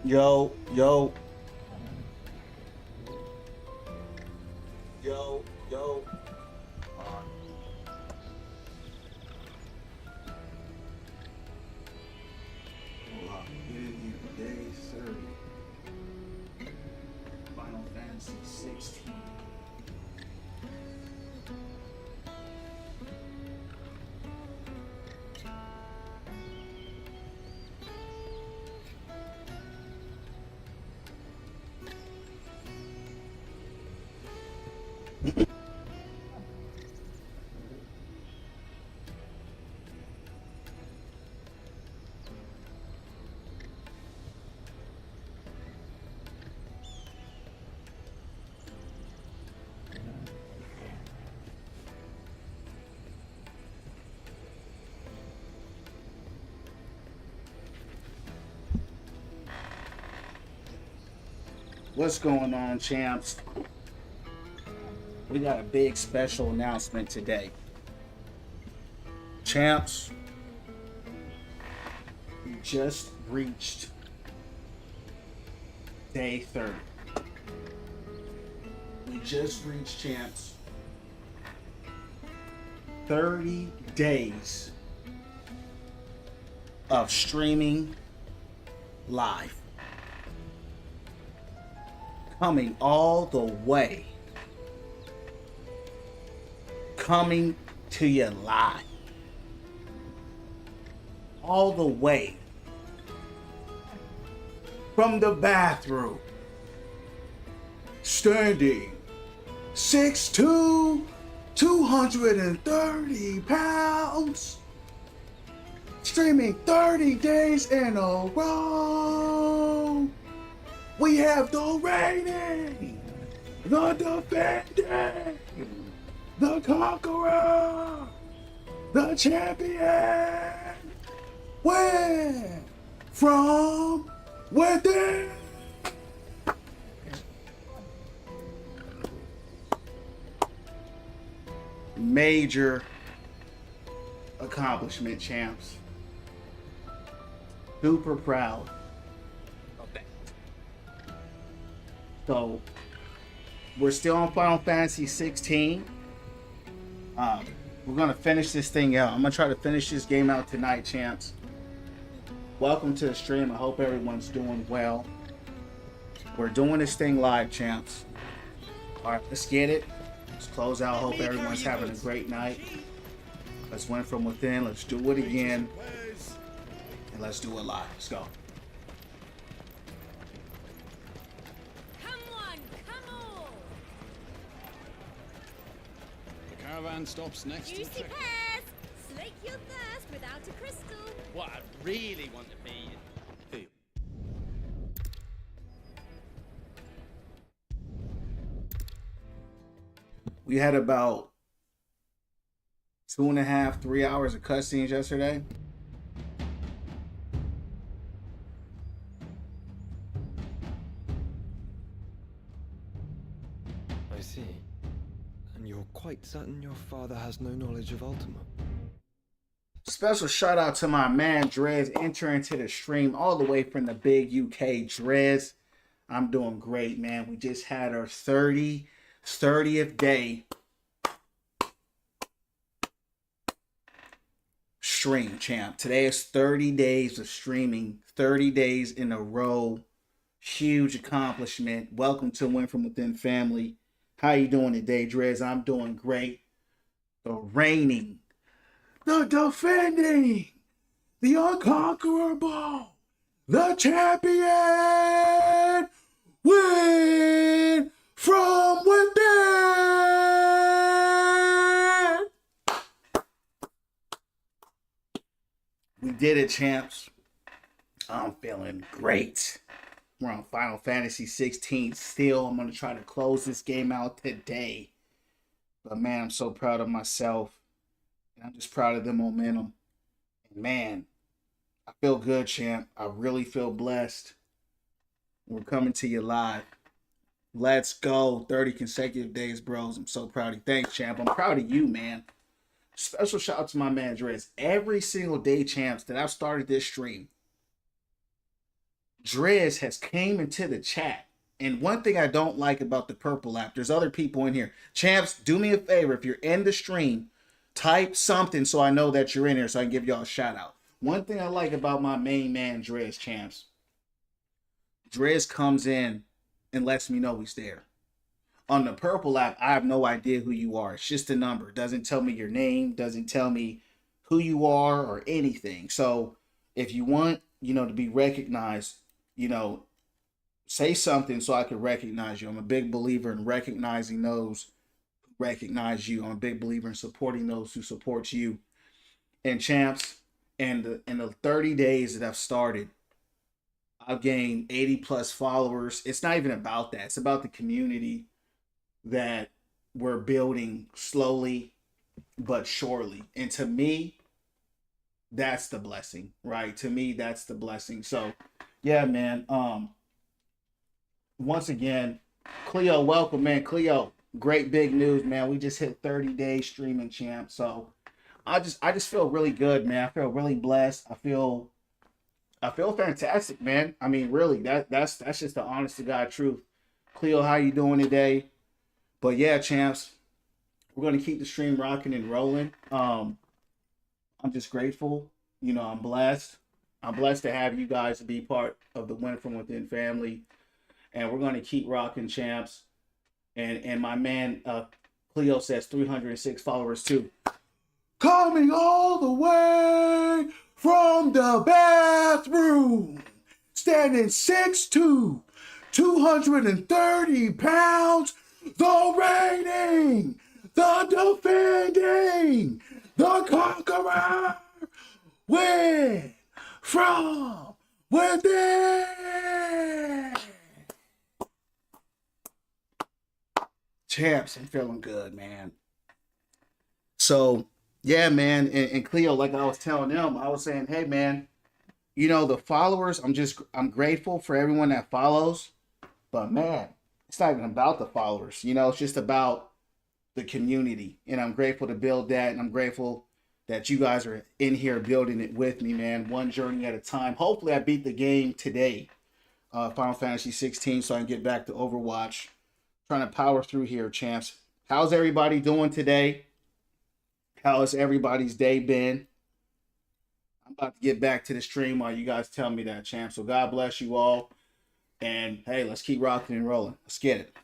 Yo, yo, yo, yo. Hold on. Get in here. Day 30. Final Fantasy 16. What's going on, champs? We got a big special announcement today. Champs, we just reached day 30. We just reached, champs, 30 days of streaming live. Coming all the way. Coming to you live. All the way. From the bathroom. Standing 6'2", 230 pounds. Streaming 30 days in a row. We have the reigning, the defending, the conqueror, the champion. Win from within. Major accomplishment, champs. Super proud. So we're still on Final Fantasy 16. We're gonna finish this thing out. I'm gonna try to finish this game out tonight, champs. Welcome to the stream. I hope everyone's doing well. We're doing this thing live, champs. All right, let's get it. Let's close out. Hope everyone's having a great night. Let's win from within. Let's do it again, and let's do it live. Let's go. Caravan stops next to the Juicy pears! Slake your thirst without a crystal. What I really want to be. We had about 2.5, 3 hours of cutscenes yesterday. I see. And you're quite certain your father has no knowledge of Ultima? Special shout out to my man Drez entering to the stream all the way from the big UK. Drez, I'm doing great, man. We just had our 30th day stream, champ. Today is 30 days of streaming, 30 days in a row. Huge accomplishment. Welcome to Win From Within family. How you doing today, Drez? I'm doing great. The reigning, the defending, the unconquerable, the champion, win from within. We did it, champs. I'm feeling great. We're on Final Fantasy 16 still. I'm going to try to close this game out today. But man, I'm so proud of myself. And I'm just proud of the momentum. And man, I feel good, champ. I really feel blessed. We're coming to you live. Let's go. 30 consecutive days, bros. I'm so proud of you. Thanks, champ. I'm proud of you, man. Special shout out to my man, Drez. Every single day, champs, that I've started this stream, Driz has came into the chat. And one thing I don't like about the purple app, there's other people in here. Champs, do me a favor. If you're in the stream, type something so I know that you're in here so I can give y'all a shout out. One thing I like about my main man, Driz, champs. Driz comes in and lets me know he's there. On the purple app, I have no idea who you are. It's just a number. It doesn't tell me your name, doesn't tell me who you are or anything. So if you want, to be recognized, say something so I can recognize you. I'm a big believer in recognizing those who recognize you. I'm a big believer in supporting those who support you. And champs, in the 30 days that I've started, I've gained 80 plus followers. It's not even about that. It's about the community that we're building slowly but surely. And to me, that's the blessing, right? To me, that's the blessing. So, yeah, man. Once again, Cleo, welcome, man. Cleo, great big news, man. We just hit 30 days streaming, champ. So, I just feel really good, man. I feel really blessed. I feel fantastic, man. I mean, really, that's just the honest to God truth. Cleo, how you doing today? But yeah, champs, we're gonna keep the stream rocking and rolling. I'm just grateful. I'm blessed. I'm blessed to have you guys be part of the Win From Within family, and we're gonna keep rocking, champs. And my man Cleo says 306 followers too. Coming all the way from the bathroom, standing 6'2", 230 pounds, the reigning, the defending, the conqueror, Win From Within. Champs, I'm feeling good, man. So, yeah, man, and Cleo, like I was telling them, I was saying, hey, man, the followers, I'm grateful for everyone that follows, but man, it's not even about the followers, it's just about the community, and I'm grateful to build that, and I'm grateful that you guys are in here building it with me, man, one journey at a time. Hopefully I beat the game today, Final Fantasy 16, so I can get back to Overwatch. Trying to power through here, champs. How's everybody doing today? How has everybody's day been? I'm about to get back to the stream while you guys tell me that, champ. So God bless you all. And hey, let's keep rocking and rolling. Let's get it.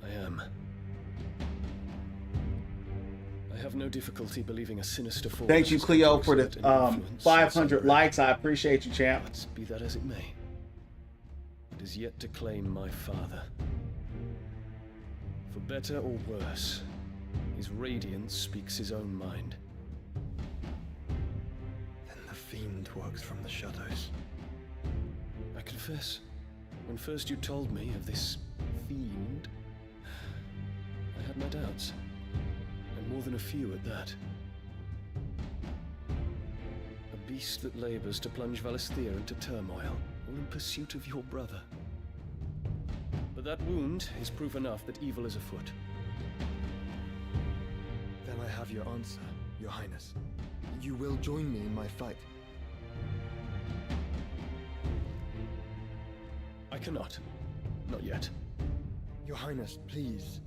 I am. I have no difficulty believing a sinister force. Thank you, Cleo, for the 500 likes. I appreciate you, champ. But be that as it may, it is yet to claim my father. For better or worse, his radiance speaks his own mind. Then the fiend works from the shadows. I confess, when first you told me of this fiend, I had my doubts, and more than a few at that. A beast that labors to plunge Valisthea into turmoil, all in pursuit of your brother. But that wound is proof enough that evil is afoot. Then I have your answer, Your Highness. You will join me in my fight. I cannot. Not yet. Your Highness, please.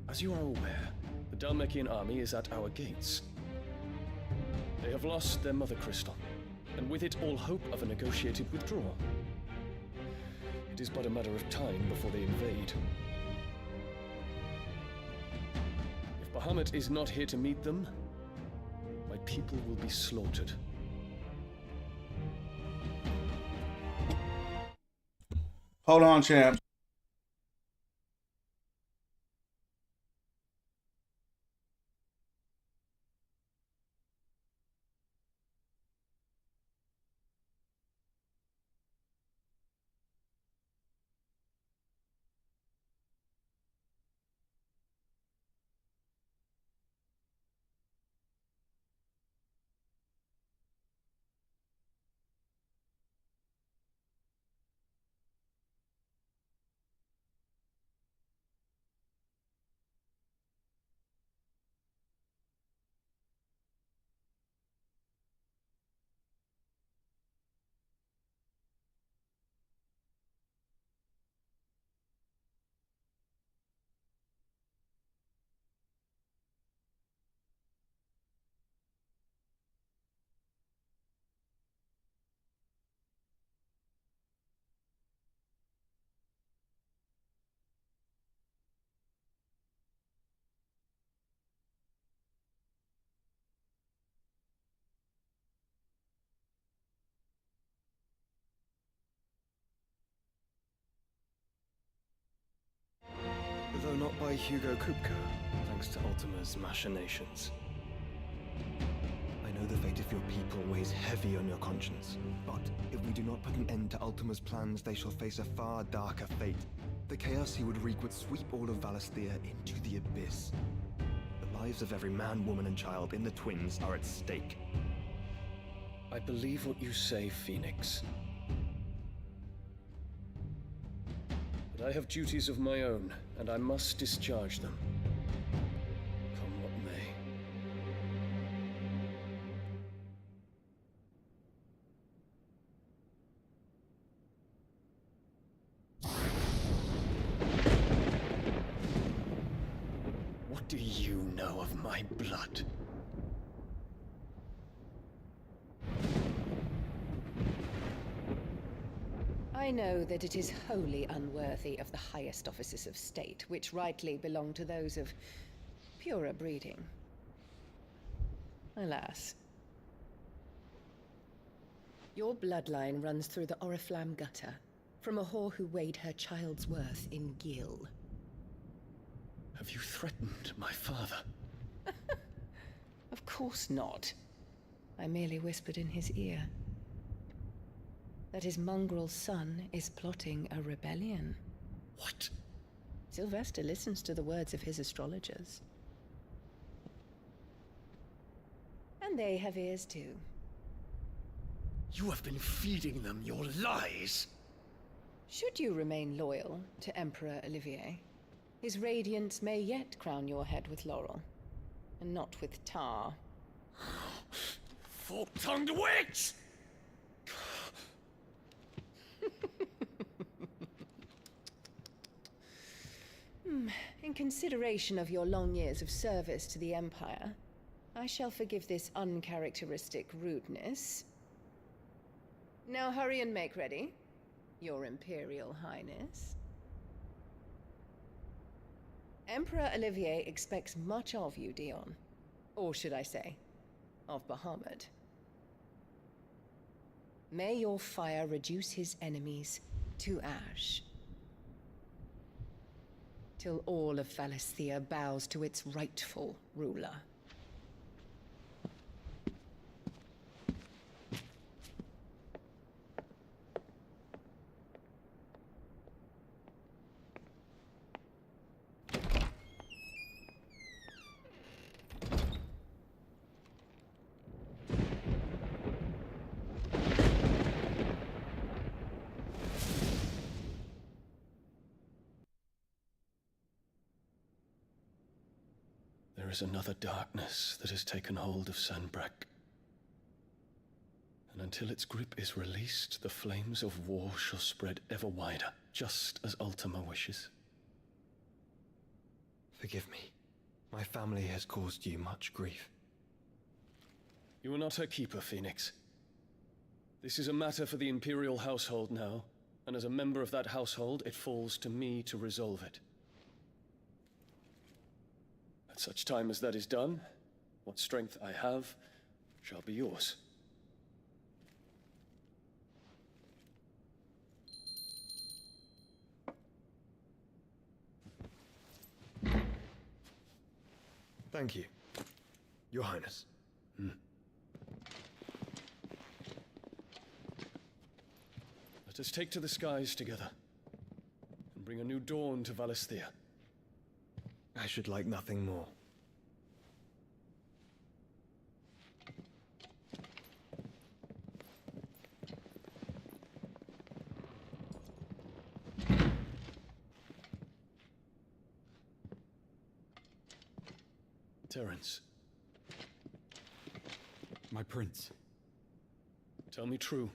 As you are aware, the Dhalmekian army is at our gates. They have lost their mother crystal, and with it all hope of a negotiated withdrawal. It is but a matter of time before they invade. If Bahamut is not here to meet them, my people will be slaughtered. Hold on, champ. not by Hugo Kupka, thanks to Ultima's machinations. I know the fate of your people weighs heavy on your conscience, but if we do not put an end to Ultima's plans, they shall face a far darker fate. The chaos he would wreak would sweep all of Valisthea into the abyss. The lives of every man, woman, and child in the Twins are at stake. I believe what you say, Phoenix. But I have duties of my own, and I must discharge them. Come what may. What do you know of my blood? I know that it is wholly unworthy of the highest offices of state, which rightly belong to those of purer breeding. Alas. Your bloodline runs through the Oriflamme gutter, from a whore who weighed her child's worth in gil. Have you threatened my father? Of course not. I merely whispered in his ear that his mongrel son is plotting a rebellion. What? Sylvester listens to the words of his astrologers. And they have ears too. You have been feeding them your lies! Should you remain loyal to Emperor Olivier, his radiance may yet crown your head with laurel, and not with tar. Fork-tongued witch! In consideration of your long years of service to the Empire, I shall forgive this uncharacteristic rudeness. Now hurry and make ready, Your Imperial Highness. Emperor Olivier expects much of you, Dion. Or should I say, of Bahamut. May your fire reduce his enemies to ash, till all of Valisthea bows to its rightful ruler. There is another darkness that has taken hold of Sanbreque. And until its grip is released, the flames of war shall spread ever wider, just as Ultima wishes. Forgive me. My family has caused you much grief. You are not her keeper, Phoenix. This is a matter for the Imperial household now, and as a member of that household, it falls to me to resolve it. At such time as that is done, what strength I have shall be yours. Thank you, Your Highness. Let us take to the skies together, and bring a new dawn to Valisthea. I should like nothing more. Terence, My prince. tell me true.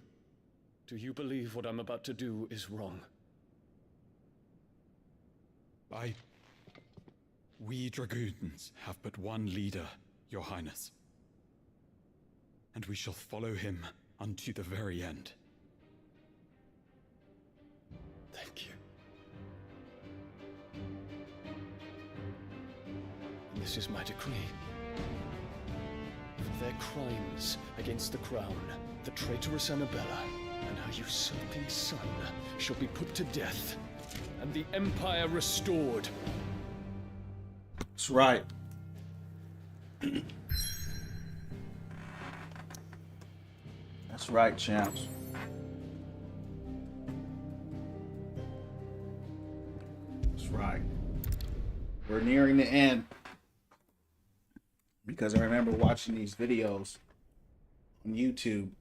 Do you believe what I'm about to do is wrong? We dragoons have but one leader, Your Highness. And we shall follow him unto the very end. Thank you. And this is my decree. For their crimes against the crown, the traitorous Annabella and her usurping son shall be put to death, and the Empire restored. That's right. That's right, champs. That's right. We're nearing the end. Because I remember watching these videos on YouTube.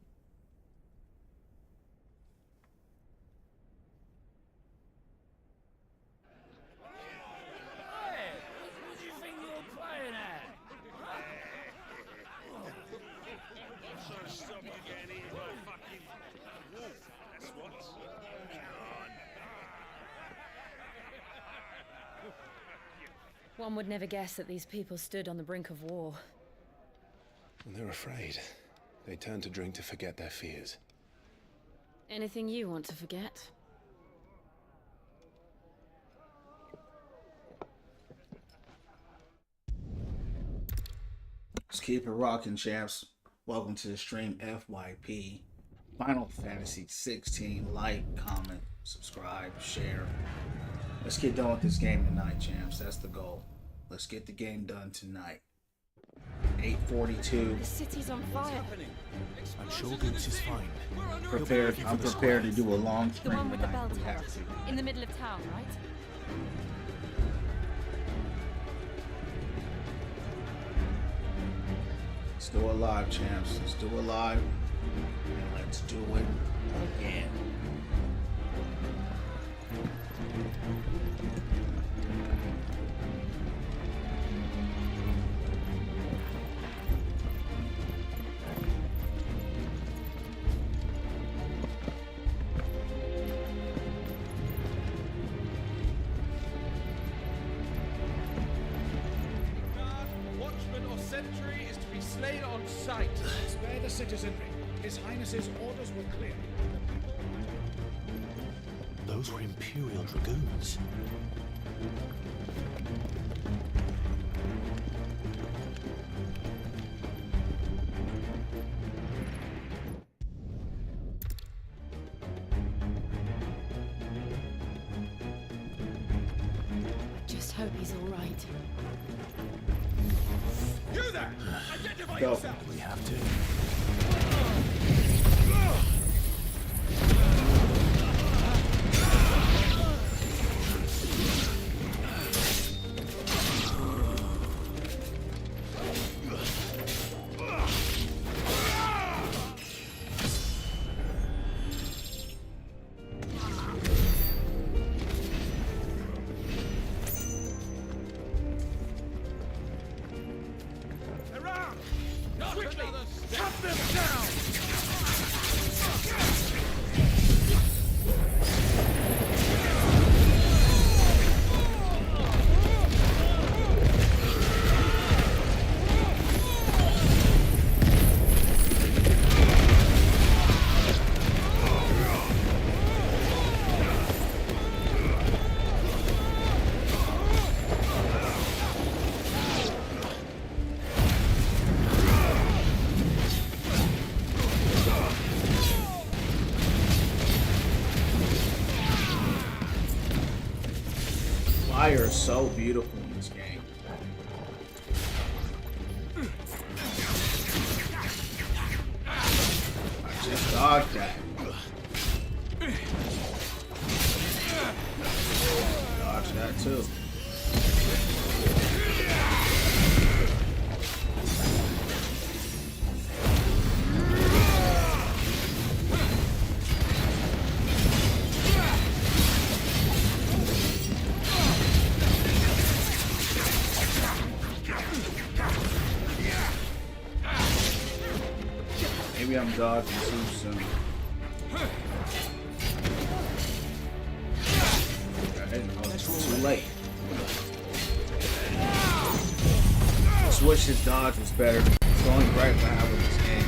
One would never guess that these people stood on the brink of war. When they're afraid, they turn to drink to forget their fears. Anything you want to forget? Let's keep it rocking, champs. Welcome to the stream FYP. Final Fantasy 16. Like, comment, subscribe, share. Let's get done with this game tonight, champs. That's the goal. Let's get the game done tonight. 8:42. The city's on fire. I'm sure Goose is fine. I'm prepared to do a long The stream one with the tonight. bell if we tower. have to. In the middle of town, right? Still alive, champs. Still alive. And let's do it again. Watchman or sentry is to be slain on sight. Spare the citizenry. His Highness's orders were clear. Those were Imperial Dragoons. Just hope he's all right. You there! Identify Go. yourself! We have to. Around! Quickly! Cut them down! Fire is so beautiful in this game. I just dodged that. Dodge that too. Maybe I'm dodging too soon. I didn't know it's too late. I just wish his dodge was better. It's the only gripe I have with this game.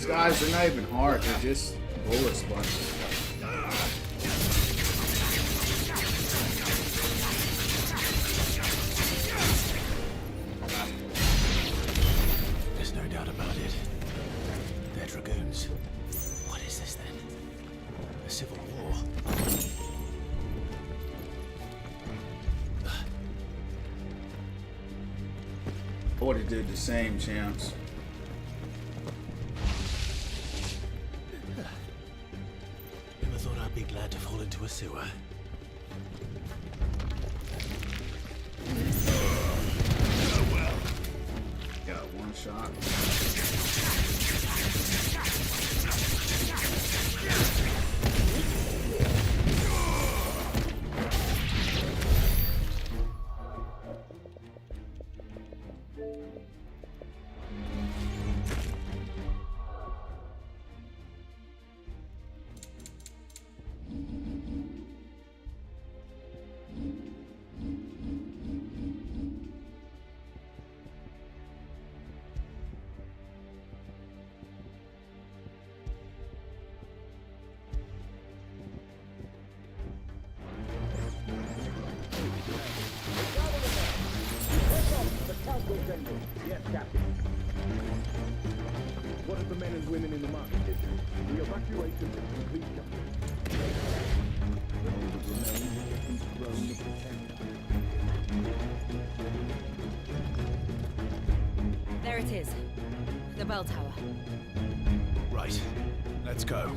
These guys are not even hard, they're just bullet sponges. There's no doubt about it. They're dragoons. What is this then? A civil war? I would have did the same, champs. Never thought I'd be glad to fall into a sewer. Got one shot. Yes, Captain. What of the men and women in the market district? The evacuation is complete, Captain. Those that remain will get each throne to protect. There it is. The bell tower. Right. Let's go.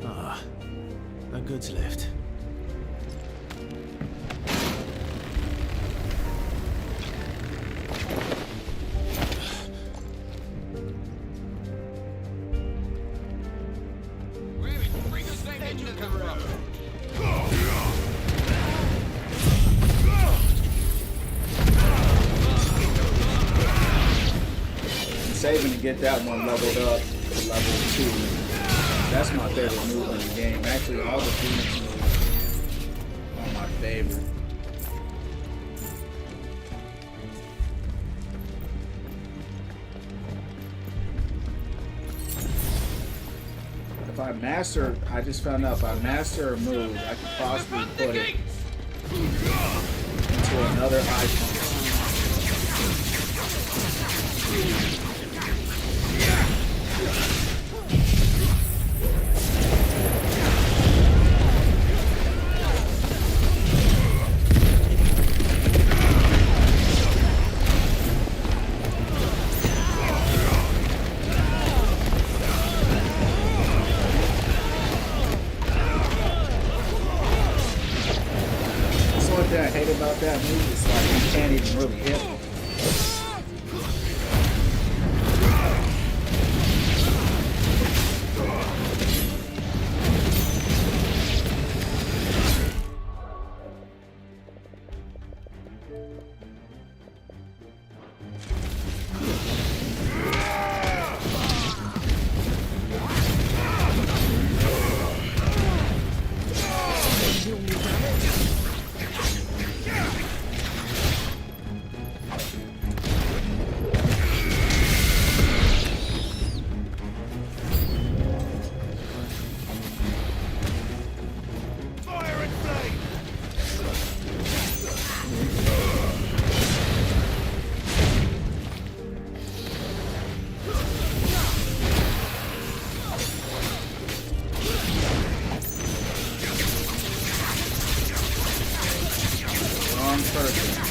Ah, a goods lift. Saving to get that one leveled up to level 2. That's my favorite move in the game. Actually, all the Phoenix moves are my favorite. If I master, I just found out if I master a move, I could possibly put it into another icon. That's one thing I hate about that move. It's like you can't even really hit him. Wrong person.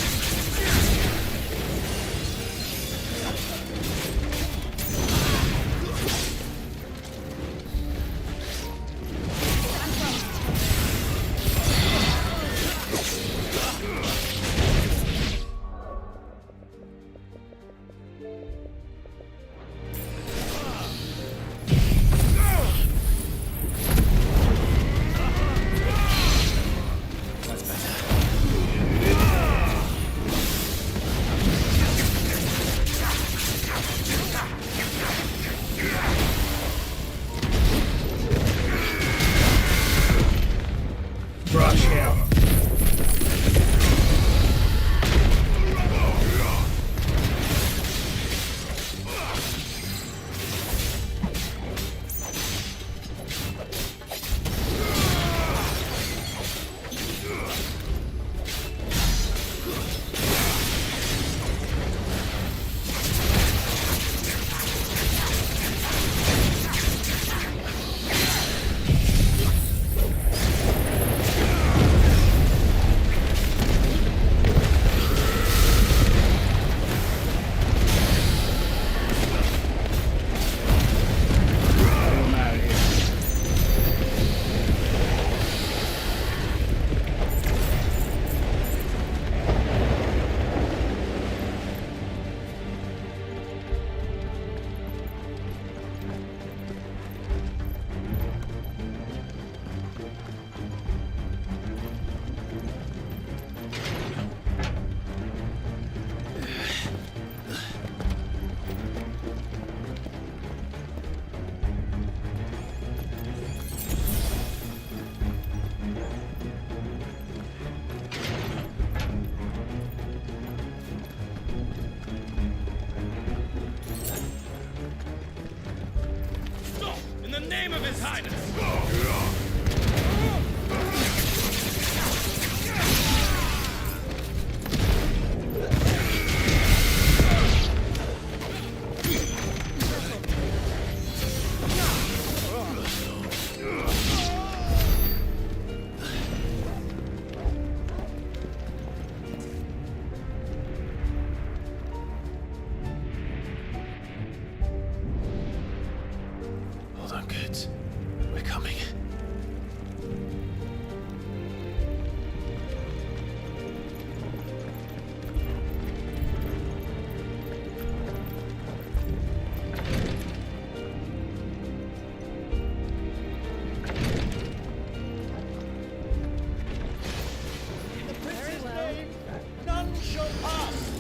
Hold on, kids. We're coming. Very well. None shall pass.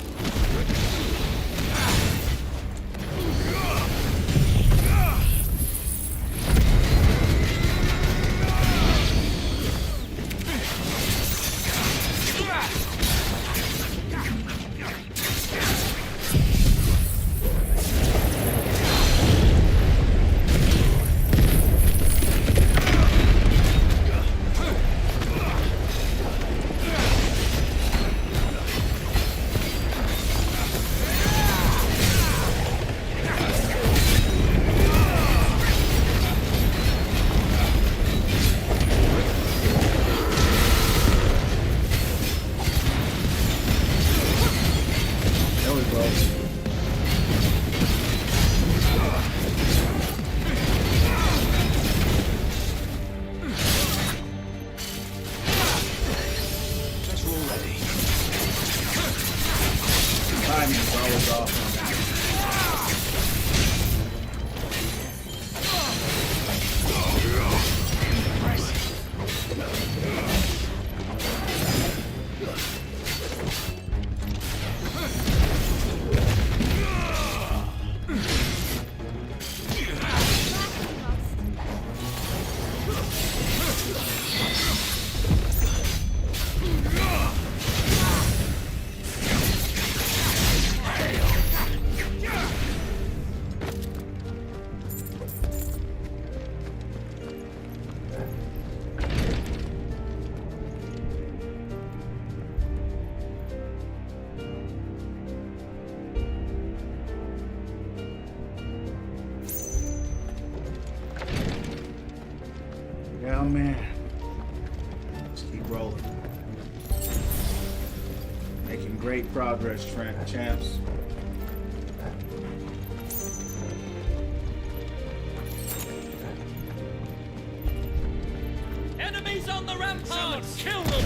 There we go. Guess we're all ready. Timing is always off on that. Yeah, man. Let's keep rolling. Making great progress, champs. Enemies on the ramparts! Kill them!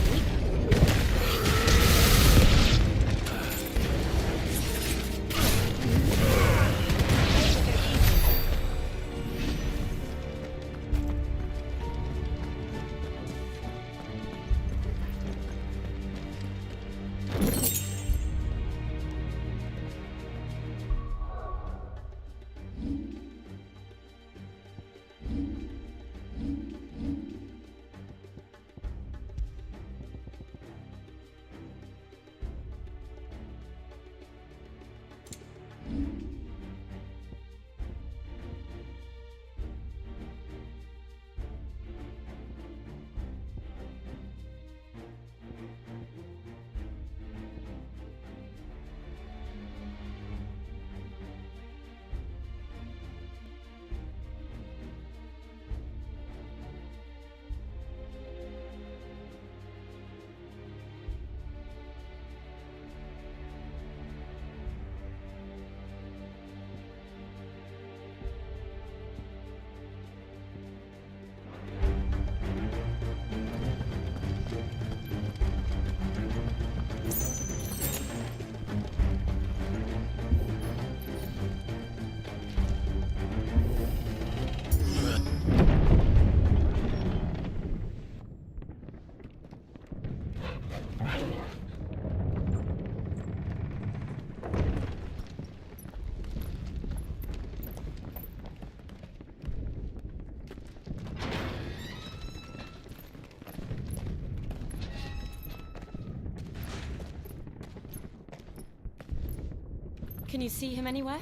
Can you see him anywhere?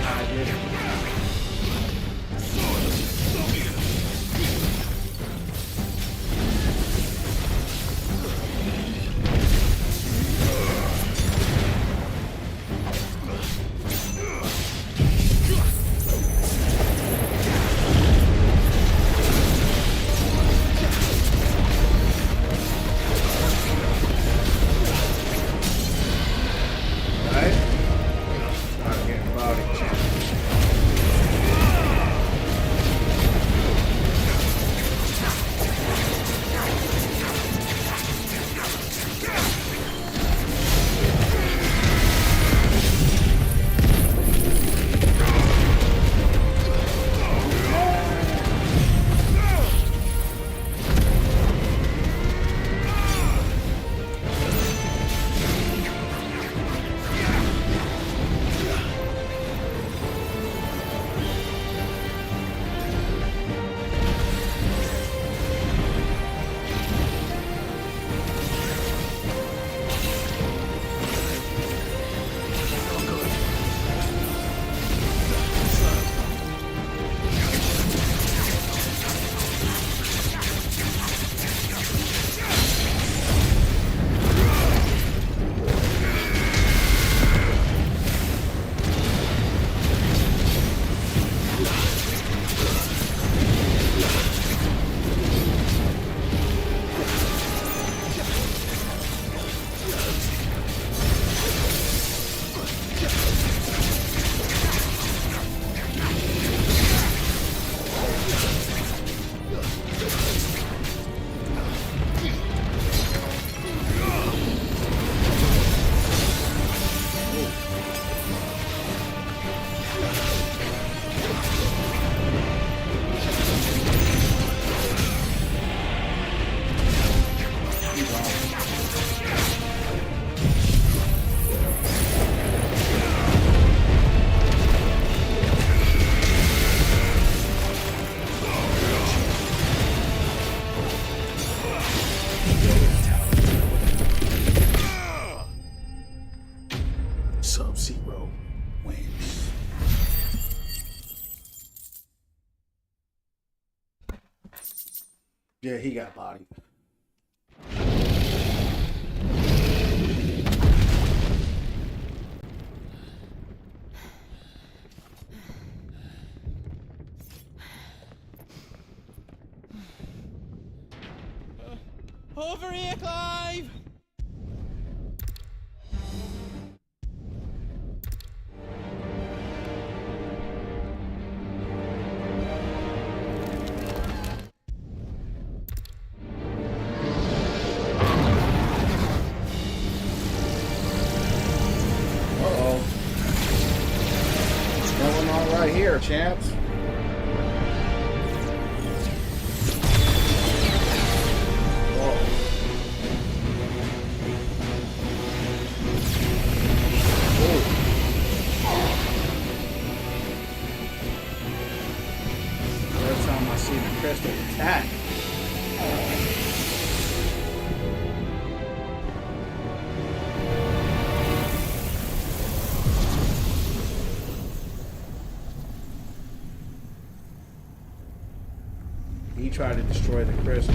how I did it. Sub-Zero wins. Yeah, he got bodied. Over here, Clive! Uh-oh. What's going on right here, champs? First time I see the crystal attack. He tried to destroy the crystal.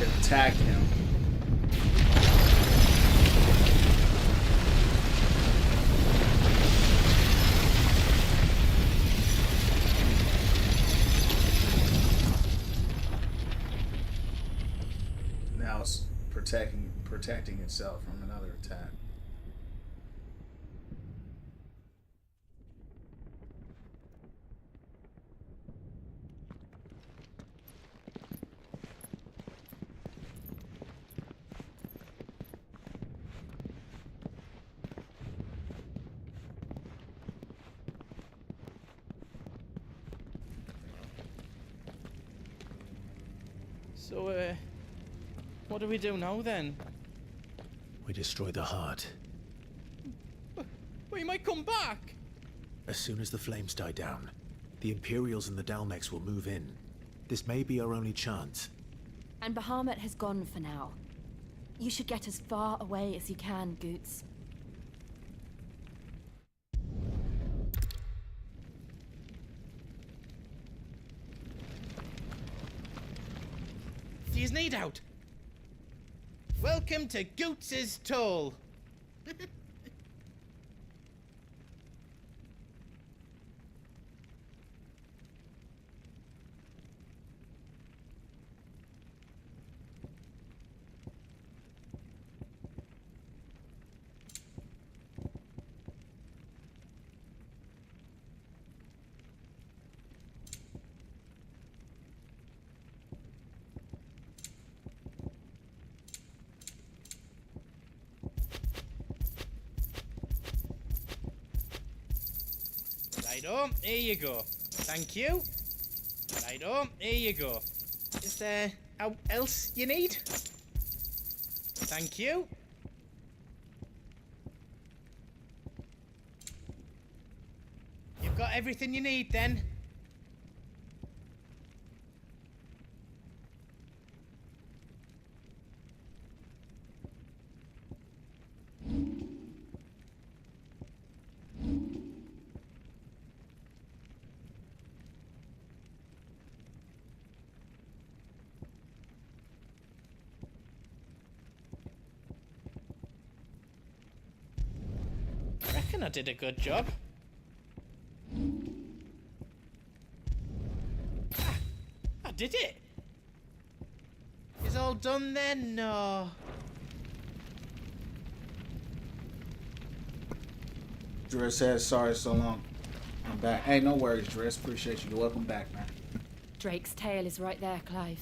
It attacked him. Now it's protecting itself from another attack. So, what do we do now then? We destroy the heart. We might come back! As soon as the flames die down, the Imperials and the Dalmex will move in. This may be our only chance. And Bahamut has gone for now. You should get as far away as you can, Goots. his need out. Welcome to Goots's Toll. Righto, here you go. Thank you. Righto, here you go. Is there else you need? Thank you. You've got everything you need then? I reckon I did a good job. I did it! Is all done then? No. Driss says, sorry so long. I'm back. Hey, no worries, Driss. Appreciate you. Welcome back, man. Drake's tail is right there, Clive.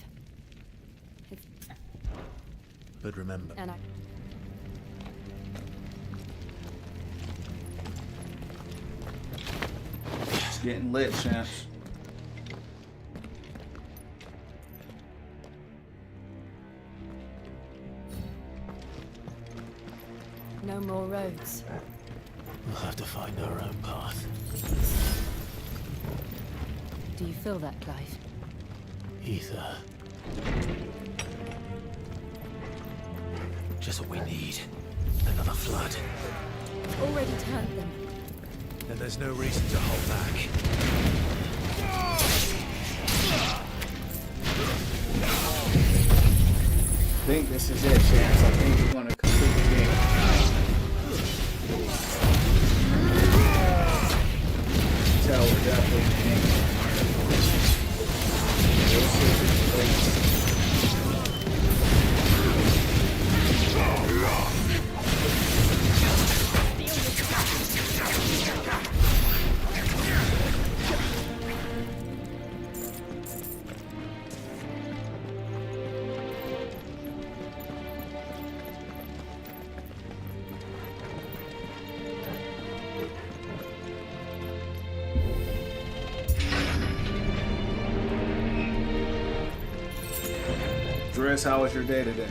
But remember, And I... It's getting lit, champs. No more roads. we'll have to find our own path. Do you feel that, Clive? Ether. Just what we need. Another flood. Already turned them. Then there's no reason to hold back. I think this is it, champs. I think we're going to complete the game. Tell we're definitely hanging. We'll see if it's great. Driss, how was your day today?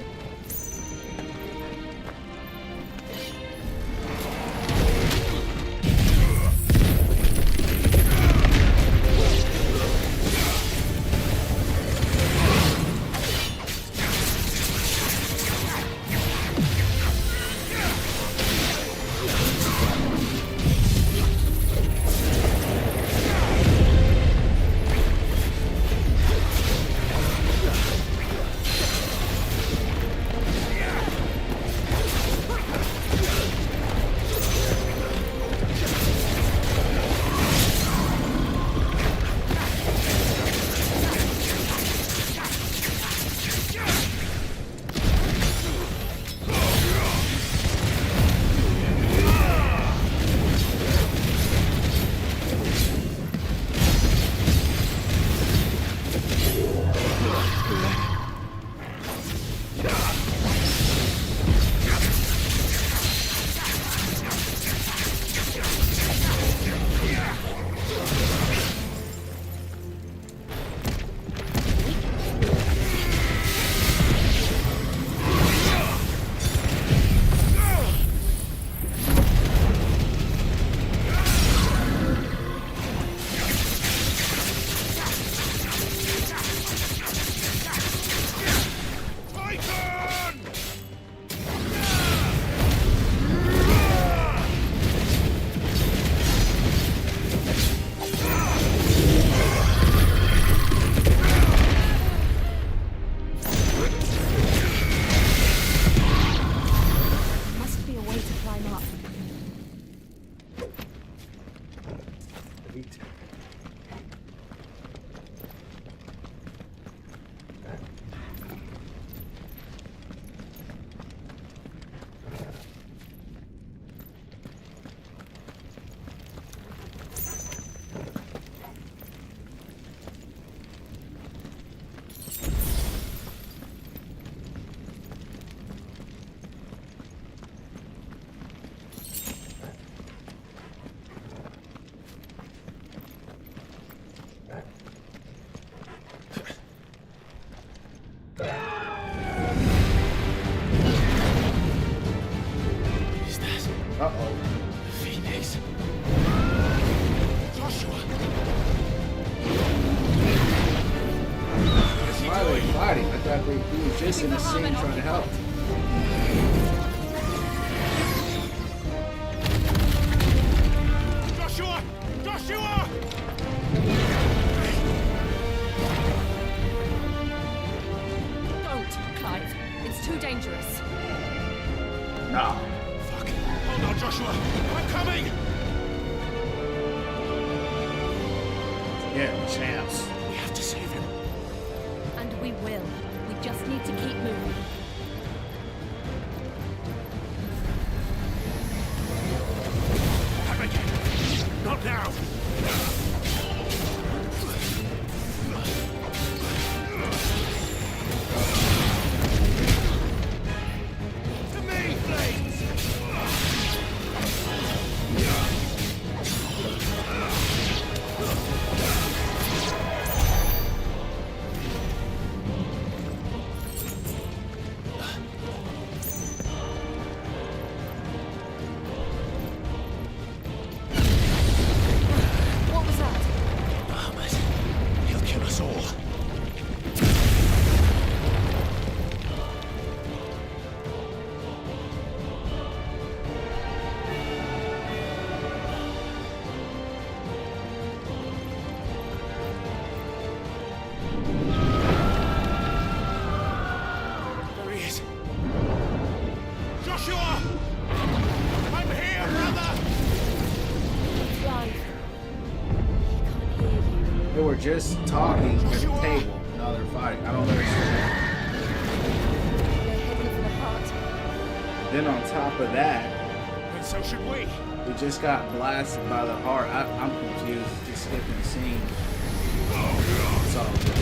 Uh-oh. Phoenix. Joshua. Why are they fighting? I thought he was just in the scene trying to help. Joshua! Joshua! Don't, Clive. It's too dangerous. No. Fuck. Hold on, Joshua. I'm coming! Yeah, champs. We have to save him. And we will. We just need to keep moving. Have again. Not now. To me, Flames! What was that? Bahamut. He'll kill us all. There he is. Joshua! I'm here, brother! Clive. He can't hear you. They were just talking at the table. Now they're fighting. I don't understand. They're heading for the heart. Then on top of that, And so should we. we just got blasted by the heart. I'm confused. Just skipping the scene. It's all good.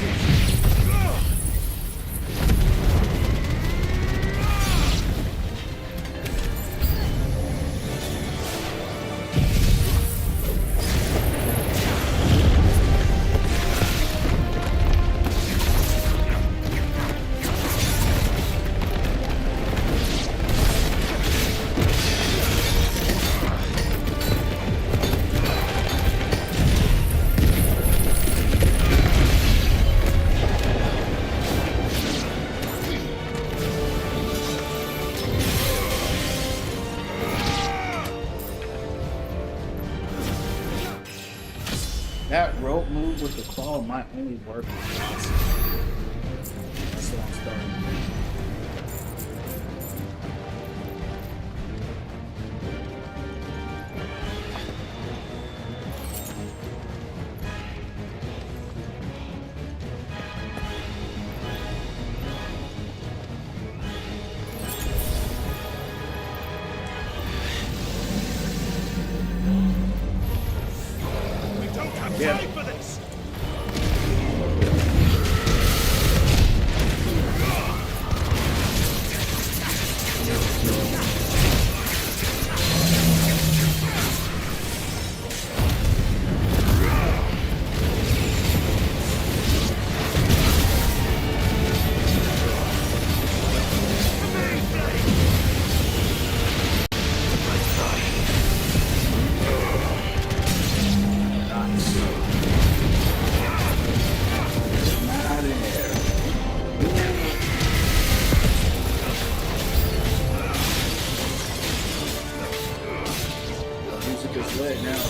That rope move with the claw might only work with boss. That's what I'm starting with. We don't have Yeah. time for this! Music is lit now.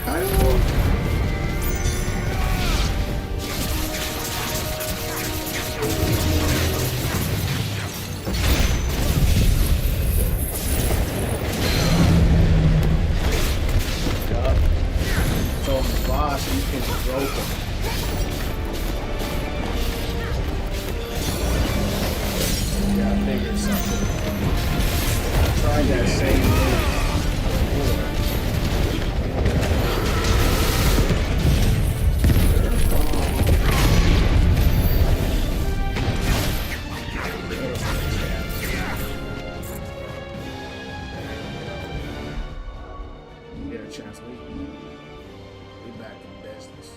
Kind of. So the boss, you can rope him. Yeah, I figured something. I tried that same move before. You get a chance, we back in business.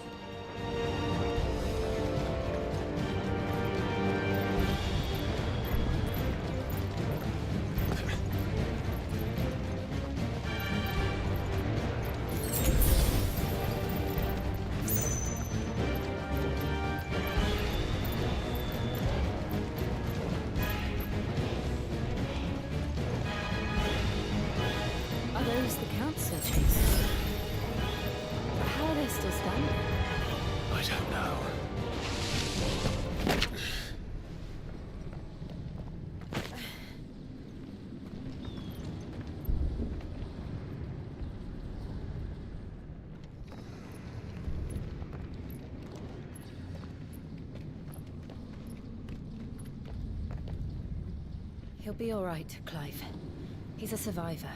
their chasers. But how are they still standing? I don't know. He'll be all right, Clive. He's a survivor.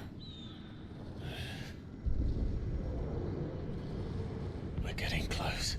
We're getting close.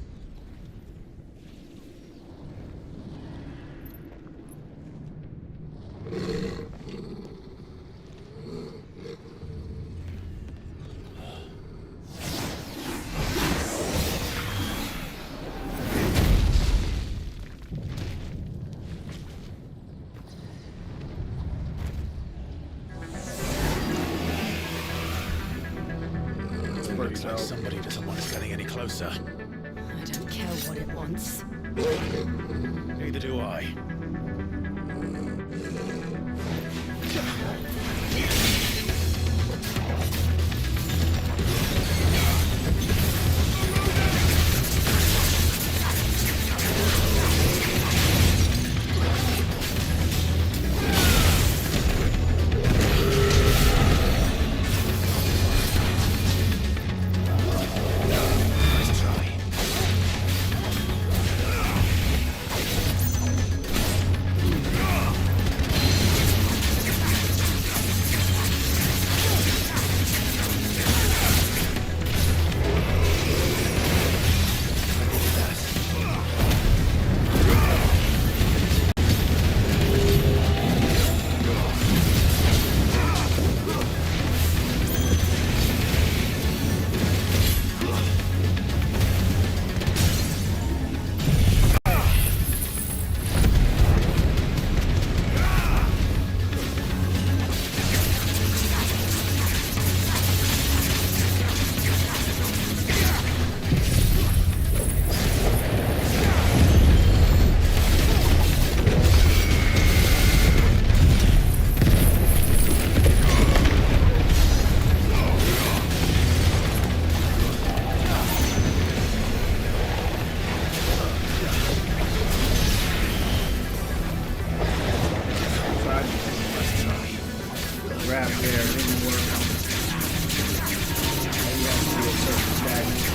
Looks like somebody doesn't want us getting any closer. I don't care what it wants. Neither do I. Grab there, didn't work. Maybe I see a certain stagnant.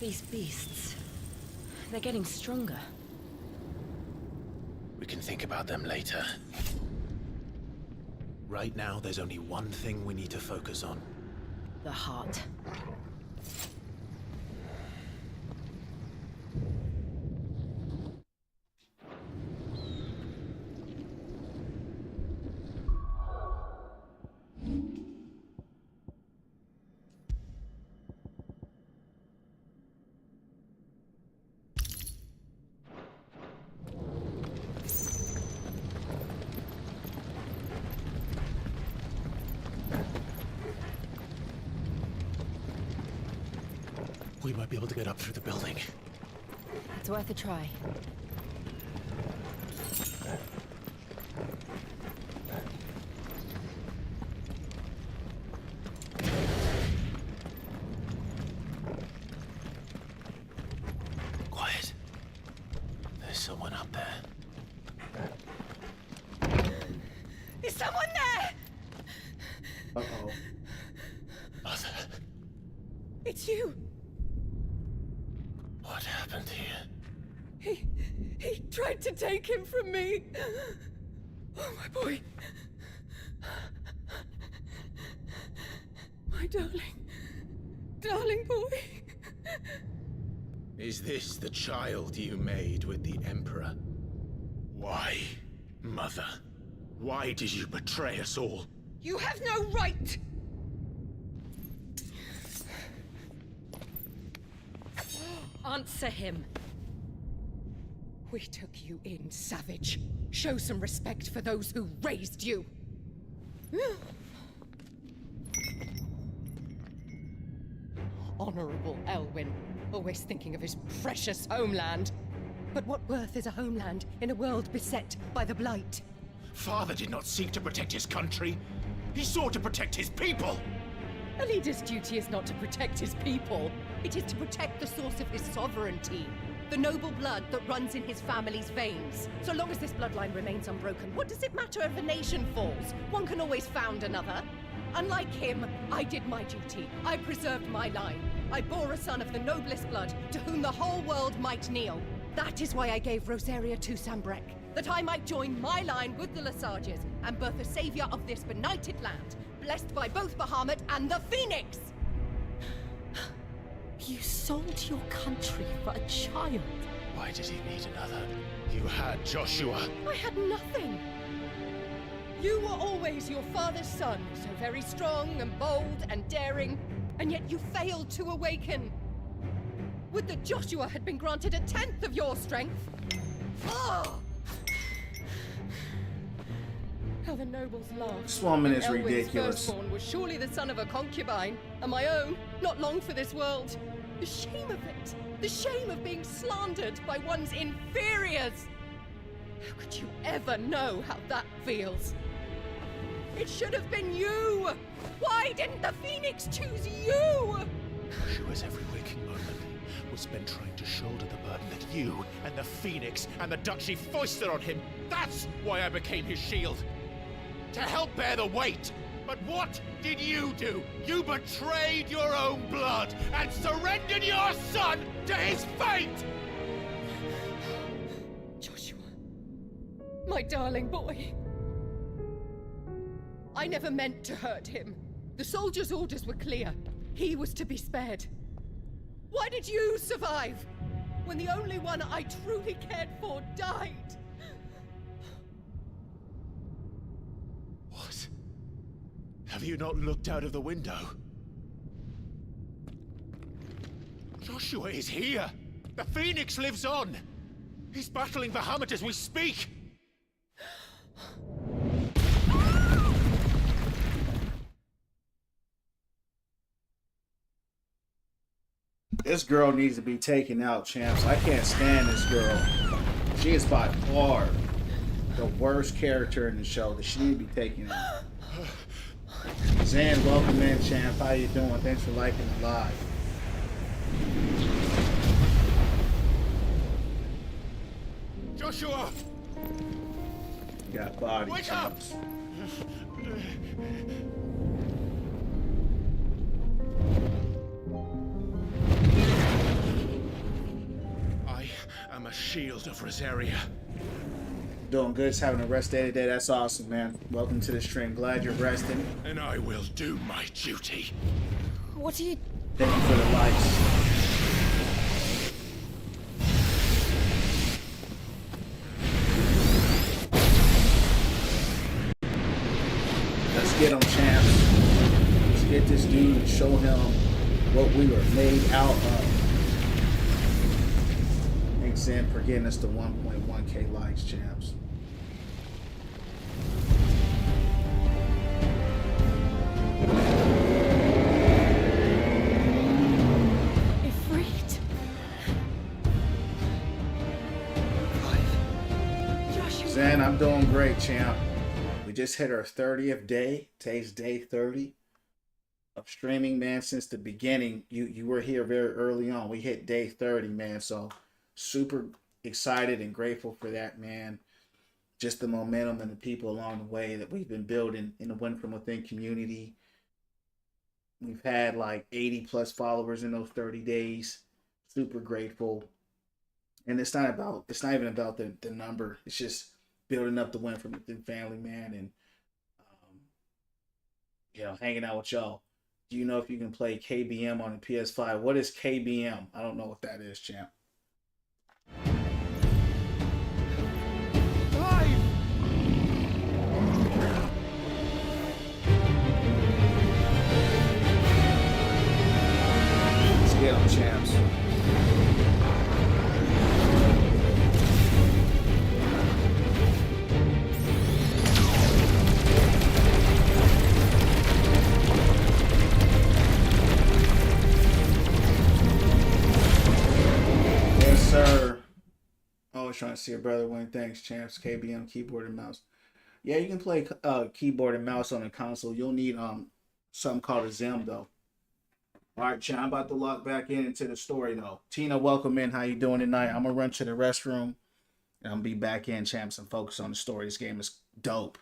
These beasts... they're getting stronger. We can think about them later. Right now, there's only one thing we need to focus on. The heart. We might be able to get up through the building. It's worth a try. Quiet. There's someone up there. Is someone there? Uh-oh. Mother, It's you. what happened here? He tried to take him from me. Oh, my boy. My darling boy. Is this the child you made with the Emperor? Why, Mother? Why did you betray us all? You have no right. Answer him. We took you in, savage. Show some respect for those who raised you. Honorable Elwyn, always thinking of his precious homeland. But what worth is a homeland in a world beset by the Blight? Father did not seek to protect his country. He sought to protect his people. A leader's duty is not to protect his people. It is to protect the source of his sovereignty. The noble blood that runs in his family's veins. So long as this bloodline remains unbroken, what does it matter if a nation falls? One can always found another. Unlike him, I did my duty. I preserved my line. I bore a son of the noblest blood, to whom the whole world might kneel. That is why I gave Rosaria to Sambrek, that I might join my line with the Lesages and birth a savior of this benighted land, blessed by both Bahamut and the Phoenix! You sold your country for a child. Why did he need another? You had Joshua. I had nothing. You were always your father's son, so very strong and bold and daring, and yet you failed to awaken. Would that Joshua had been granted 1/10 of your strength? Oh! How the nobles laughed. This woman is Elwyn's ridiculous. firstborn was surely the son of a concubine, and my own, not long for this world. The shame of it! The shame of being slandered by one's inferiors! How could you ever know how that feels? It should have been you! Why didn't the Phoenix choose you? Joshua's every waking moment was spent trying to shoulder the burden that you and the Phoenix and the Duchy foisted on him. That's why I became his shield. To help bear the weight. But what did you do? You betrayed your own blood and surrendered your son to his fate! Joshua, my darling boy. I never meant to hurt him. The soldiers' orders were clear. He was to be spared. Why did you survive when the only one I truly cared for died? What? Have you not looked out of the window? Joshua is here! The Phoenix lives on! He's battling Bahamut as we speak! This girl needs to be taken out, champs. I can't stand this girl. She is by far the worst character in the show that she need to be taken out. Zan, welcome in, champ. How you doing? Thanks for liking the live. Joshua! You got body, Wake up! champs. shield of Rosaria. Doing good. Just having a rest day today. That's awesome, man. Welcome to the stream. Glad you're resting. And I will do my duty. What are you... Thank you for the likes. Let's get him, champs. Let's get this dude and show him what we were made out of. Thanks, Zen, for getting us to 1.1k likes, champs. Zen, I'm doing great, champ. We just hit our 30th day. Today's day 30 of streaming, man. Since the beginning, you were here very early on. We hit day 30, man. So super excited and grateful for that, man. Just the momentum and the people along the way that we've been building in the Win From Within community. We've had like 80 plus followers in those 30 days. Super grateful. And it's not even about the number. It's just building up the Win From Within family, man, and hanging out with y'all. Do you know if you can play KBM on the PS5? What is KBM? I don't know what that is, champ. Let's get them, champs. Sir, always trying to see a brother win. Thanks, champs. KBM keyboard and mouse. Yeah, you can play keyboard and mouse on a console. You'll need something called a Zim though. All right, champ. I'm about to log back into the story though. Tina, welcome in. How you doing tonight? I'm gonna run to the restroom and I'm be back in, champs, and focus on the story. This game is dope.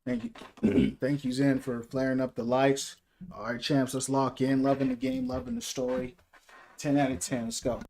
Thank you. Thank you, Zen, for flaring up the lights. All right, champs, let's lock in. Loving the game, loving the story. 10 out of 10. Let's go.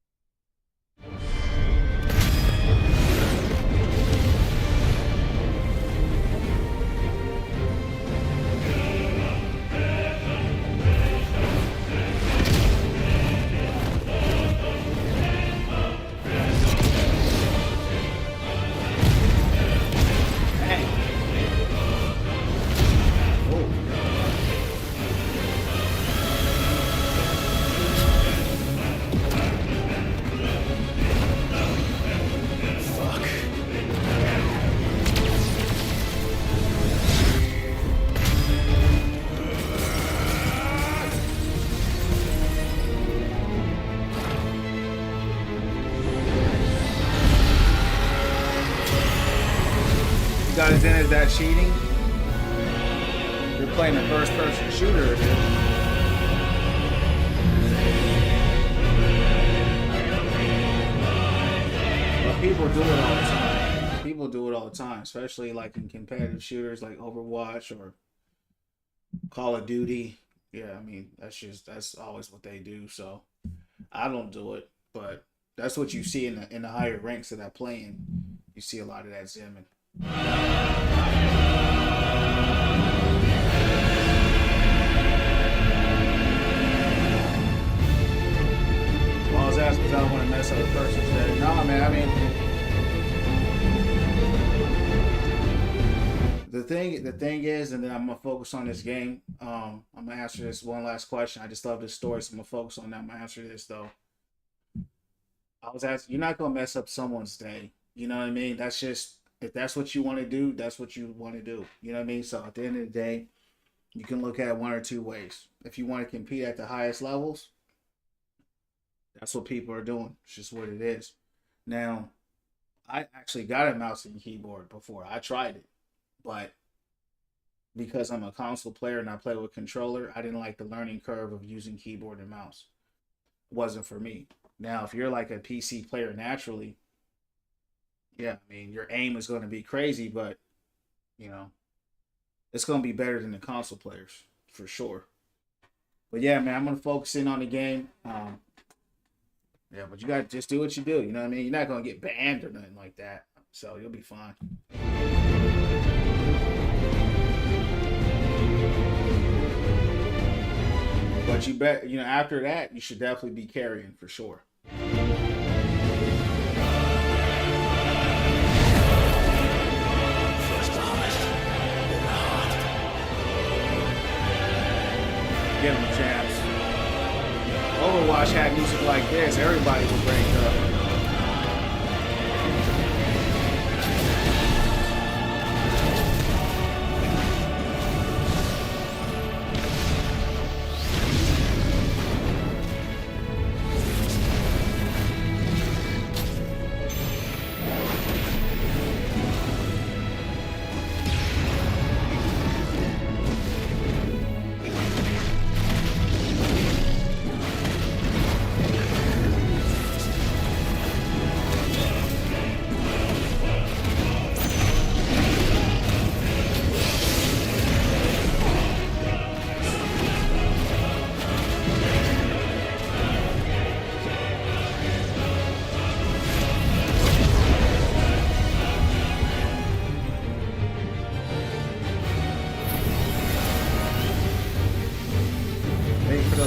Got his in, is that cheating? You're playing a first-person shooter, dude. But people do it all the time. People do it all the time, especially like in competitive shooters like Overwatch or Call of Duty. Yeah, I mean, that's always what they do. So I don't do it, but that's what you see in the higher ranks that I play in. You see a lot of that zimming. thing is, and then I'm gonna focus on this game. I'm gonna answer this one last question. I just love this story, so I'm gonna focus on that. I'm gonna answer this though. I was asking, you're not gonna mess up someone's day. You know what I mean? That's just, if that's what you want to do, that's what you want to do. You know what I mean? So at the end of the day, you can look at it one or two ways. If you want to compete at the highest levels, that's what people are doing. It's just what it is. Now, I actually got a mouse and keyboard before. I tried it. But because I'm a console player and I play with controller, I didn't like the learning curve of using keyboard and mouse. It wasn't for me. Now, if you're like a PC player naturally, yeah, I mean, your aim is going to be crazy, but, you know, it's going to be better than the console players, for sure. But yeah, man, I'm going to focus in on the game. Yeah, but you got to just do what you do, you know what I mean? You're not going to get banned or nothing like that, so you'll be fine. But you bet, you know, after that, you should definitely be carrying for sure. Give him a chance. Overwatch had music like this, everybody would break up.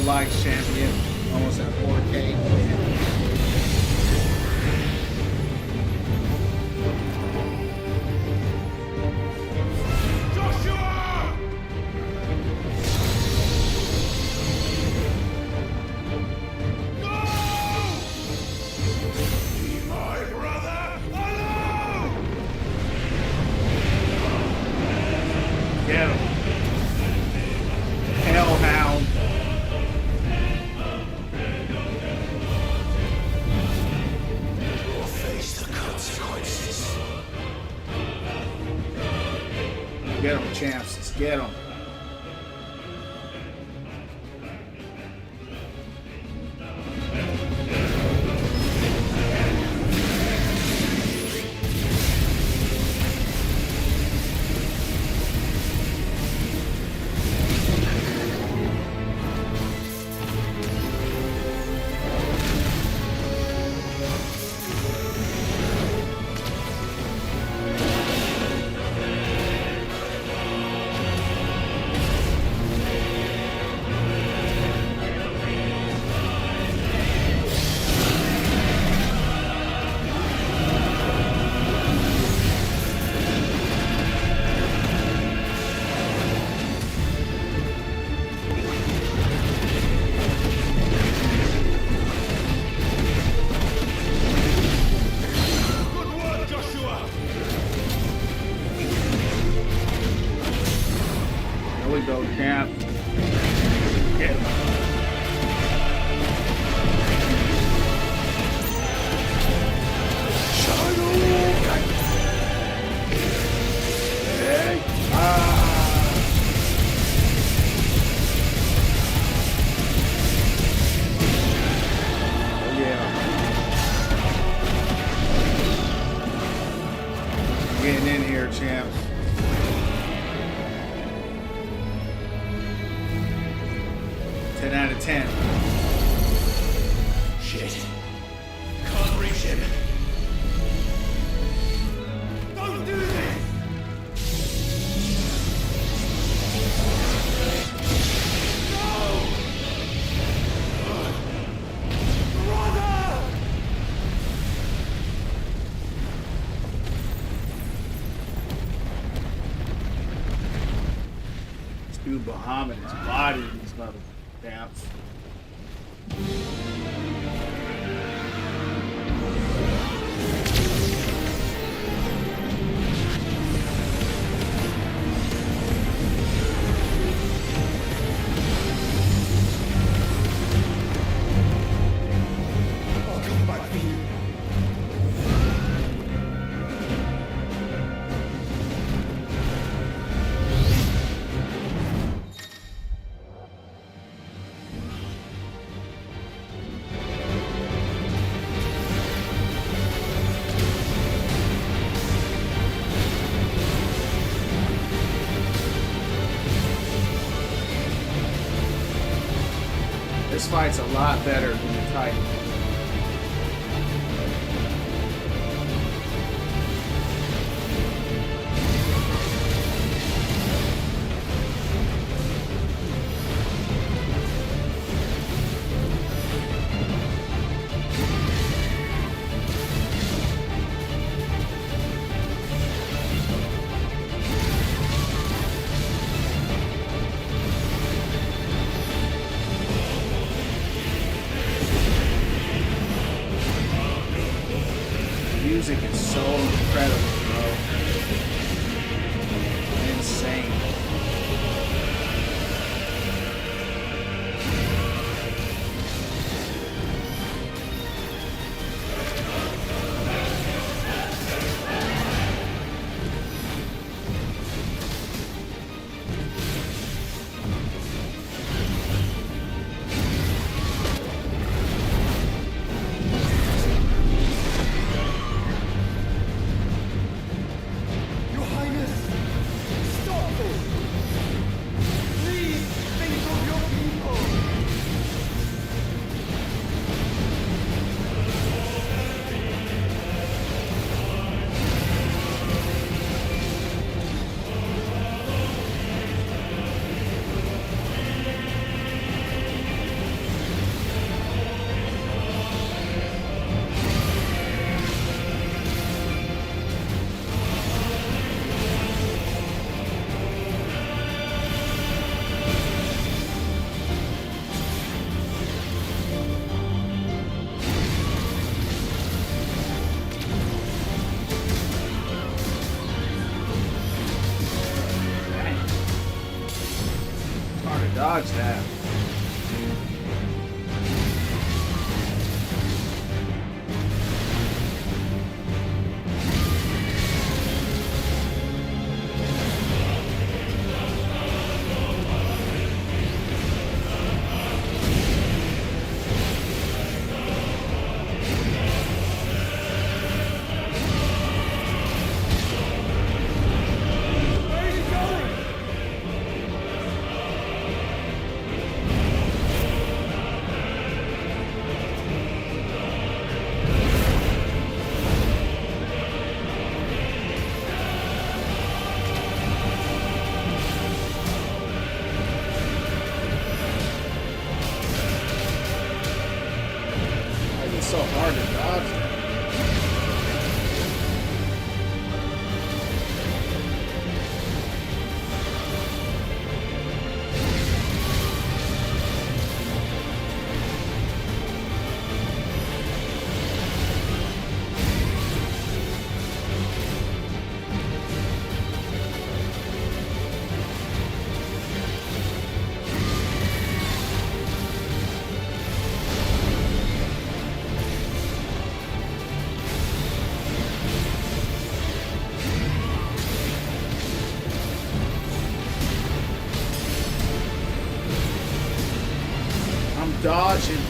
Likes champion, almost at 4K. Get them, champs. Let's get them. Go, champ. Get him. Hey. Oh, yeah. Getting in here, champs. Out of 10. Shit. Can't reach him. Don't do this! No! Brother! Bahamut is bodying these mother damps. I'll come back for you. This fight's a lot better than the Titan. Music is so incredible, bro. Insane. Your Highness, stop this! Please think of your people! Hard to dodge that. Where are you going? Why is it so hard to dodge that? I'm dodging.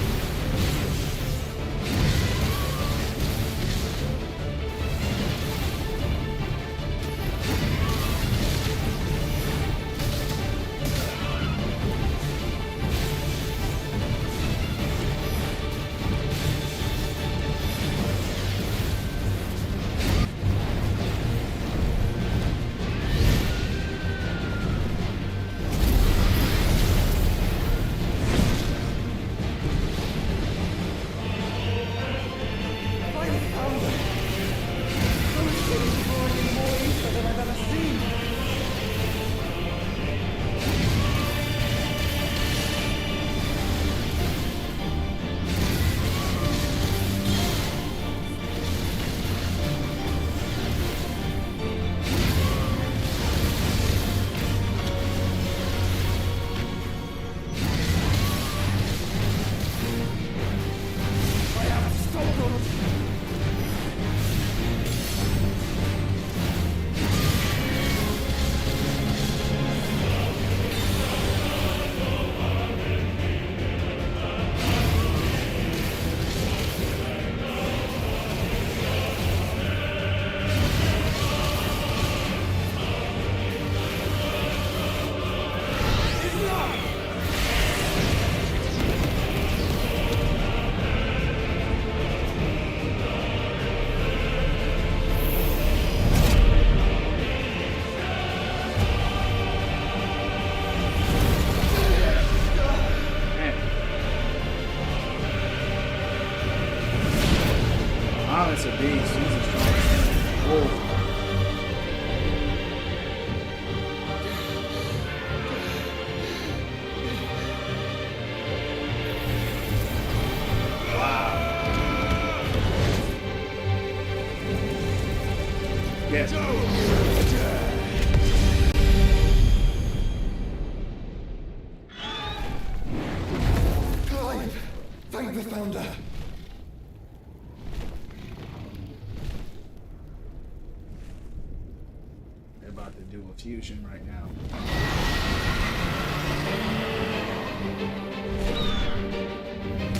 Yeah. Clive! Thank the Founder! They're about to do a fusion right now.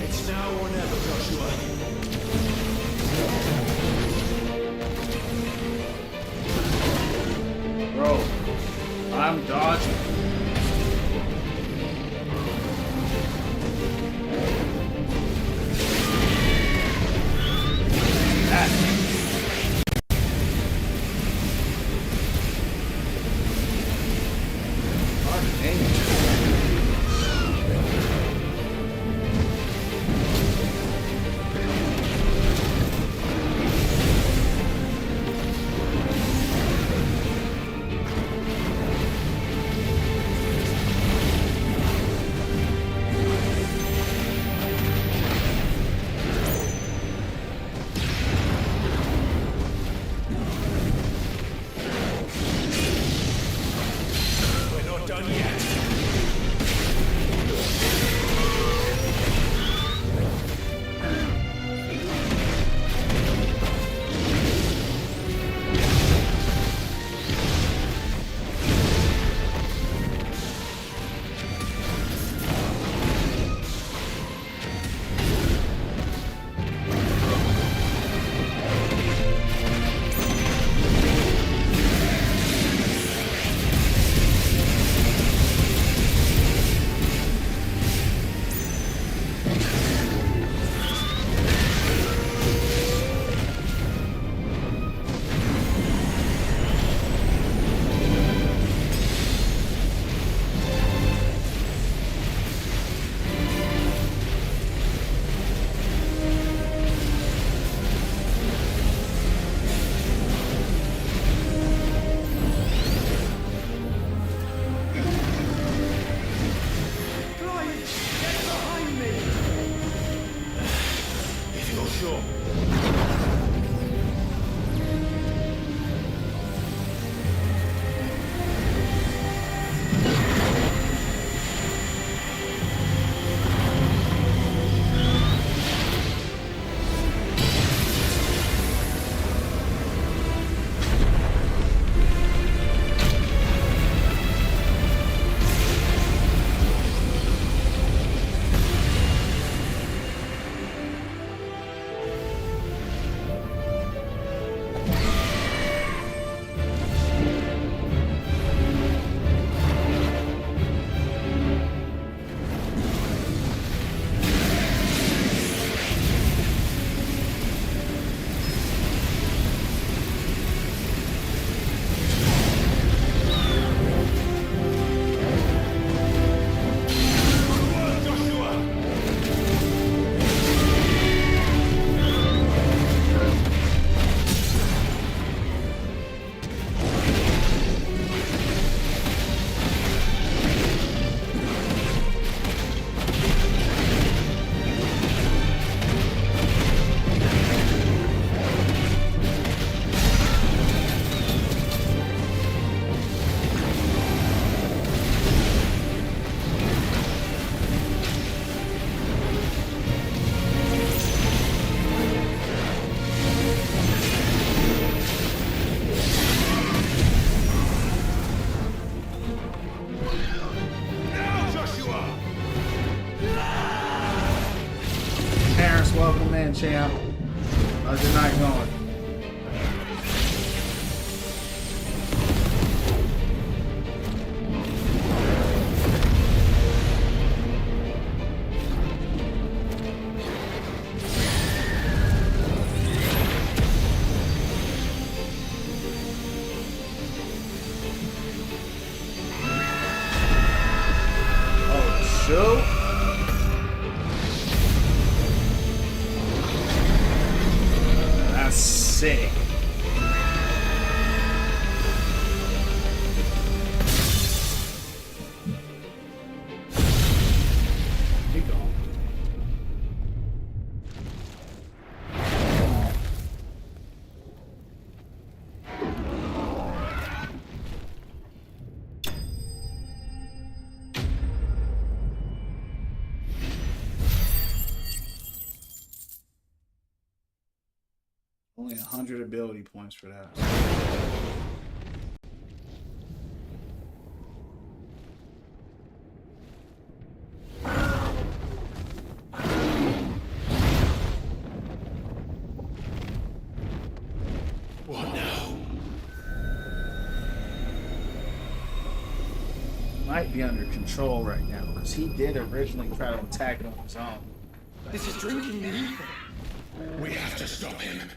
It's now or never, Joshua. Bro, I'm dodging. Welcome in, champ. How's your night going? Oh, shoot. Sick. Keep going. Only 100 ability points for that. What now? Might be under control right now because he did originally try to attack on his own. This is drinking the ether. We have to stop him.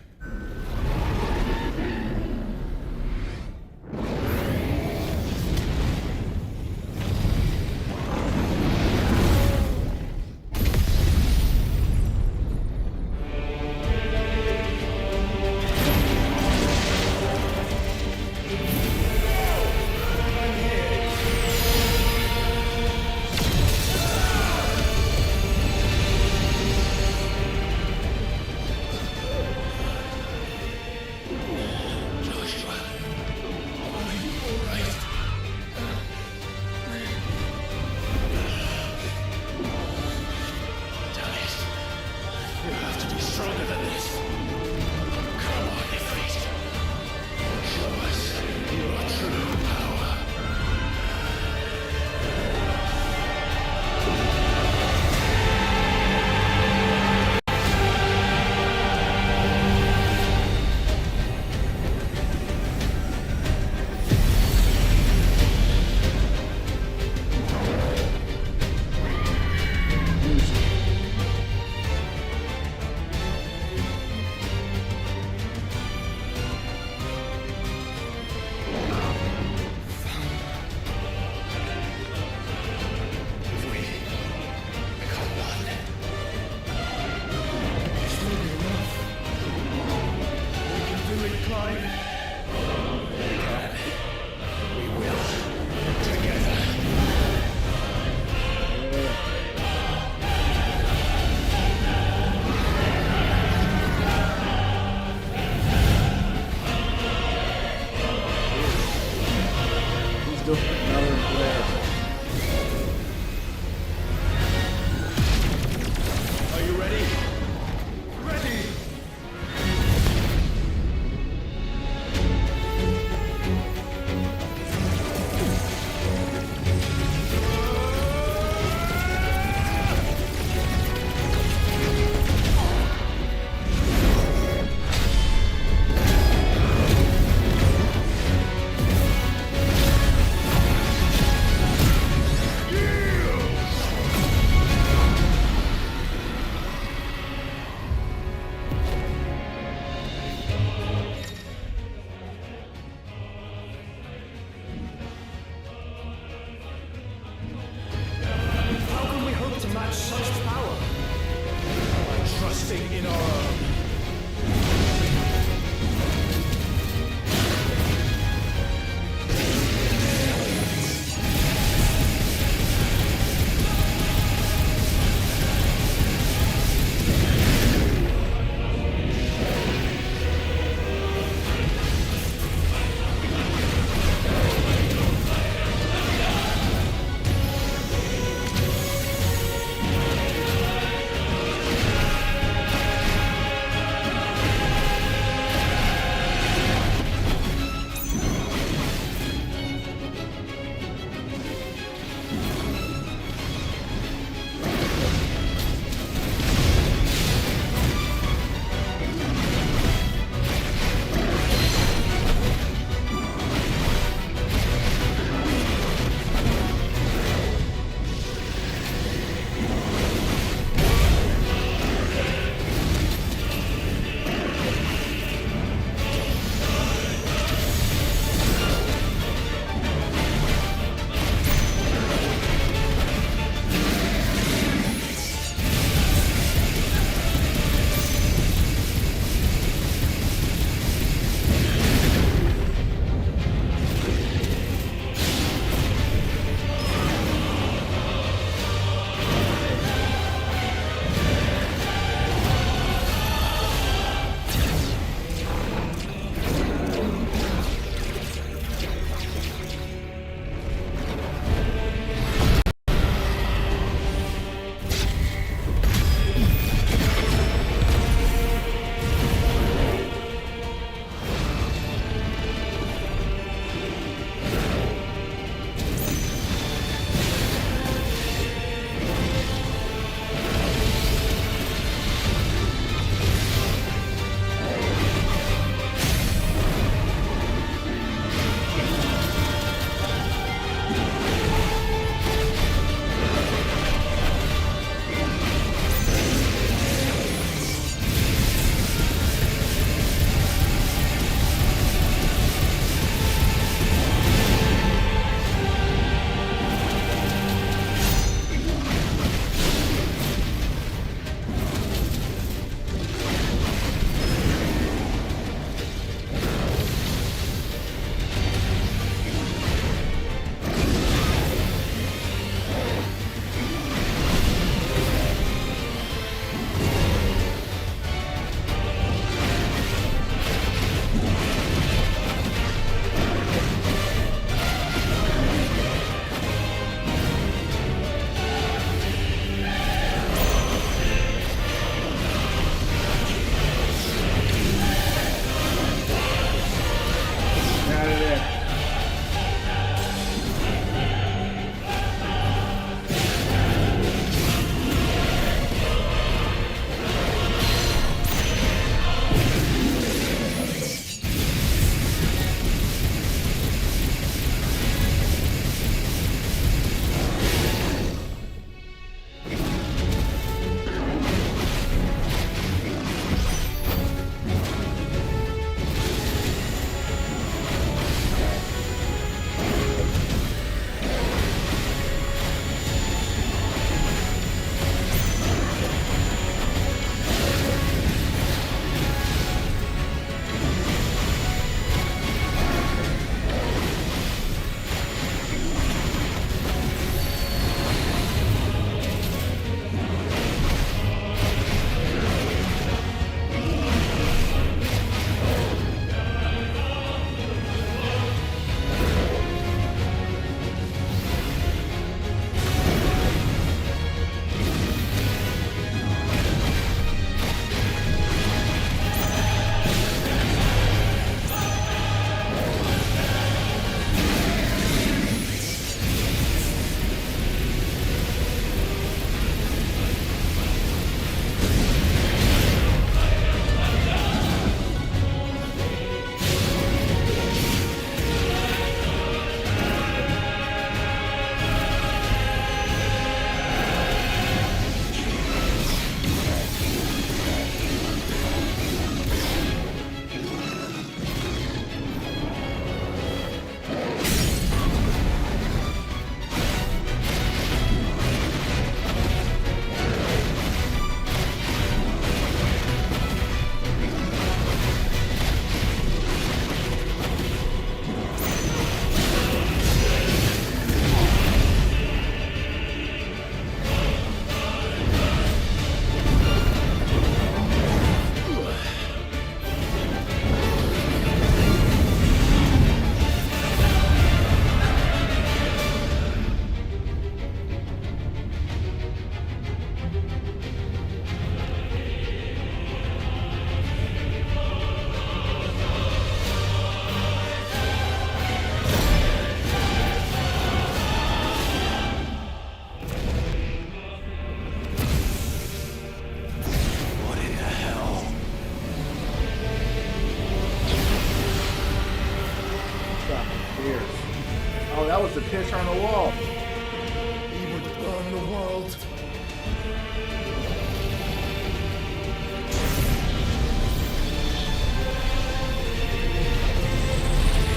picture on the wall. He would burn the world.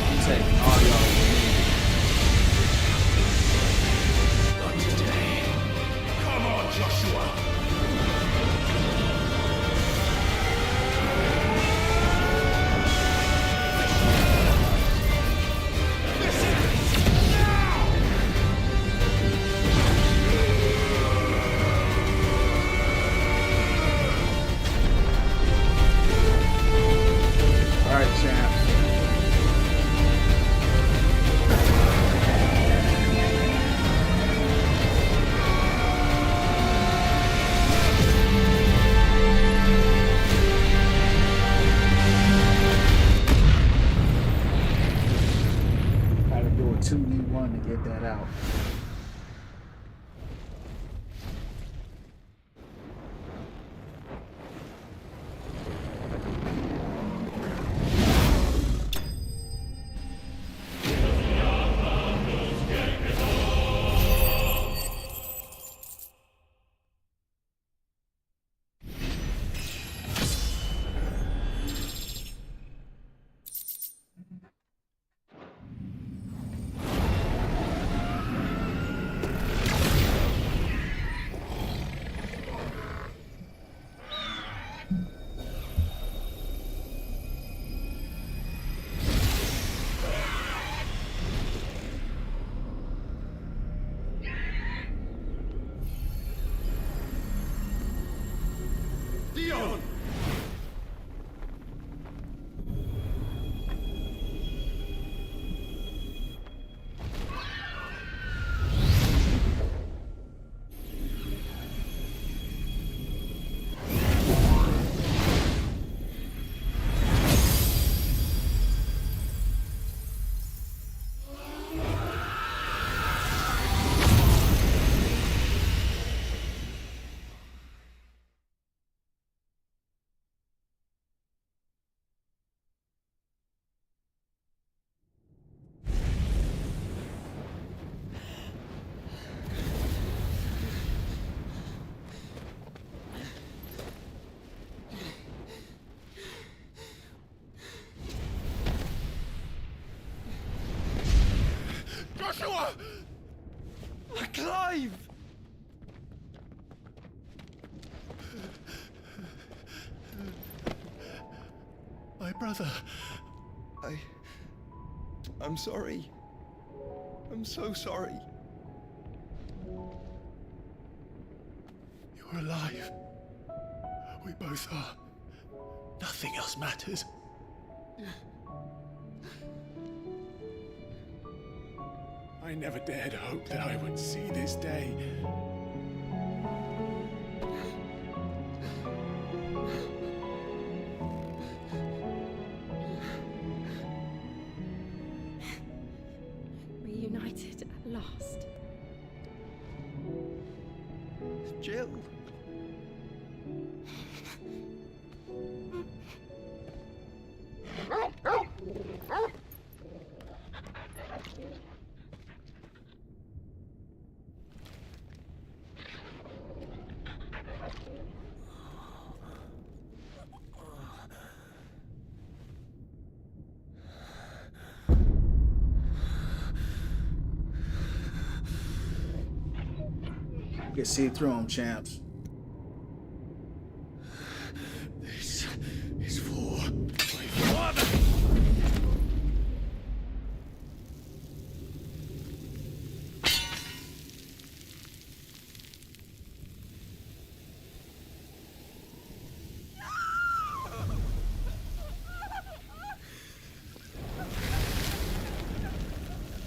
I'm taking all y'all. Not today. Come on, Joshua. All right, champs. Gotta do a 2v1 to get that out. Dion! Joshua! Clive! My brother. I'm sorry. I'm so sorry. You're alive. We both are. Nothing else matters. I never dared hope that I would see this day. Reunited at last. Jill. You can see through them, champs. This is for my father.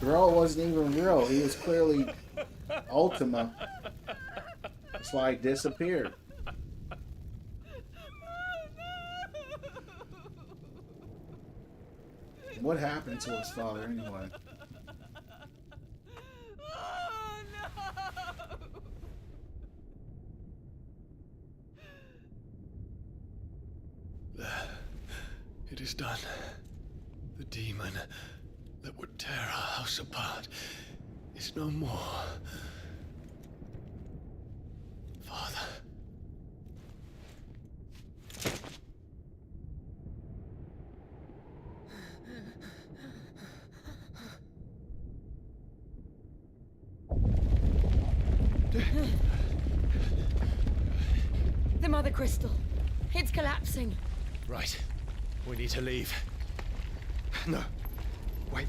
Girl wasn't even real. He was clearly Ultima. That's why he disappeared. What happened to his father anyway? It is done. The demon that would tear our house apart is no more. Father. The Mother Crystal. It's collapsing. Right. We need to leave. No. Wait.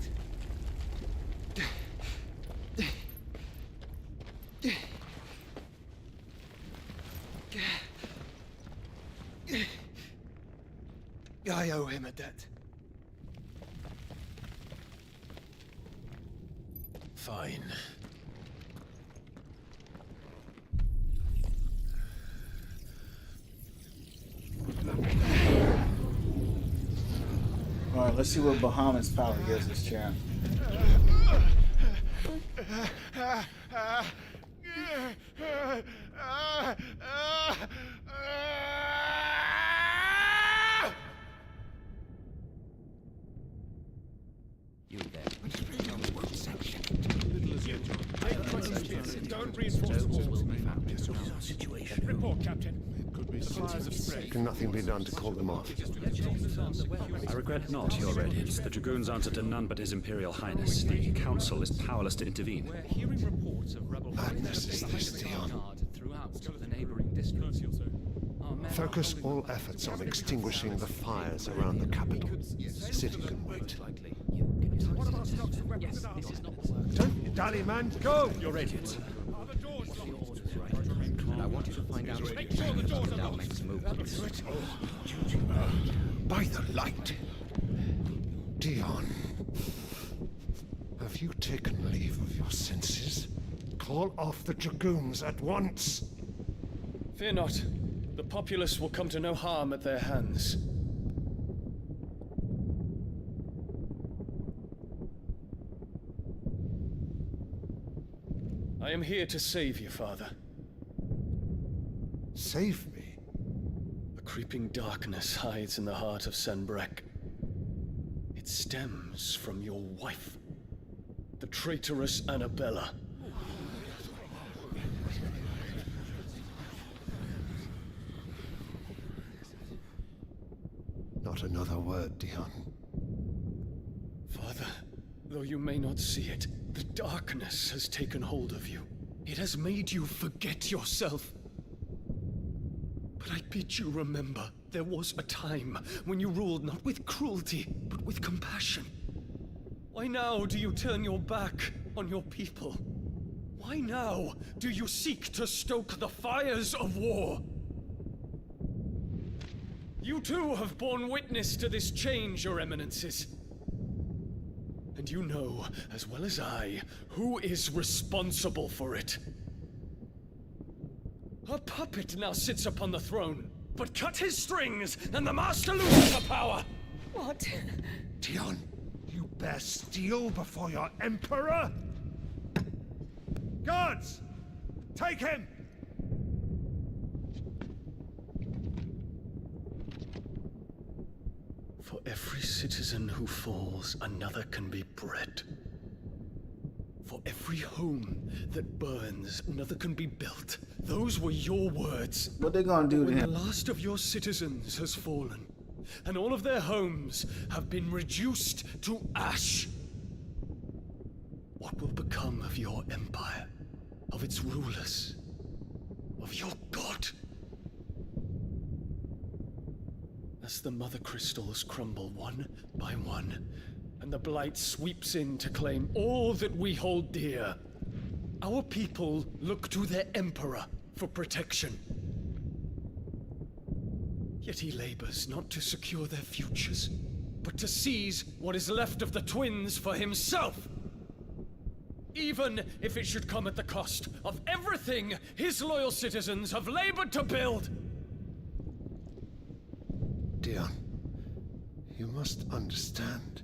I owe him a debt. Fine. Alright, let's see what Bahamut's power gives us, champ. You there. Don't reinforce the walls. Report, Captain. Can nothing be done to call them off? I regret not, Your Radiance. The Dragoons answer to none but His Imperial Highness. The Council is powerless to intervene. We're hearing reports of rebel Madness is this, Dion. throughout the neighboring districts. Focus all efforts on extinguishing the fires around the capital. The city can wait. Don't you dally, man. Go! Your Radiance. And I want you to find out Make sure the doors are about locked. next movements. By the light. Dion. Have you taken leave of your senses? Call off the Dragoons at once. Fear not. The populace will come to no harm at their hands. I am here to save you, Father. Save me? A creeping darkness hides in the heart of Sanbreque. It stems from your wife, the traitorous Annabella. Not another word, Dion. Father, though you may not see it, the darkness has taken hold of you. It has made you forget yourself. But I bid you remember, there was a time when you ruled not with cruelty, but with compassion. Why now do you turn your back on your people? Why now do you seek to stoke the fires of war? You too have borne witness to this change, Your Eminences. And you know, as well as I, who is responsible for it. A puppet now sits upon the throne, but cut his strings, and the Master loses the power! What? Dion, you bear steel before your Emperor? Guards! Take him! For every citizen who falls, another can be bred. For every home that burns, another can be built. Those were your words. What they gonna do to When the him? last of your citizens has fallen, and all of their homes have been reduced to ash, what will become of your empire, of its rulers, of your god? As the Mother Crystals crumble one by one, and the Blight sweeps in to claim all that we hold dear, our people look to their Emperor for protection. Yet he labors not to secure their futures, but to seize what is left of the twins for himself. Even if it should come at the cost of everything his loyal citizens have labored to build. Dion, you must understand.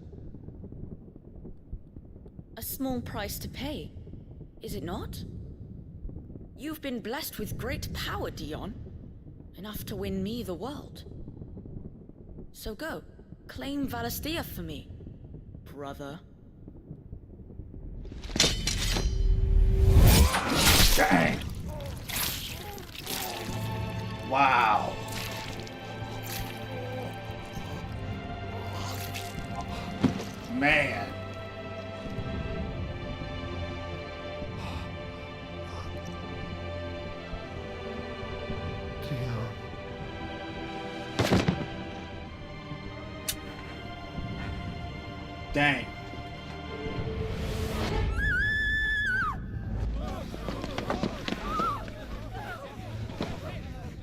A small price to pay, is it not? You've been blessed with great power, Dion. Enough to win me the world. So go, claim Valisthea for me, brother. Dang. Wow. Man. Dang.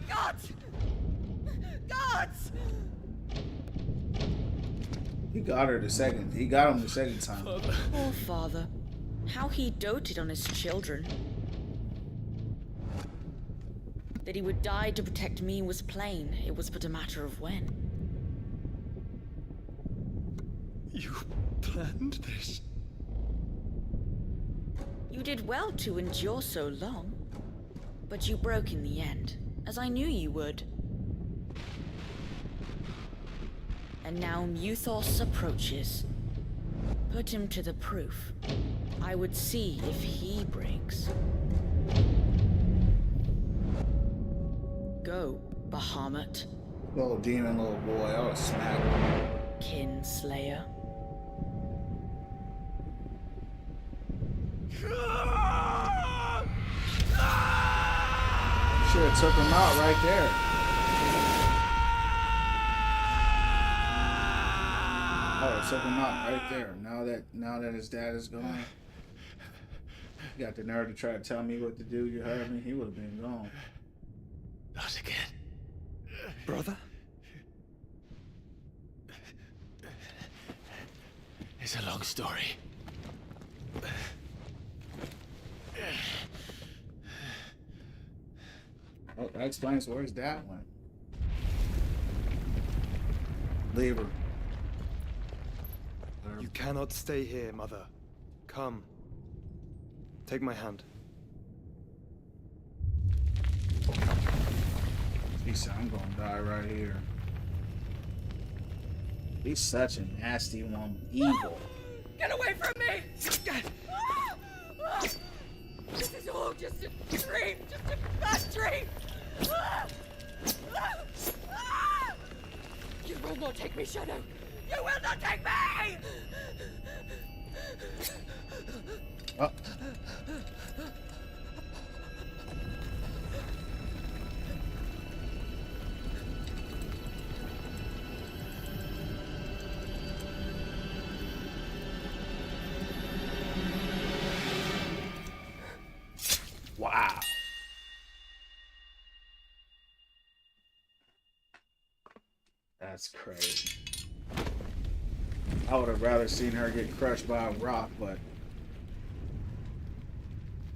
Gods! Gods! He got her the second. He got him the second time. Poor father. How he doted on his children. That he would die to protect me was plain. It was but a matter of when. You planned this? You did well to endure so long. But you broke in the end, as I knew you would. And now Muthos approaches. Put him to the proof. I would see if he breaks. Go, Bahamut. Little demon, little boy. I was smack him. Kinslayer. Should have took him out right there. Oh, took him out right there. Now that his dad is gone, he got the nerve to try to tell me what to do. You heard me? He would have been gone. Not again. Brother? It's a long story. Oh, that explains where his dad went. Leave her. You cannot stay here, Mother. Come. Take my hand. He said, I'm gonna die right here. He's such a nasty woman. Evil. Get away from me! This is all just a dream, just a bad dream! You will not take me, Shadow! You will not take me! Oh. Wow. That's crazy. I would have rather seen her get crushed by a rock, but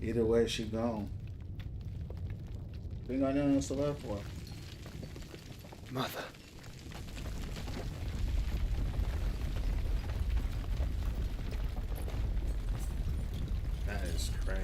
either way, she gone. We got nothing else to live for. Mother. That is crazy.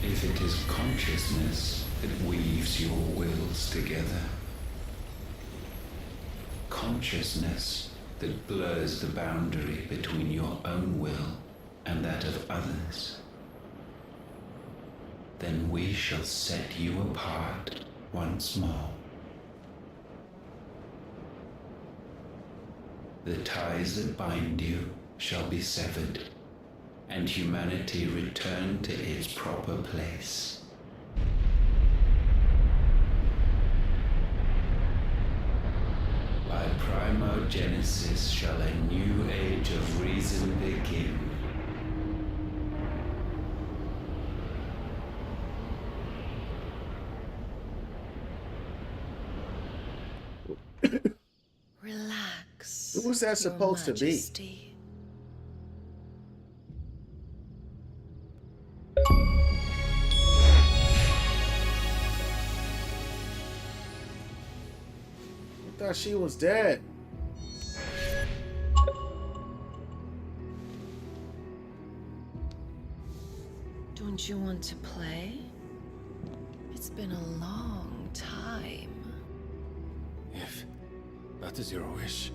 If it is consciousness that weaves your wills together, consciousness that blurs the boundary between your own will and that of others, then we shall set you apart once more. The ties that bind you shall be severed, and humanity return to its proper place. By primogenesis shall a new age of reason begin. Relax. Who was that supposed to be? Thought she was dead. Don't you want to play? It's been a long time. If that is your wish.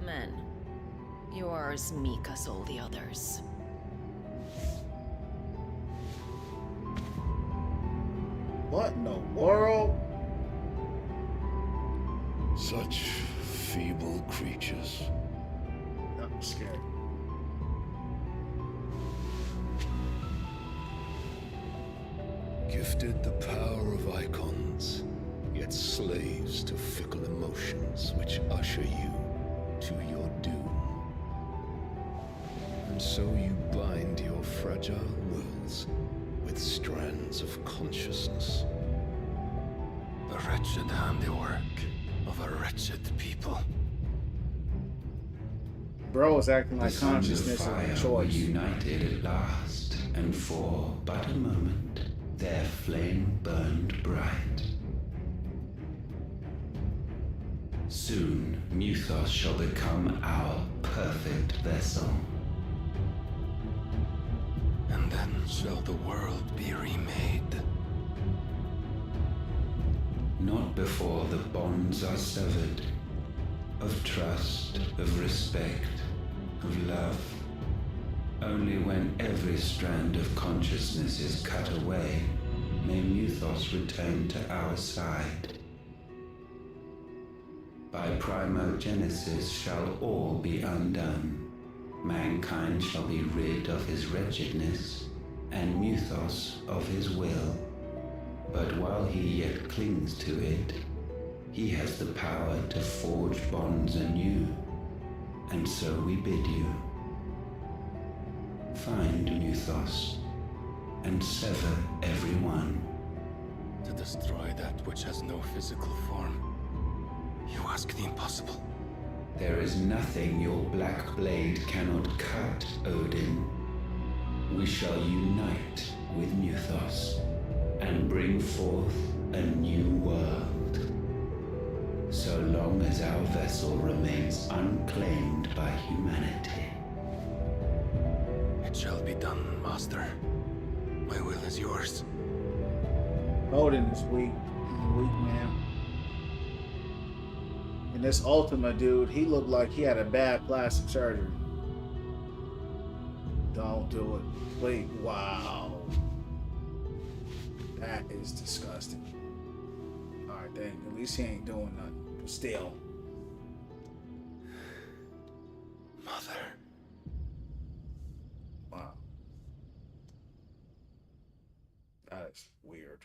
Men, you are as meek as all the others. What in the world? Such feeble creatures. I'm scared. Gifted the power of icons, yet slaves to fickle emotions which usher you to your doom. And so you bind your fragile wills with strands of consciousness. The wretched handiwork of a wretched people. Bro is acting like The sons of consciousness is fire a were choice. united at last, and for but a moment their flame burned bright. Soon Muthos shall become our perfect vessel. And then shall the world be remade. Not before the bonds are severed, of trust, of respect, of love. Only when every strand of consciousness is cut away, may Muthos return to our side. By primogenesis shall all be undone. Mankind shall be rid of his wretchedness, and Muthos of his will. But while he yet clings to it, he has the power to forge bonds anew. And so we bid you, find Muthos, and sever everyone. To destroy that which has no physical form. You ask the impossible. There is nothing your black blade cannot cut, Odin. We shall unite with Muthos, and bring forth a new world. So long as our vessel remains unclaimed by humanity. It shall be done, Master. My will is yours. Odin is weak. He's a weak man. And this Ultima dude, he looked like he had a bad plastic surgery. Don't do it. Please. Wow. That is disgusting. Alright, dang. At least he ain't doing nothing. But still. Mother. Wow. That is weird.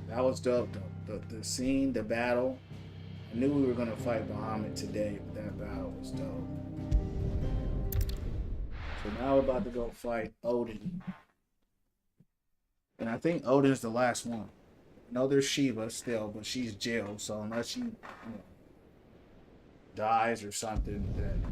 That was dope though. The scene, the battle. I knew we were gonna fight Bahamut today, but that battle was dope. So now we're about to go fight Odin. And I think Odin's the last one. No, there's Shiva still, but she's Jill, so unless she dies or something, then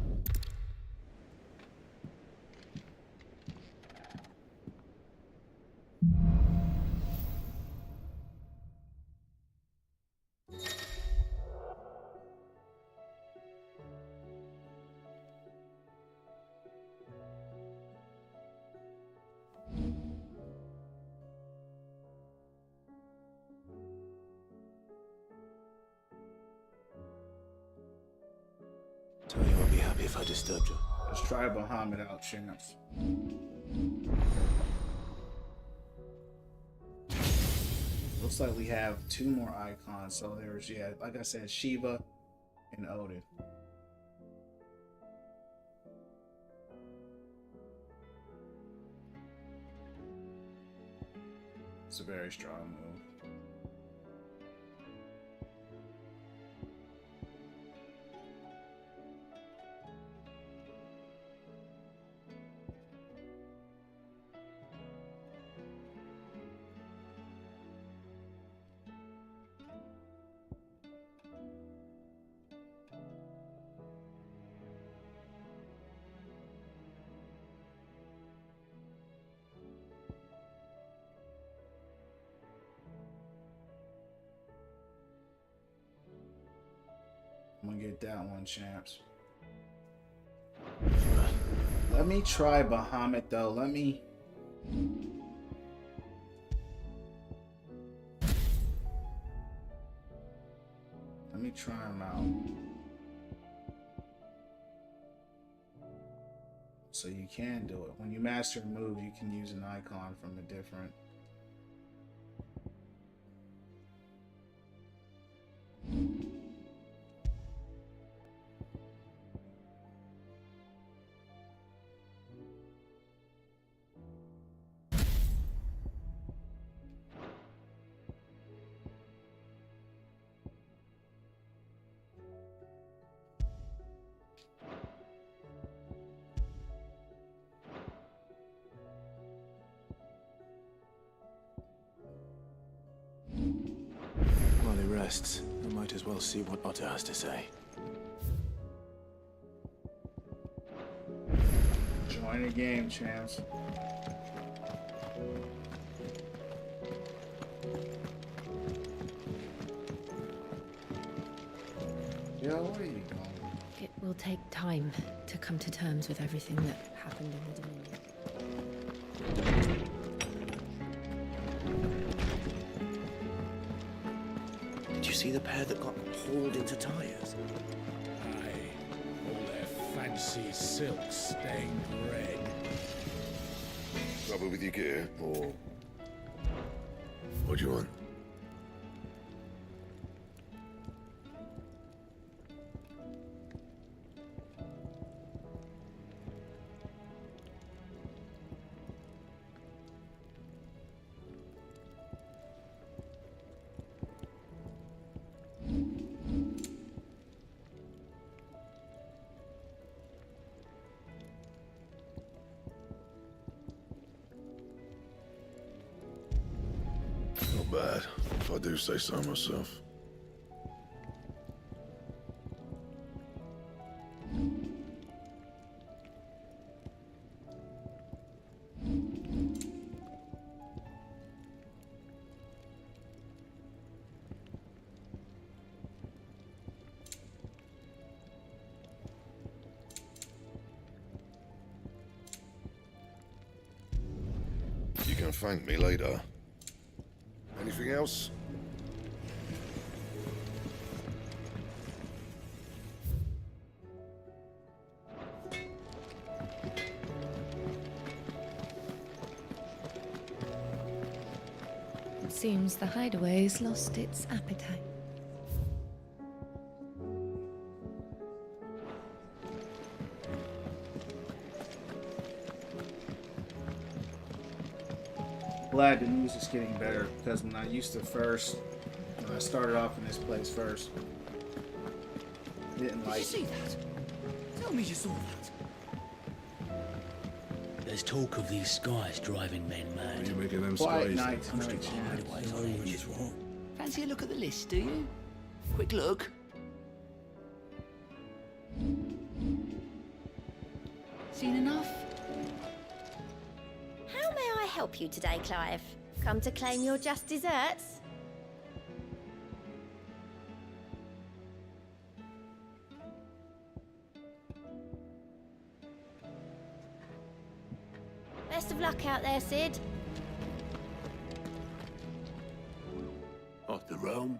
Tell you I'll be happy if I disturbed you. let's try Bahamut out, champs. Looks like we have 2 more icons. So there's, yeah, like I said, Shiva and Odin. It's a very strong move. I'm gonna get that one, champs. Let me try Bahamut though. Let me try him out. So you can do it. When you master a move, you can use an icon from a different. While he rests, I might as well see what Otter has to say. Join the game, champs. Yo, where are you going? It will take time to come to terms with everything that happened in the Dominion. Did you see the pair that got hauled into tires? Aye, all their fancy silks stained red. Trouble with your gear, or what do you want? Not bad, if I do say so myself. You can thank me later. Anything else? It seems the hideaway's lost its appetite. Glad the news is getting better because when I started off in this place first, didn't like. Did you see that? Tell me you saw that. There's talk of these skies driving men mad. What are you making them Quiet skies? night Comes to tonight, champs. hideaways on ages, what? Fancy a look at the list, do you? Quick look. Seen enough? How may I help you today, Clive? Come to claim your just desserts? Best of luck out there, Sid. Off the Rome.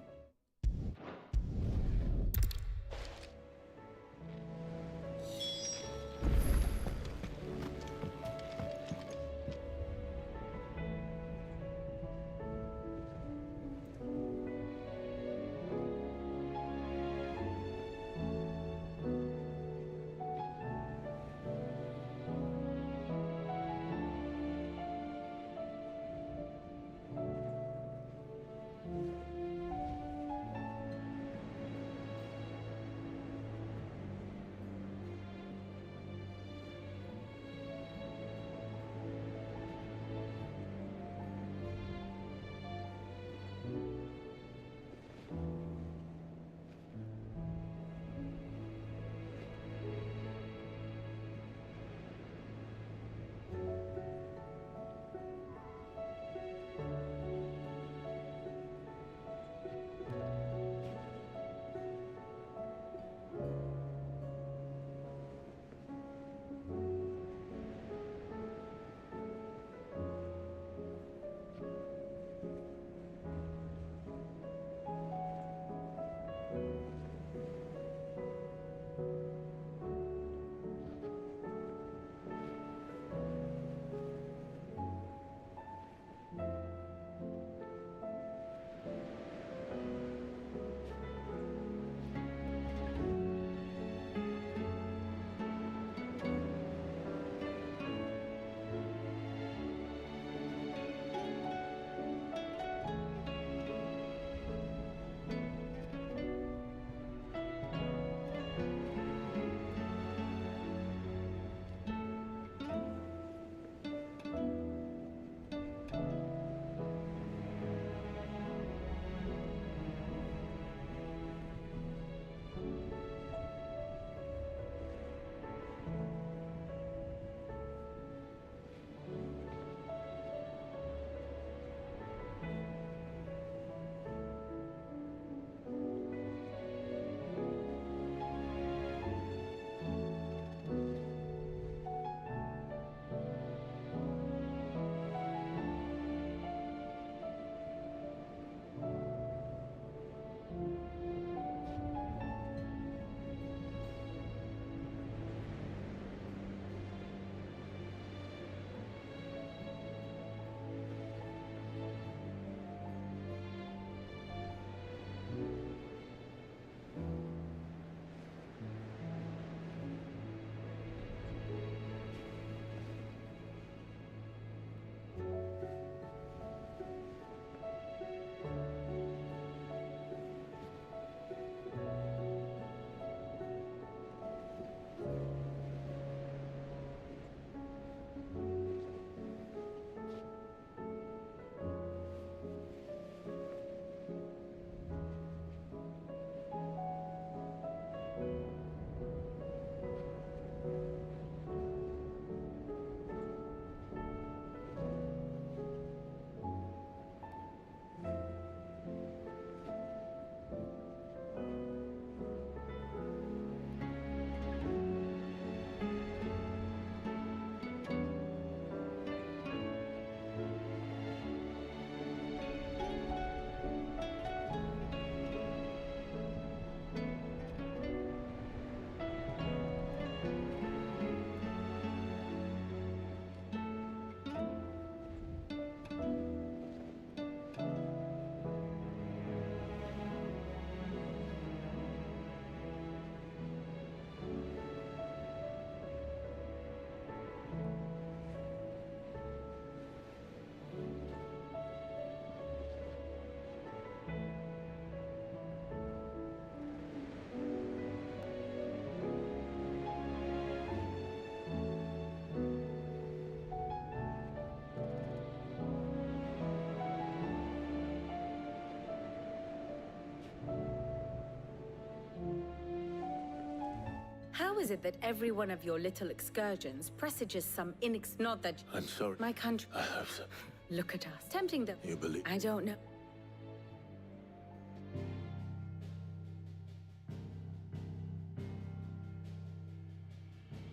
How is it that every one of your little excursions presages some not that... I'm sorry. My country... I hope so. Look at us. Tempting the... You believe... I don't know.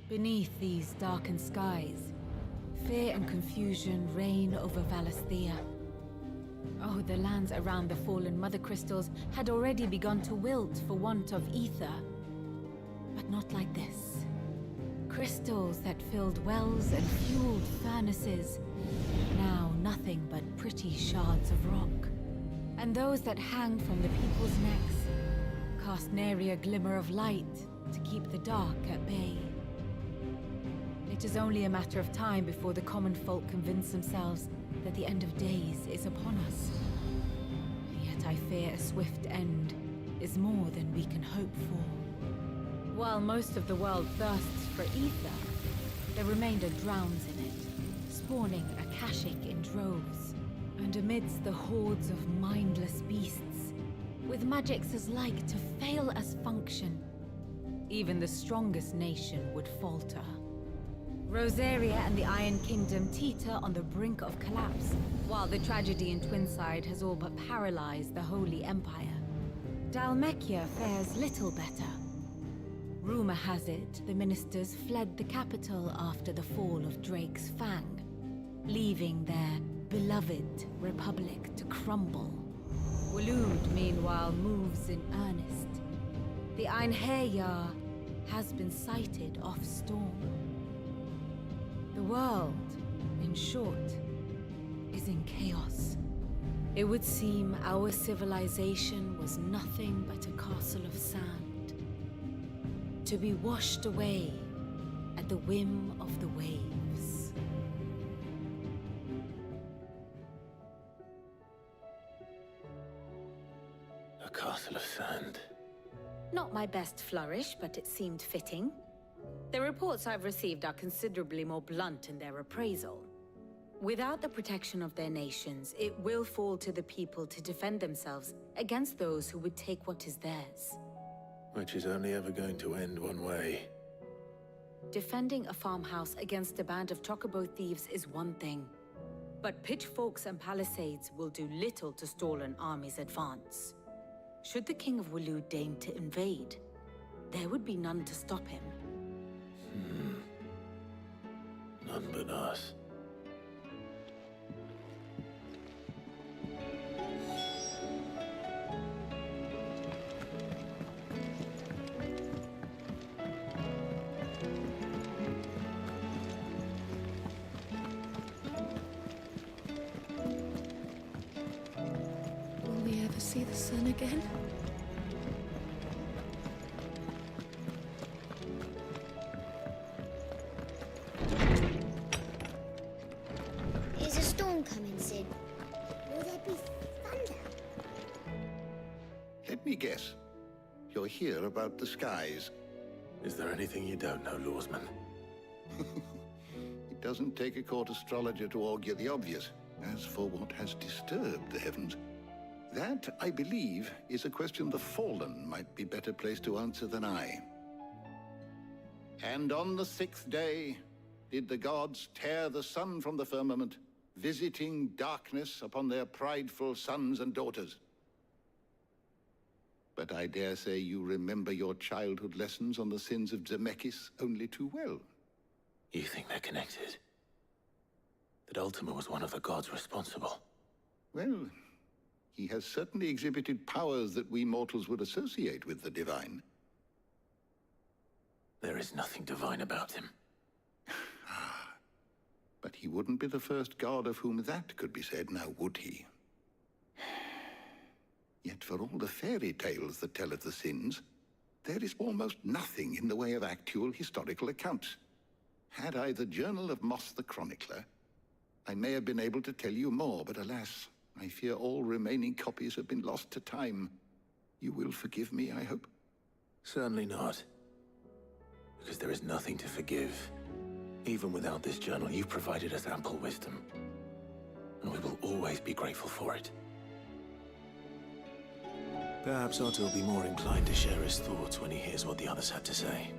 Beneath these darkened skies, fear and confusion reign over Valisthea. Oh, the lands around the fallen Mother Crystals had already begun to wilt for want of ether. But not like this. Crystals that filled wells and fueled furnaces. Now nothing but pretty shards of rock. And those that hang from the people's necks cast nary a glimmer of light to keep the dark at bay. It is only a matter of time before the common folk convince themselves that the end of days is upon us. Yet I fear a swift end is more than we can hope for. While most of the world thirsts for ether, the remainder drowns in it, spawning Akashic in droves. And amidst the hordes of mindless beasts, with magics as like to fail as function, even the strongest nation would falter. Rosaria and the Iron Kingdom teeter on the brink of collapse, while the tragedy in Twinside has all but paralyzed the Holy Empire. Dhalmekia fares little better. Rumor has it the ministers fled the capital after the fall of Drake's Fang, leaving their beloved republic to crumble. Waloed, meanwhile, moves in earnest. The Einherjar has been sighted off Storm. The world, in short, is in chaos. It would seem our civilization was nothing but a castle of sand, to be washed away at the whim of the waves. A castle of sand. Not my best flourish, but it seemed fitting. The reports I've received are considerably more blunt in their appraisal. Without the protection of their nations, it will fall to the people to defend themselves against those who would take what is theirs. Which is only ever going to end one way. Defending a farmhouse against a band of chocobo thieves is one thing, but pitchforks and palisades will do little to stall an army's advance. Should the King of Waloed deign to invade, there would be none to stop him. None but us. Will we ever see the sun again? Is a storm coming soon? Will there be thunder? Let me guess. You're here about the skies. Is there anything you don't know, Lawsman? It doesn't take a court astrologer to augur the obvious. As for what has disturbed the heavens, that, I believe, is a question the Fallen might be better placed to answer than I. And on the 6th day did the gods tear the sun from the firmament, visiting darkness upon their prideful sons and daughters. But I dare say you remember your childhood lessons on the sins of Zemeckis only too well. You think they're connected? That Ultima was one of the gods responsible? Well, he has certainly exhibited powers that we mortals would associate with the divine. There is nothing divine about him. But he wouldn't be the first god of whom that could be said, now would he? Yet for all the fairy tales that tell of the sins, there is almost nothing in the way of actual historical accounts. Had I the Journal of Moss the Chronicler, I may have been able to tell you more, but alas, I fear all remaining copies have been lost to time. You will forgive me, I hope? Certainly not. Because there is nothing to forgive. Even without this journal, you've provided us ample wisdom. And we will always be grateful for it. Perhaps Otto will be more inclined to share his thoughts when he hears what the others had to say.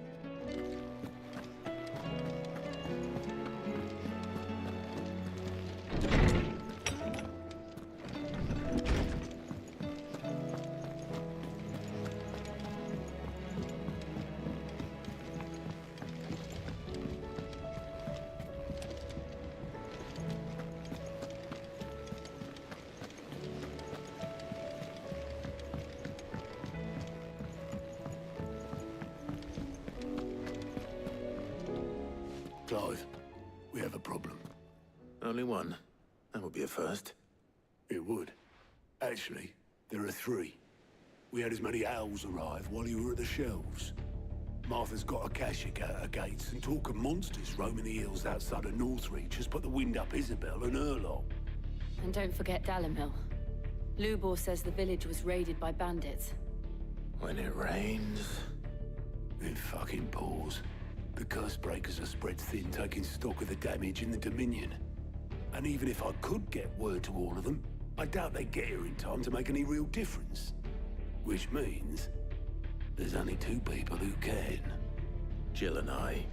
Clive, we have a problem. Only one. That would be a first. It would. Actually, there are three. We had as many owls arrive while you were at the shelves. Martha's got a Akashic at her gates, and talk of monsters roaming the hills outside of Northreach has put the wind up Isabel and her lot. And don't forget Dalimil. Lubor says the village was raided by bandits. When it rains... It fucking pours. The curse breakers are spread thin, taking stock of the damage in the Dominion. And even if I could get word to all of them, I doubt they get here in time to make any real difference. Which means... there's only two people who can. Jill and I.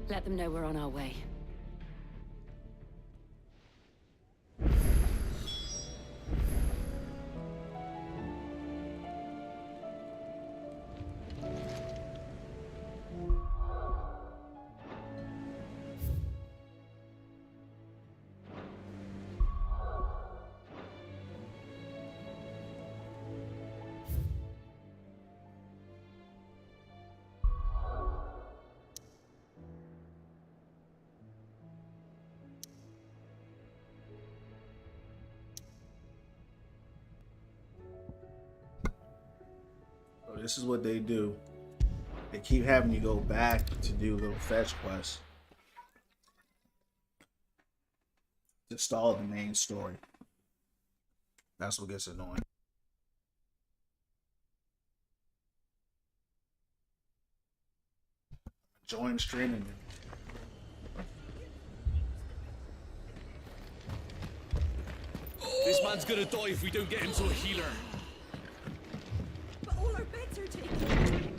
Let them know we're on our way. So this is what they do. They keep having you go back to do little fetch quests to stall the main story. That's what gets annoying. Join streaming. This man's gonna die if we don't get him to a healer. But all our beds are taken.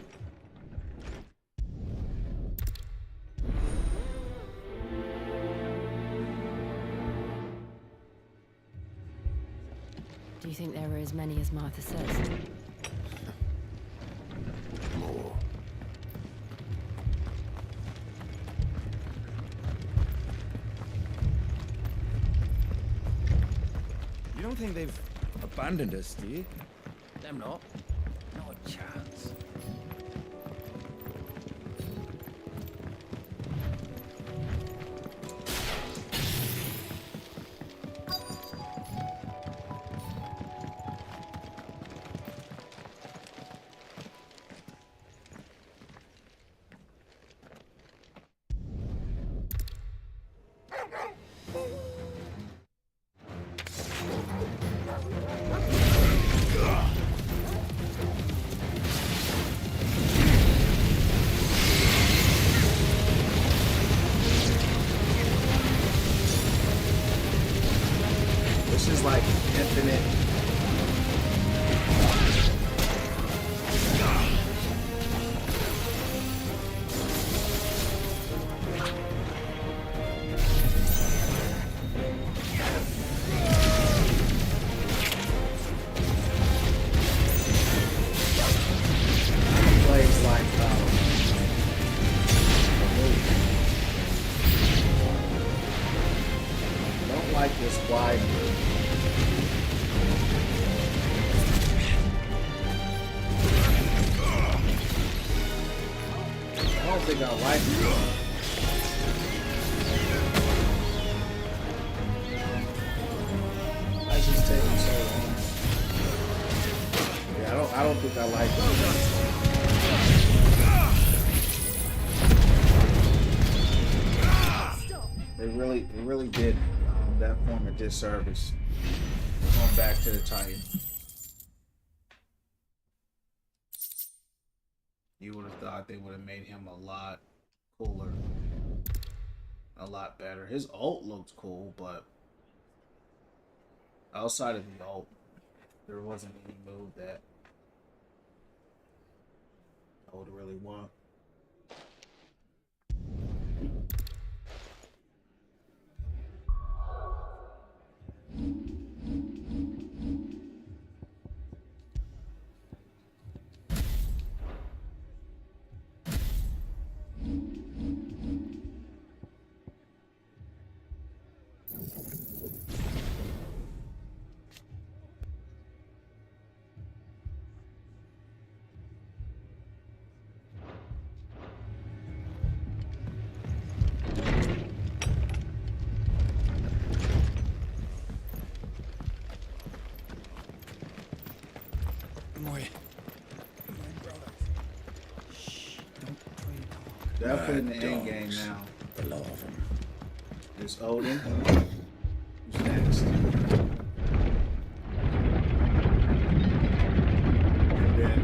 Do you think there were as many as Martha says? More. You don't think they've abandoned us, do you? Them not. Not a chance. This is like infinite. Plays like a movie. Don't like this wide move. I don't think I like it. I just taking so long. Yeah, I don't think I like it. It really did that form a disservice. Going back to the Titan. You would have thought they would have made him a lot cooler. A lot better. His ult looked cool, but outside of the ult, there wasn't any move that I would really want. Definitely in the end game now. Below him. There's Odin. Who's next? And then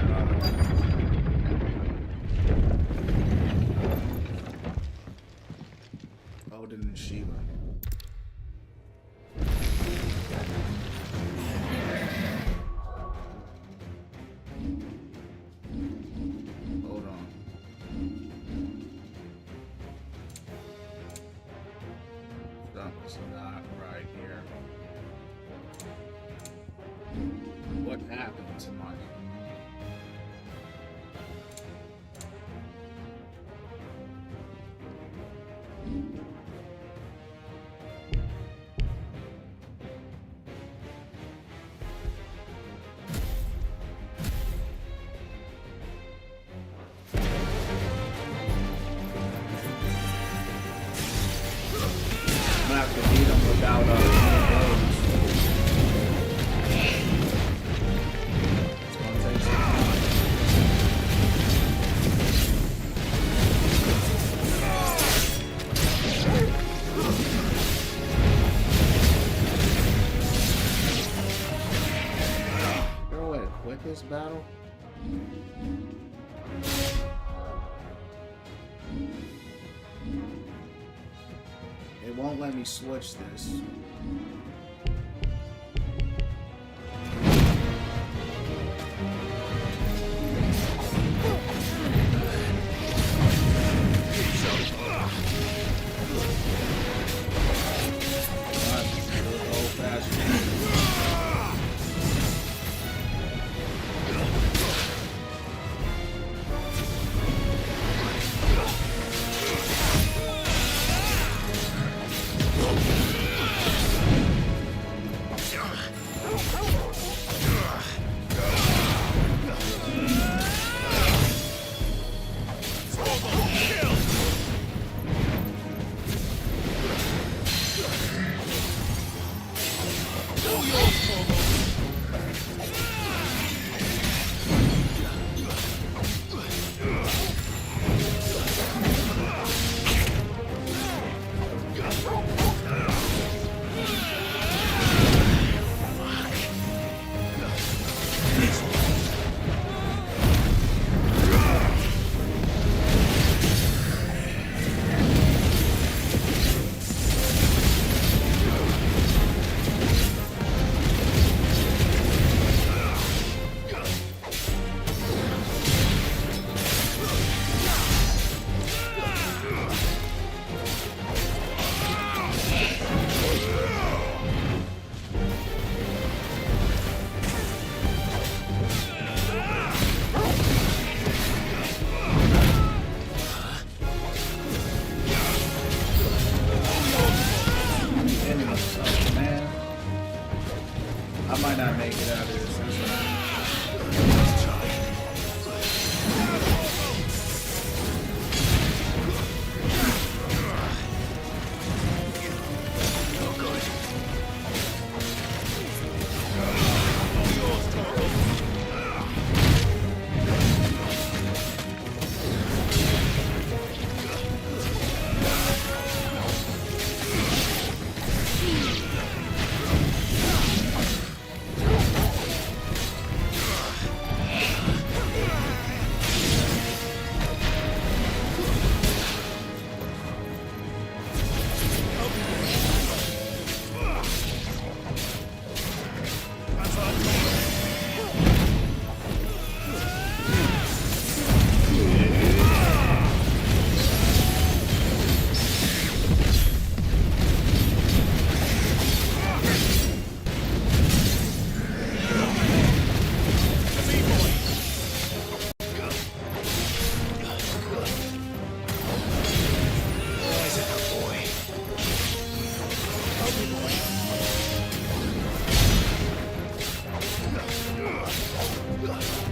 Odin and Shiva. Hold on. Something's not right here. What happened to my... I'm gonna have to beat him without it's gonna take some time. Throw it. Quit this battle. It won't let me switch this.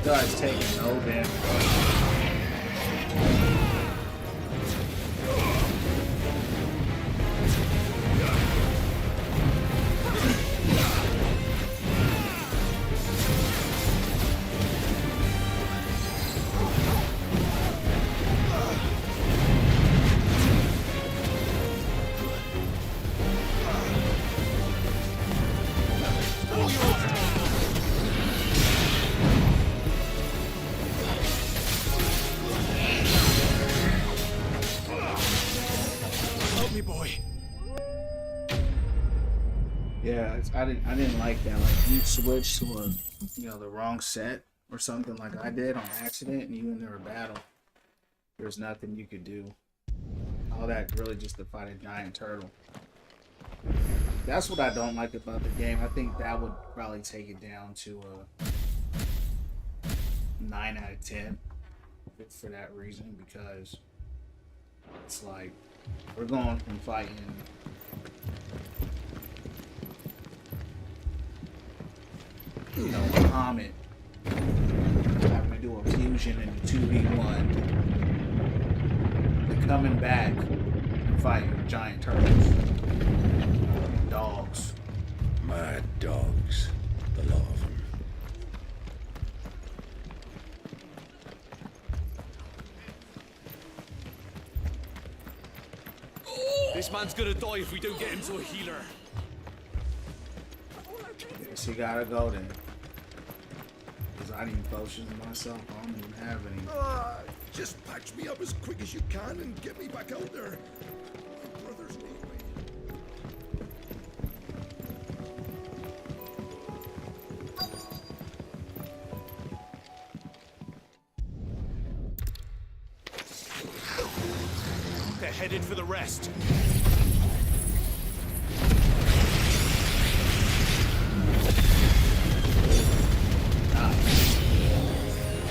Guy's taking no damage. I didn't like that. Like you switched to a, the wrong set or something like I did on accident, and you enter a battle. There's nothing you could do. All that really just to fight a giant turtle. That's what I don't like about the game. I think that would probably take it down to a 9 out of 10 for that reason, because it's like we're going from fighting Muhammad, having to do a fusion in the 2v1, to coming back and fighting giant turtles. Dogs. Mad dogs. The lot of them. This man's gonna die if we don't get him to a healer. Guess you gotta go then. Because I need potions myself. I don't even have any. Just patch me up as quick as you can and get me back out there. My brothers need me. They're headed for the rest.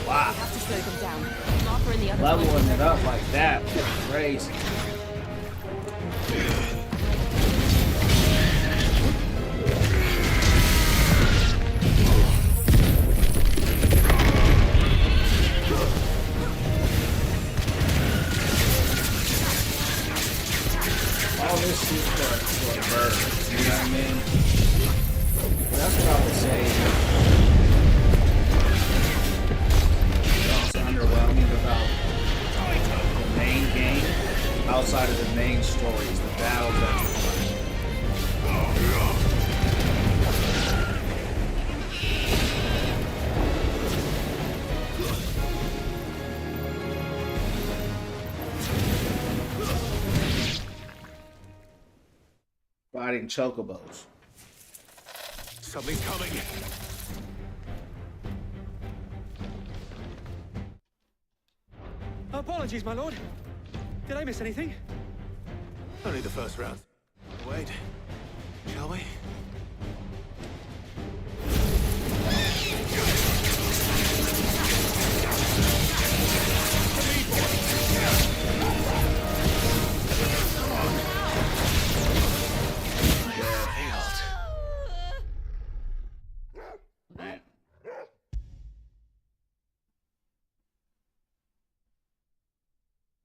Wow. We have to slow them down. Martha and the others Leveling it up like that was crazy. All this shit for a bird. You know what I mean? That's what I would say. It's underwhelming about the main game, outside of the main stories, the battles that you fight. Fighting chocobos. Something's coming. Apologies, my lord. Did I miss anything? Only the first round. Wait. Shall we? Man.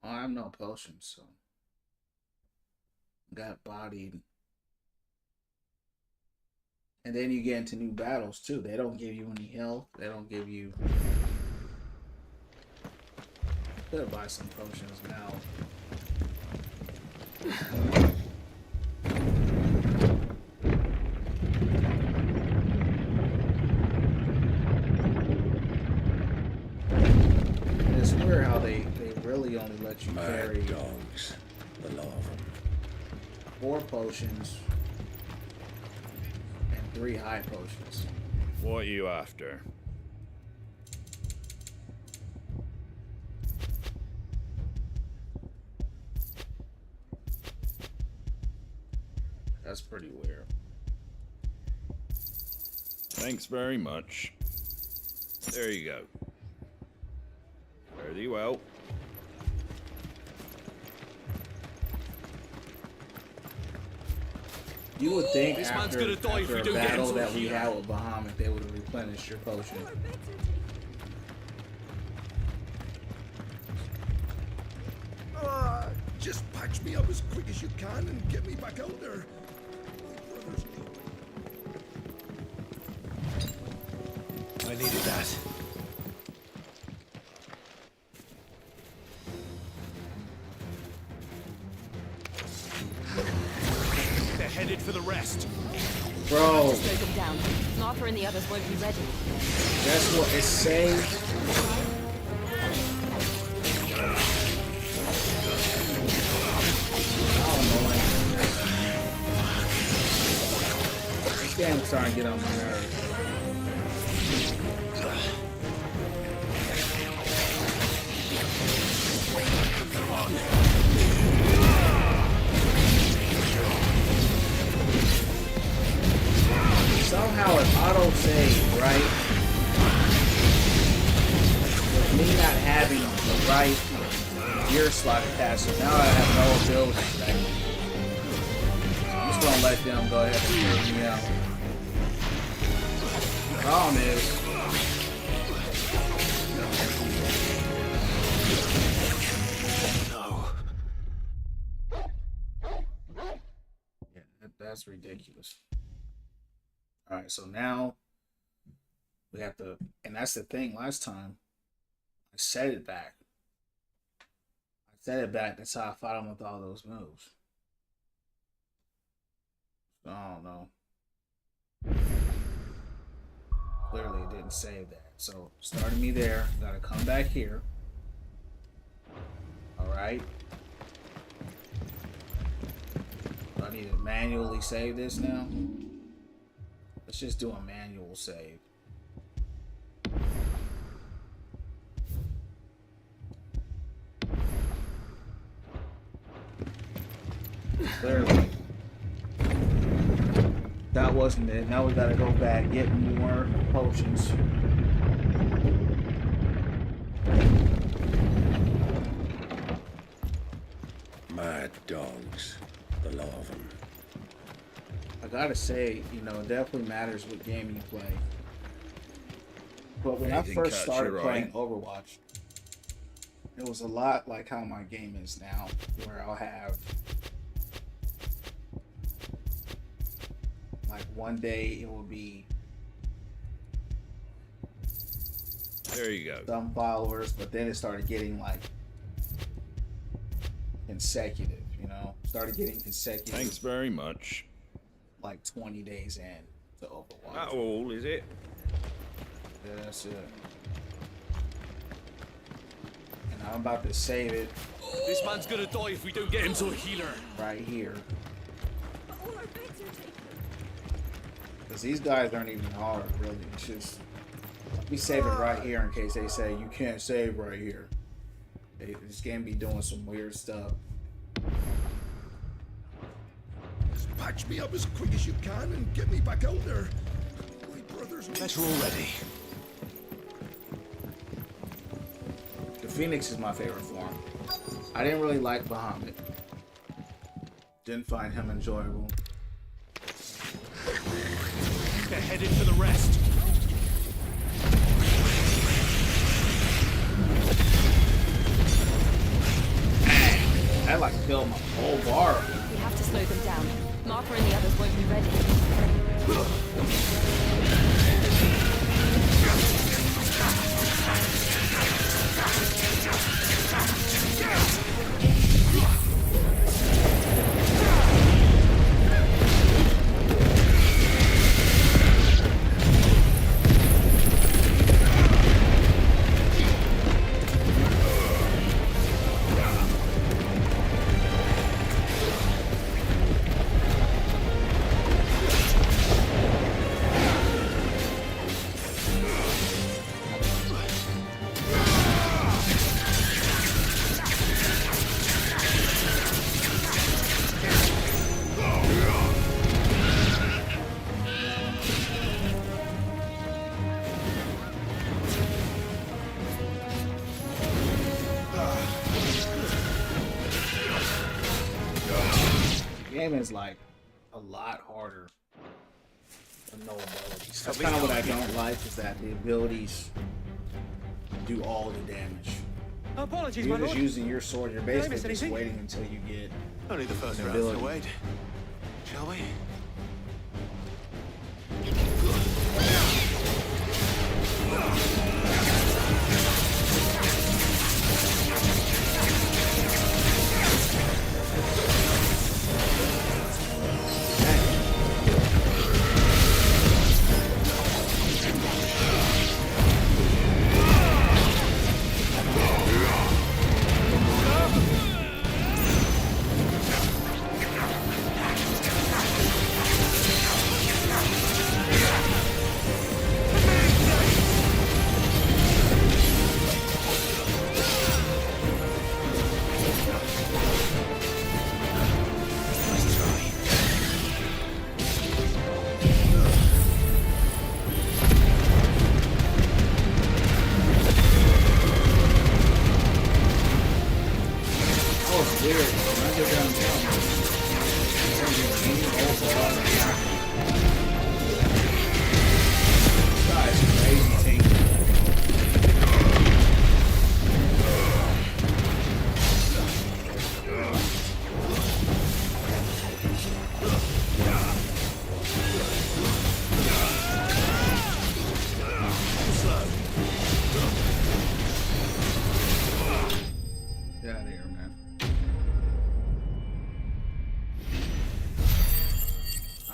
Well, I have no potions, so got bodied. And then you get into new battles too. They don't give you any health. They don't give you. Better buy some potions now. It's weird how they really only let you carry dogs. The lot of them. 4 potions and 3 high potions. What are you after? That's pretty weird. Thanks very much. There you go. Fare thee well. You would think This man's after gonna die if we a don't get battle him to that we heal. had with Bahamut, they would have replenished your potion. Just patch me up as quick as you can and get me back out there. My brothers need me. I needed that. They're headed for the rest. Bro, Slow them down. Martha and the others won't be ready. that's what it says. This game's starting to get on my nerves. Somehow it auto-saved, right? With me not having the right gear slot attached, so now I have no ability, right? I'm just gonna let them go ahead and figure me out. The problem is, yeah, that's ridiculous. All right, so now we have to, and that's the thing. Last time I set it back. That's how I fought him with all those moves. I don't know. Clearly it didn't save that. So starting me there, gotta come back here. Alright. Do I need to manually save this now? Let's just do a manual save. Clearly. That wasn't it. Now we gotta go back, get more potions. Mad dogs, the lot of them. I gotta say, you know, it definitely matters what game you play. But when I first started playing Overwatch, it was a lot like how my game is now, where I'll have like one day it will be there you go, some followers, but then it started getting like consecutive, you know, started getting consecutive. Thanks very much. Like 20 days in to Overwatch. Not all, is it? Yeah, that's it. And I'm about to save it. This man's gonna die if we don't get him to a healer. Right here. Because these guys aren't even hard, really. It's just, let me save it right here in case they say you can't save right here. This game be doing some weird stuff. Just patch me up as quick as you can and get me back out there. My brothers need Better already. The Phoenix is my favorite form. I didn't really like Bahamut. Didn't find him enjoyable. They're headed for the rest. I like killed my whole bar. We have to slow them down. Martha and the others won't be ready. Game is like a lot harder with no abilities. That's kind of what I don't like, is that the abilities do all the damage. Apologies, You're my just lord. using your sword. You're Did I basically miss just anything? waiting until you get Only the first an round to ability. wait. Shall we?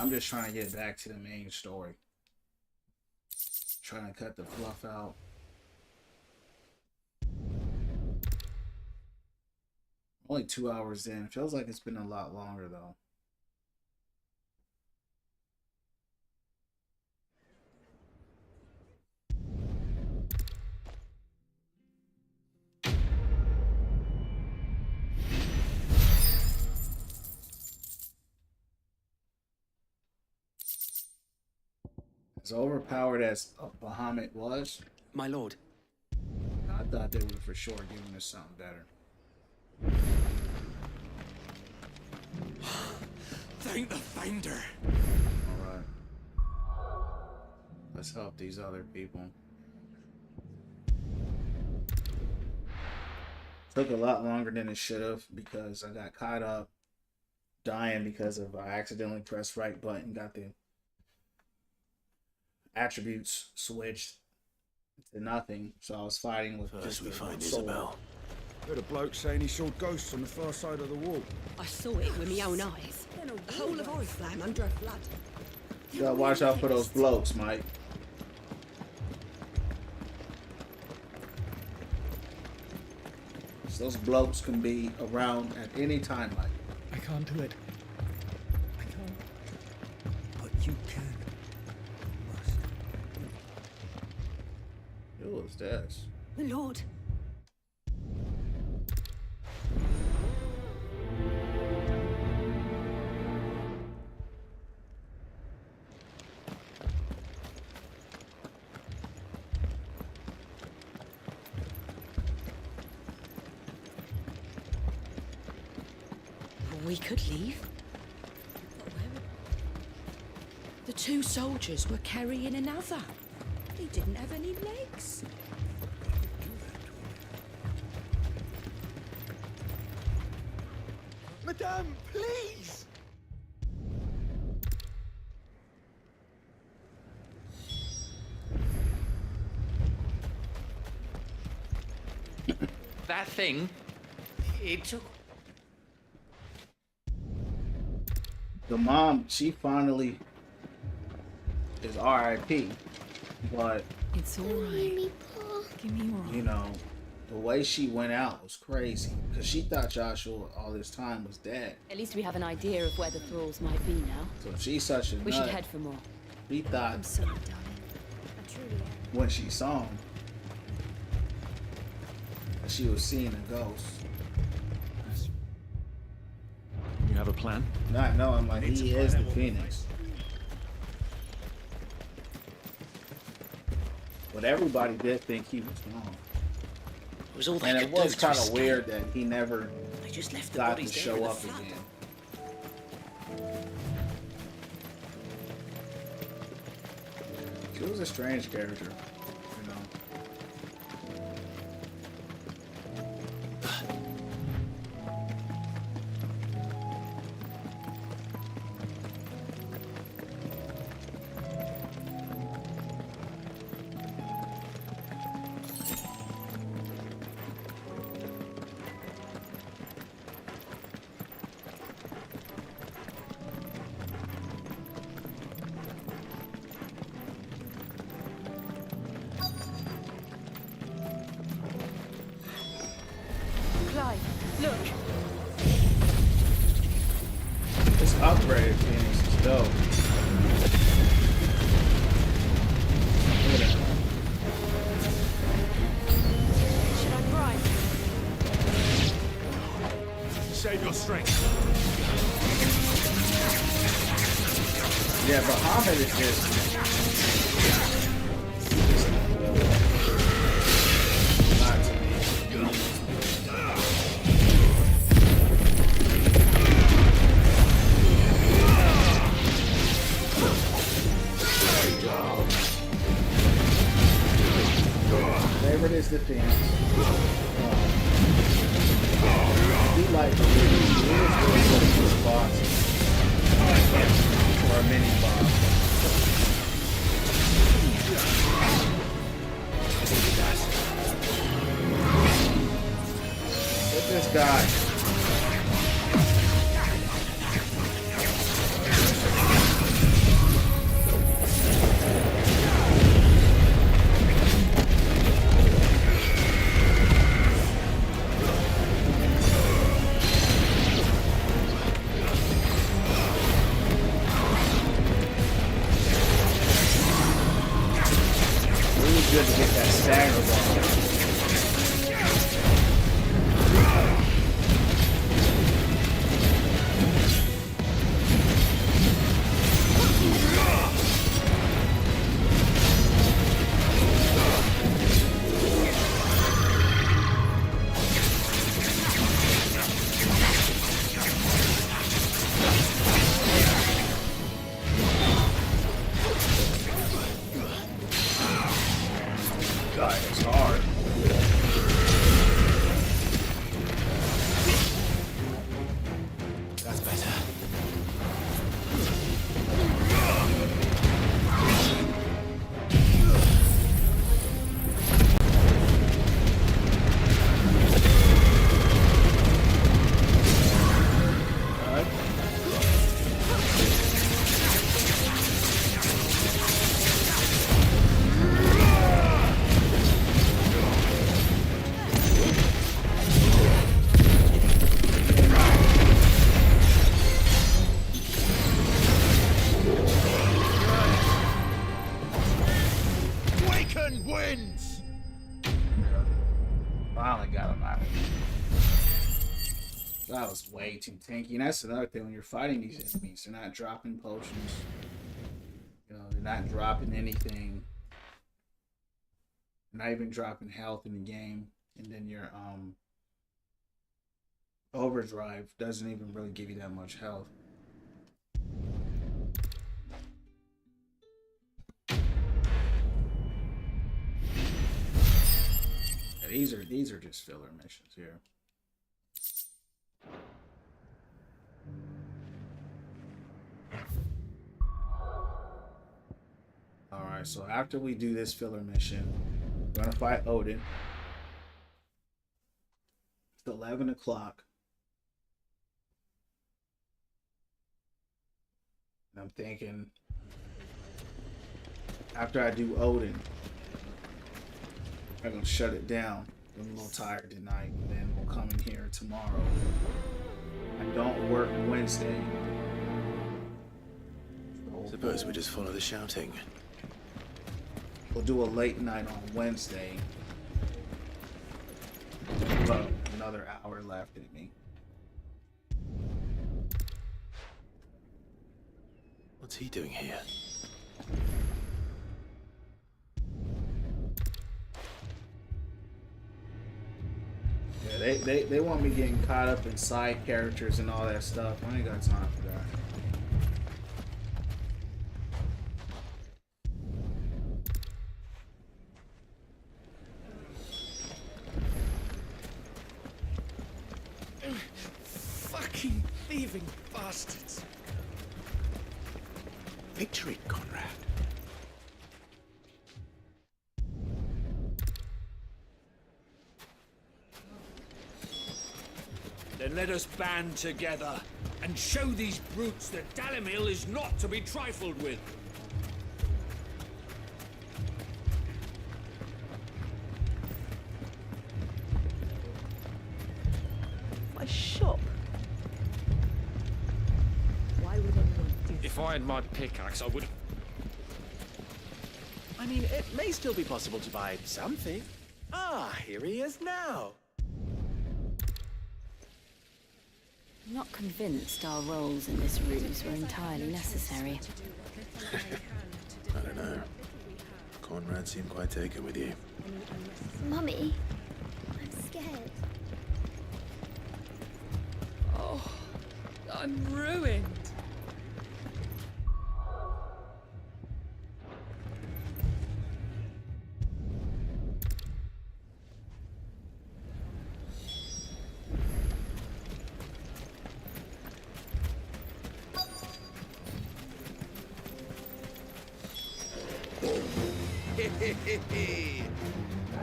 I'm just trying to get back to the main story. Trying to cut the fluff out. Only 2 hours in. Feels like it's been a lot longer though. As overpowered as Bahamut was, my lord, I thought they were for sure giving us something better. thank the Finder. Alright. Let's help these other people. Took a lot longer than it should have because I got caught up dying because of I accidentally pressed right button, got the attributes switched to nothing, so I was fighting with First we find soul. Isabel. Heard a bloke saying he saw ghosts on the far side of the wall. I saw it with my own eyes. A whole of Oriflamme under a flood. You gotta watch out for those blokes, Mike. So those blokes can be around at any time, Mike. I can't do it. I can't. But you can. Who was this? My lord. We could leave. But where? The two soldiers were carrying another. He didn't have any legs. Madame, please! That thing, it took... The mom, she finally is RIP, but It's alright. Give me your arm. you know, the way she went out was crazy because she thought Joshua all this time was dead. At least we have an idea of where the thralls might be now. So she's such a We nut. should head for more. He thought I'm sorry, darling. I truly am. when she saw him that she was seeing a ghost. You have a plan? Not knowing like he is the Phoenix. But everybody did think he was gone. It was all they And could it was do to kind of escape. weird that he never They just left the got to bodies there show in the up flood. again. He was a strange character, you know. Clive, look. This upgraded Phoenix is dope. Look at that. Should I cry? Save your strength. Yeah, but Muhammad is just not to me. Favorite is the Phoenix. He like the really good this boss or a mini boss. Look at this guy. good to get that stagger ball. God, it's hard. That's better. Waken wins! Finally got him out. That was way too tanky. And that's another thing when you're fighting these enemies, they're not dropping potions. You know, they're not dropping anything. Not even dropping health in the game. And then your overdrive doesn't even really give you that much health. Yeah, these are just filler missions here. Alright, so after we do this filler mission, we're gonna fight Odin. It's 11 o'clock. And I'm thinking, after I do Odin, I'm gonna shut it down. I'm a little tired tonight, and then we'll come in here tomorrow. I don't work Wednesday. Suppose we just follow the shouting. We'll do a late night on Wednesday. About another hour left in me. What's he doing here? Yeah, they want me getting caught up in side characters and all that stuff. I ain't got time for that. Fucking thieving bastards. Victory, Conrad. Then let us band together and show these brutes that Dalimil is not to be trifled with. My shop. Why would anyone do that? If I had my pickaxe, I would. I mean, it may still be possible to buy something. Ah, here he is now. I'm not convinced our roles in this ruse were entirely necessary. I don't know. Conrad seemed quite taken with you. Mummy, I'm scared. Oh, I'm ruined.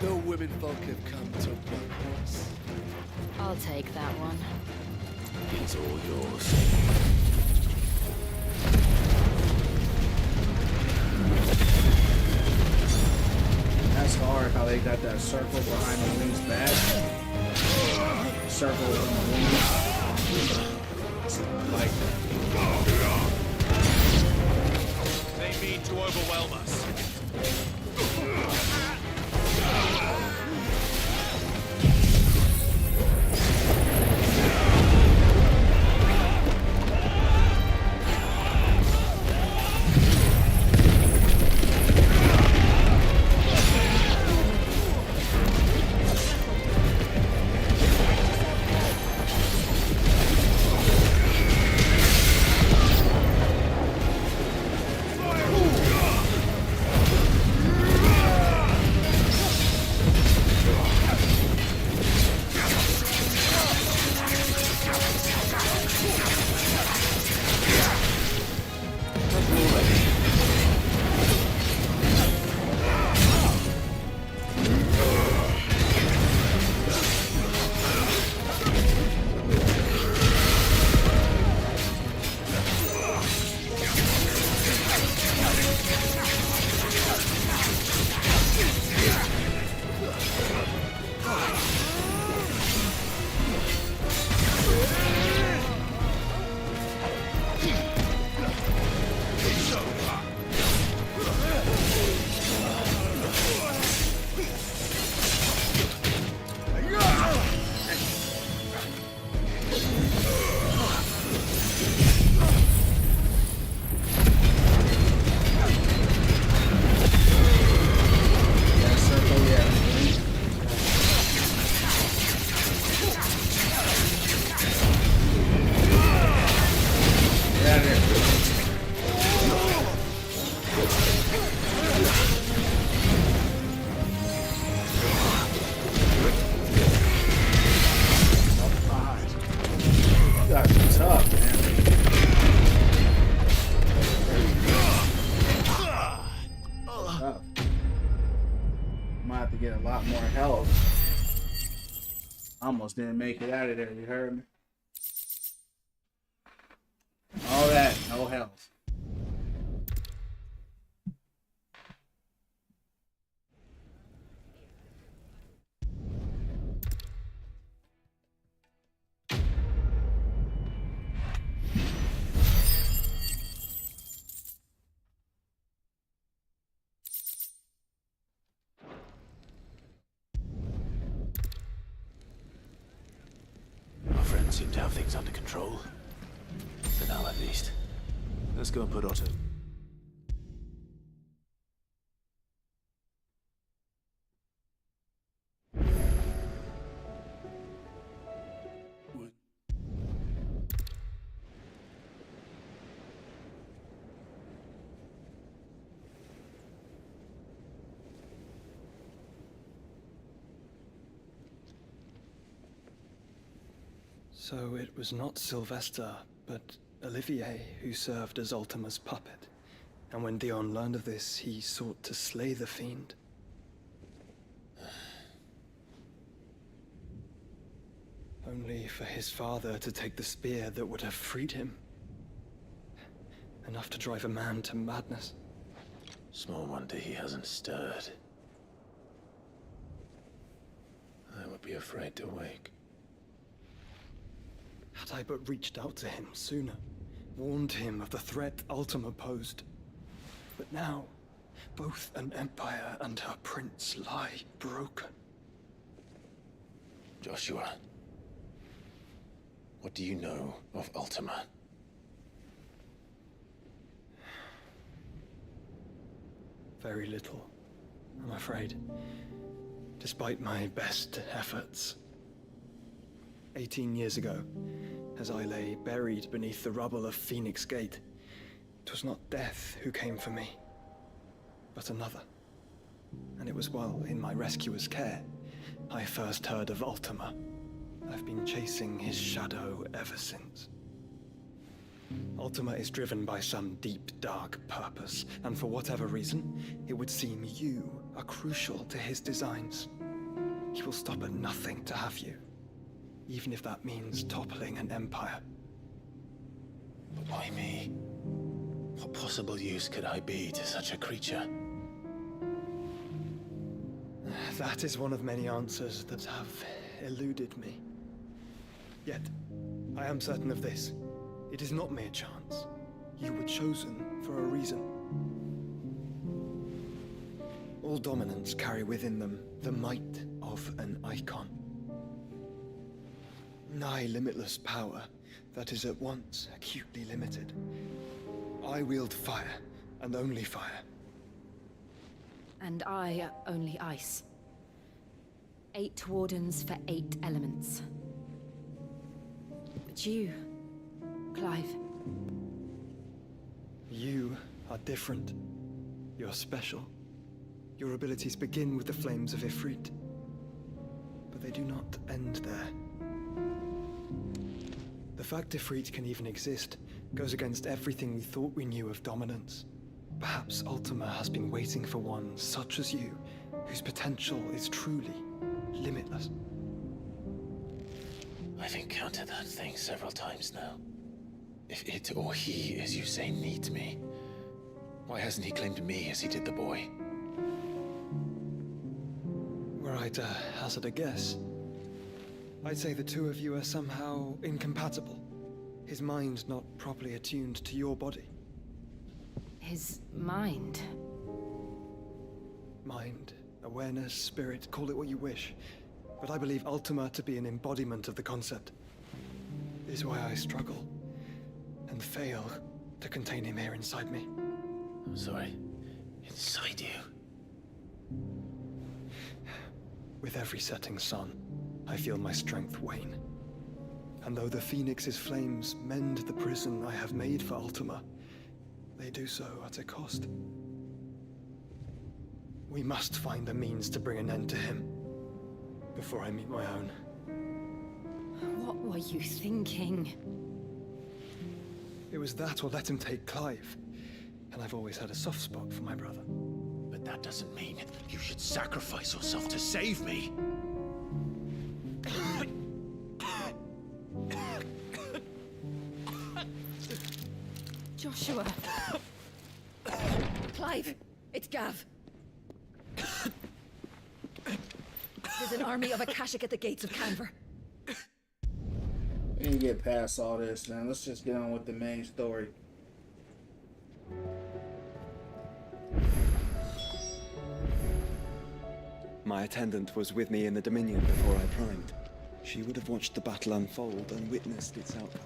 The women folk have come to welcome us. I'll take that one. He's all yours. That's hard how they got that circle behind the wing's back. Circle on the wings. Like They mean to overwhelm us. I'm gonna have to get a lot more health. Almost didn't make it out of there, you heard me? All that, no health. Our friends seem to have things under control. For now, at least. Let's go and put Otto. So it was not Sylvester, but Olivier who served as Ultima's puppet. And when Dion learned of this, he sought to slay the fiend. Only for his father to take the spear that would have freed him. Enough to drive a man to madness. Small wonder he hasn't stirred. I would be afraid to wake. Had I but reached out to him sooner, warned him of the threat Ultima posed. But now, both an empire and her prince lie broken. Joshua, what do you know of Ultima? Very little, I'm afraid. Despite my best efforts. 18 years ago, as I lay buried beneath the rubble of Phoenix Gate, it was not death who came for me, but another. And it was while in my rescuer's care, I first heard of Ultima. I've been chasing his shadow ever since. Ultima is driven by some deep, dark purpose, and for whatever reason, it would seem you are crucial to his designs. He will stop at nothing to have you. Even if that means toppling an empire. But why me? What possible use could I be to such a creature? That is one of many answers that have eluded me. Yet, I am certain of this. It is not mere chance. You were chosen for a reason. All dominants carry within them the might of an icon. Nigh limitless power that is at once acutely limited. I wield fire, and only fire. And I only ice. 8 wardens for 8 elements. But you, Clive. You are different. You're special. Your abilities begin with the flames of Ifrit. But they do not end there. The fact Ifrit can even exist goes against everything we thought we knew of dominance. Perhaps Ultima has been waiting for one such as you, whose potential is truly limitless. I've encountered that thing several times now. If it or he, as you say, needs me, why hasn't he claimed me as he did the boy? Were I to hazard a guess, I'd say the two of you are somehow incompatible. His mind not properly attuned to your body. His mind? Mind, awareness, spirit, call it what you wish. But I believe Ultima to be an embodiment of the concept. This is why I struggle and fail to contain him here inside me. I'm sorry. Inside you? With every setting sun, I feel my strength wane. And though the Phoenix's flames mend the prison I have made for Ultima, they do so at a cost. We must find a means to bring an end to him before I meet my own. What were you thinking? It was that or let him take Clive. And I've always had a soft spot for my brother. But That doesn't mean you should sacrifice yourself to save me. Joshua. Clive, it's Gav. There's an army of Akashic at the gates of Canver. We can get past all this, man. Let's just get on with the main story. My attendant was with me in the Dominion before I primed. She would have watched the battle unfold and witnessed its outcome.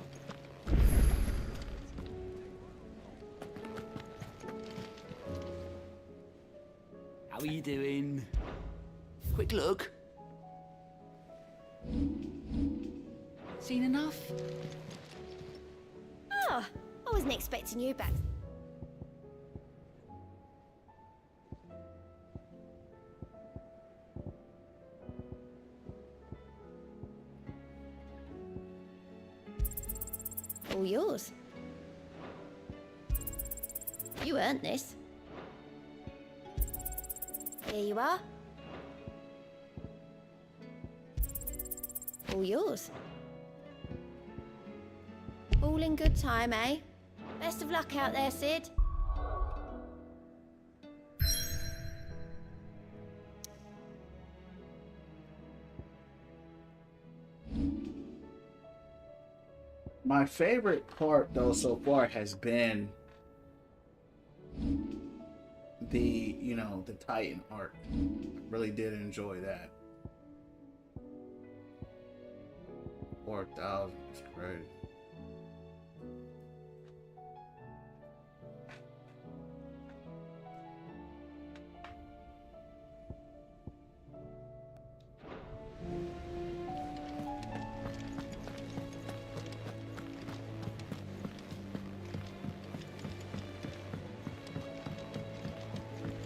How are you doing? Quick look. Seen enough? Oh, I wasn't expecting you back. All yours. You earned this. Here you are. All yours. All in good time, eh? Best of luck out there, Sid. My favorite part, though, so far has been the, the Titan arc. Really did enjoy that. 4,000 is crazy.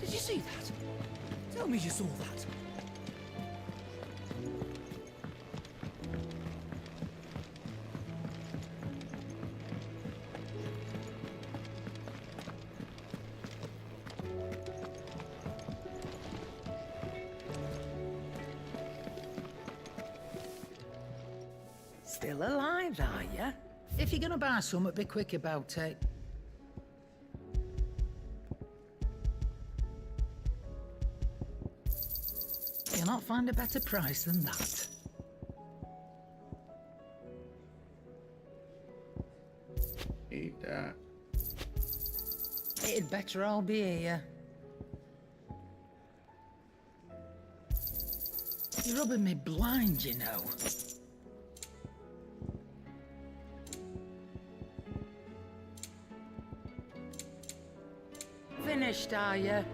Did you see that? Tell me you saw that. Still alive, are ya? If you're gonna buy something, be quick about it. You'll not find a better price than that. Eat that. It'd better all be here. You're rubbing me blind, you know. Finished, are you?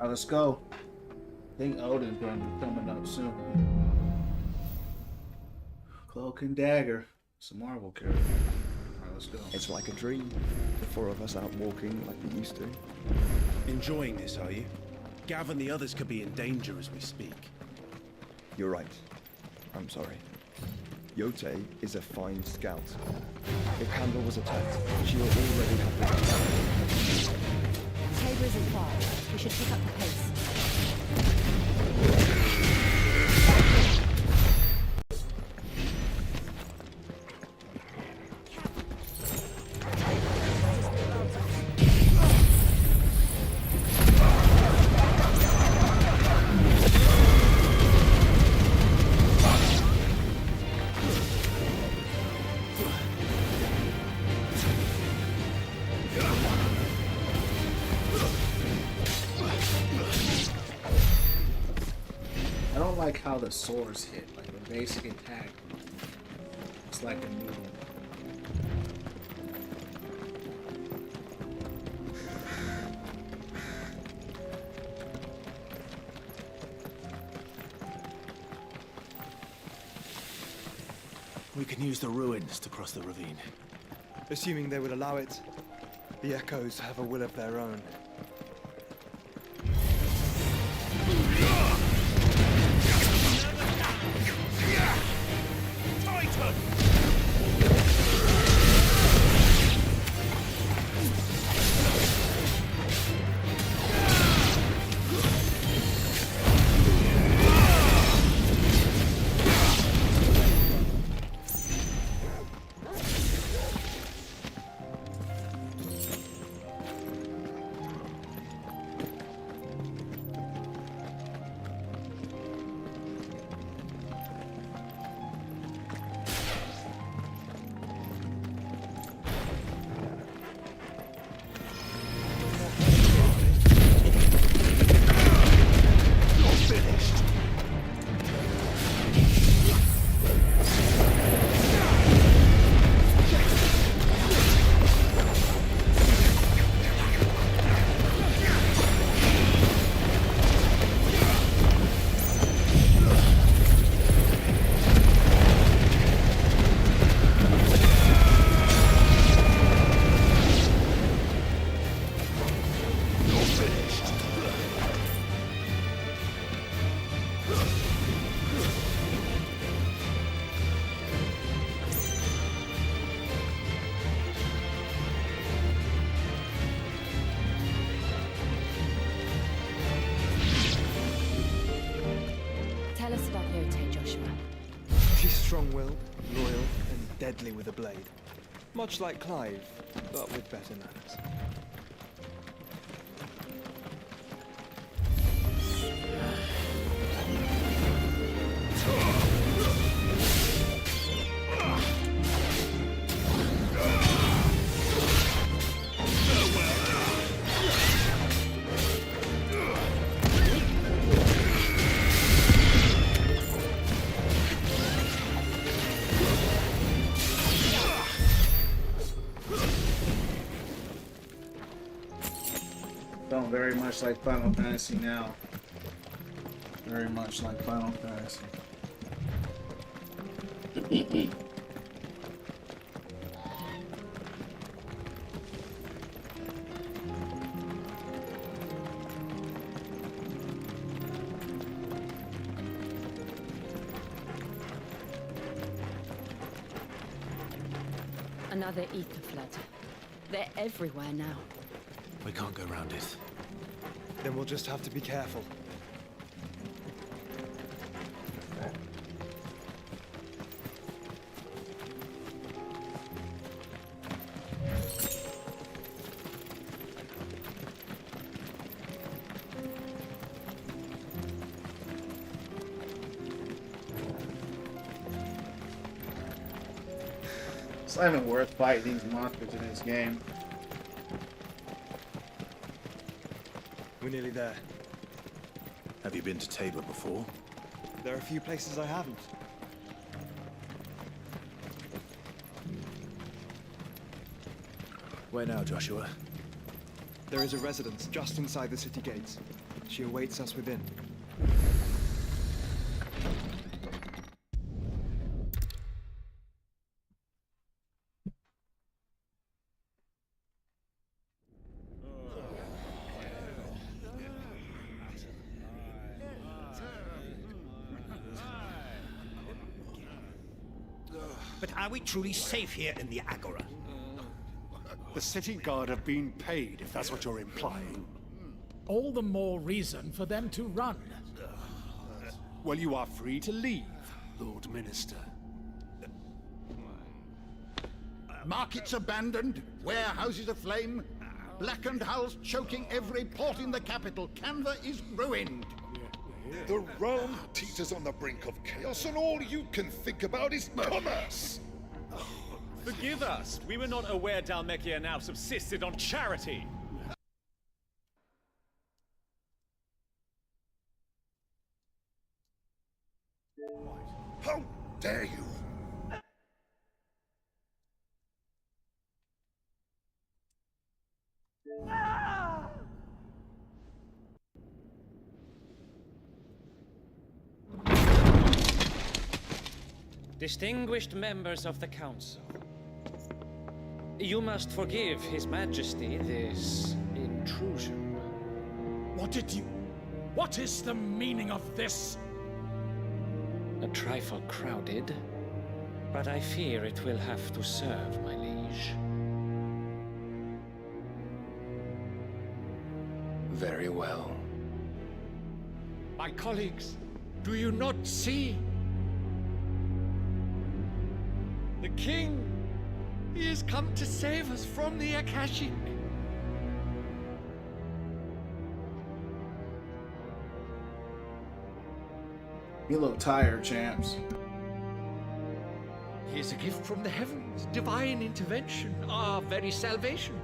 Alright, let's go. I think Odin's going to be coming up soon. Cloak and Dagger. It's a Marvel character. Alright, let's go. It's like a dream. The four of us out walking like we used to. Enjoying this, are you? Gav and the others could be in danger as we speak. You're right. I'm sorry. Yote is a fine scout. If Kandor was attacked, she will already have the... Tabor isn't far. We should pick up the pace. I don't like how the swords hit. Like the basic attack, it's like a needle. We can use the ruins to cross the ravine. Assuming they would allow it, the Echoes have a will of their own. Tell us about Yote, Joshua. She's strong-willed, loyal, and deadly with a blade. Much like Clive, but with better manners. Felt very much like Final Fantasy now. Very much like Final Fantasy. Another ether flood. They're everywhere now. We can't go around it. Then we'll just have to be careful. It's not even worth fighting these monsters in this game. We're nearly there. Have you been to Tabor before? There are a few places I haven't. Where now, Joshua? There is a residence just inside the city gates. She awaits us within. But are we truly safe here in the Agora? The city guard have been paid, if that's what you're implying. All the more reason for them to run. Well, you are free to leave, Lord Minister. Markets abandoned, warehouses aflame, blackened hulls choking every port in the capital. Canva is ruined. The realm teeters on the brink of chaos, and all you can think about is commerce! Forgive us. We were not aware Dhalmekia now subsisted on charity. How dare you! Distinguished members of the Council, you must forgive His Majesty this intrusion. What is the meaning of this? A trifle crowded, but I fear it will have to serve, my liege. Very well. My colleagues, do you not see? The king! He has come to save us from the Akashic! You look tired, champs. He is a gift from the heavens, divine intervention, our very salvation.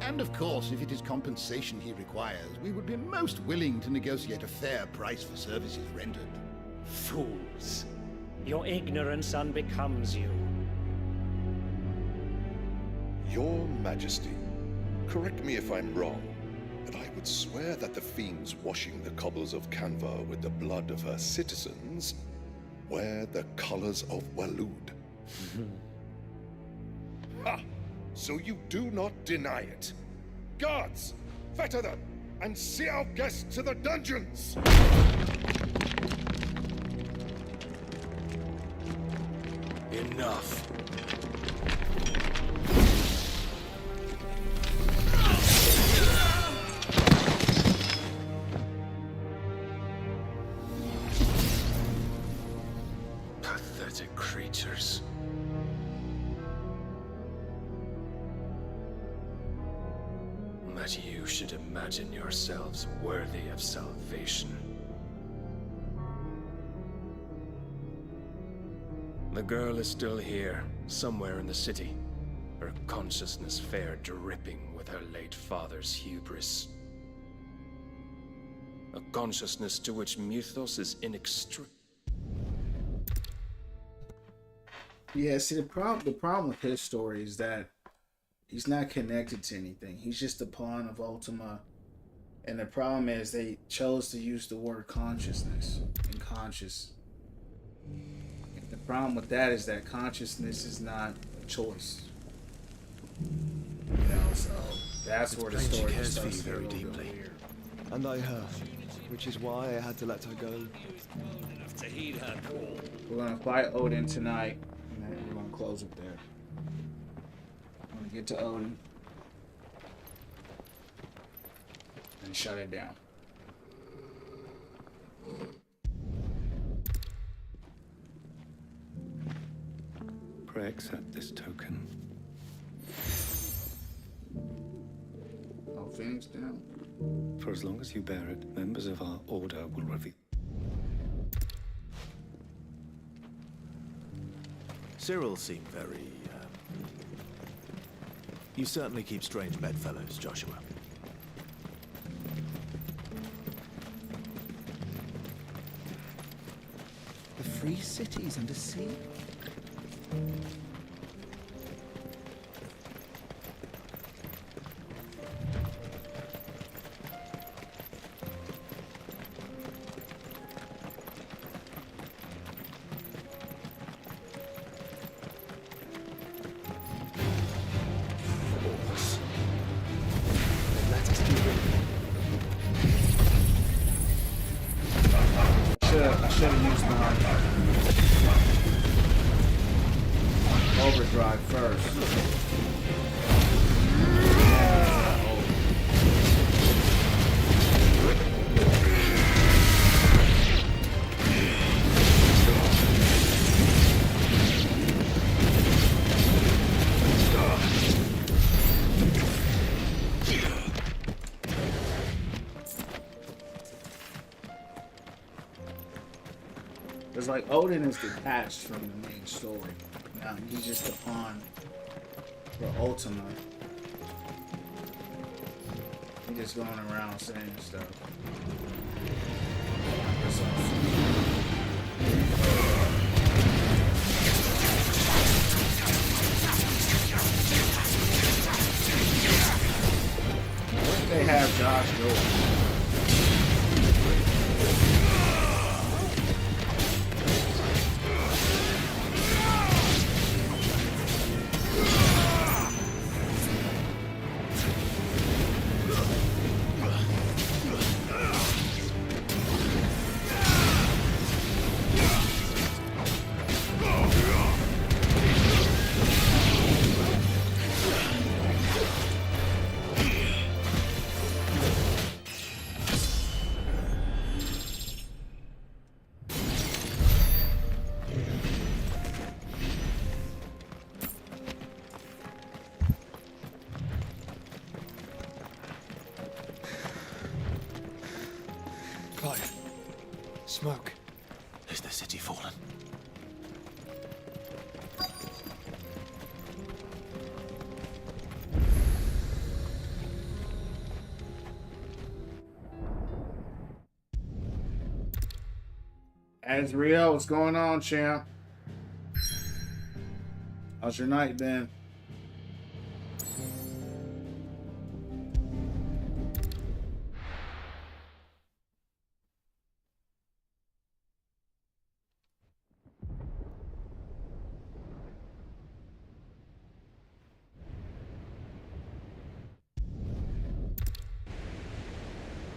And of course, if it is compensation he requires, we would be most willing to negotiate a fair price for services rendered. Fools! Your ignorance unbecomes you. Your Majesty, correct me if I'm wrong, but I would swear that the fiends washing the cobbles of Canva with the blood of her citizens wear the colors of Waloed. Ha! So you do not deny it. Guards, fetter them, and see our guests to the dungeons! Enough. Pathetic creatures. That you should imagine yourselves worthy of salvation. The girl is still here, somewhere in the city. Her consciousness fair dripping with her late father's hubris. A consciousness to which Mythos is inextricable. Yeah, see, the problem with his story is that he's not connected to anything. He's just a pawn of Ultima. And the problem is they chose to use the word consciousness and conscious. And the problem with that is that consciousness is not a choice. You know, so that's where the story cares for starts you to get very a little deeply. bit weird. And I her, which is why I had to let her go. To heed her call. We're gonna fight Odin tonight, and then we're gonna close it there. I'm gonna get to Odin and shut it down. Pray accept this token. Oh, Phoenix down. For as long as you bear it, members of our order will reveal. Cyril seemed very, You certainly keep strange bedfellows, Joshua. The free cities under sea? should have used my overdrive first. It's like Odin is detached from the main story. Now he's just a pawn for Ultima. He's just going around saying stuff. What if they have Josh go? Smoke. Is the city fallen? Azriel, what's going on, champ? How's your night been?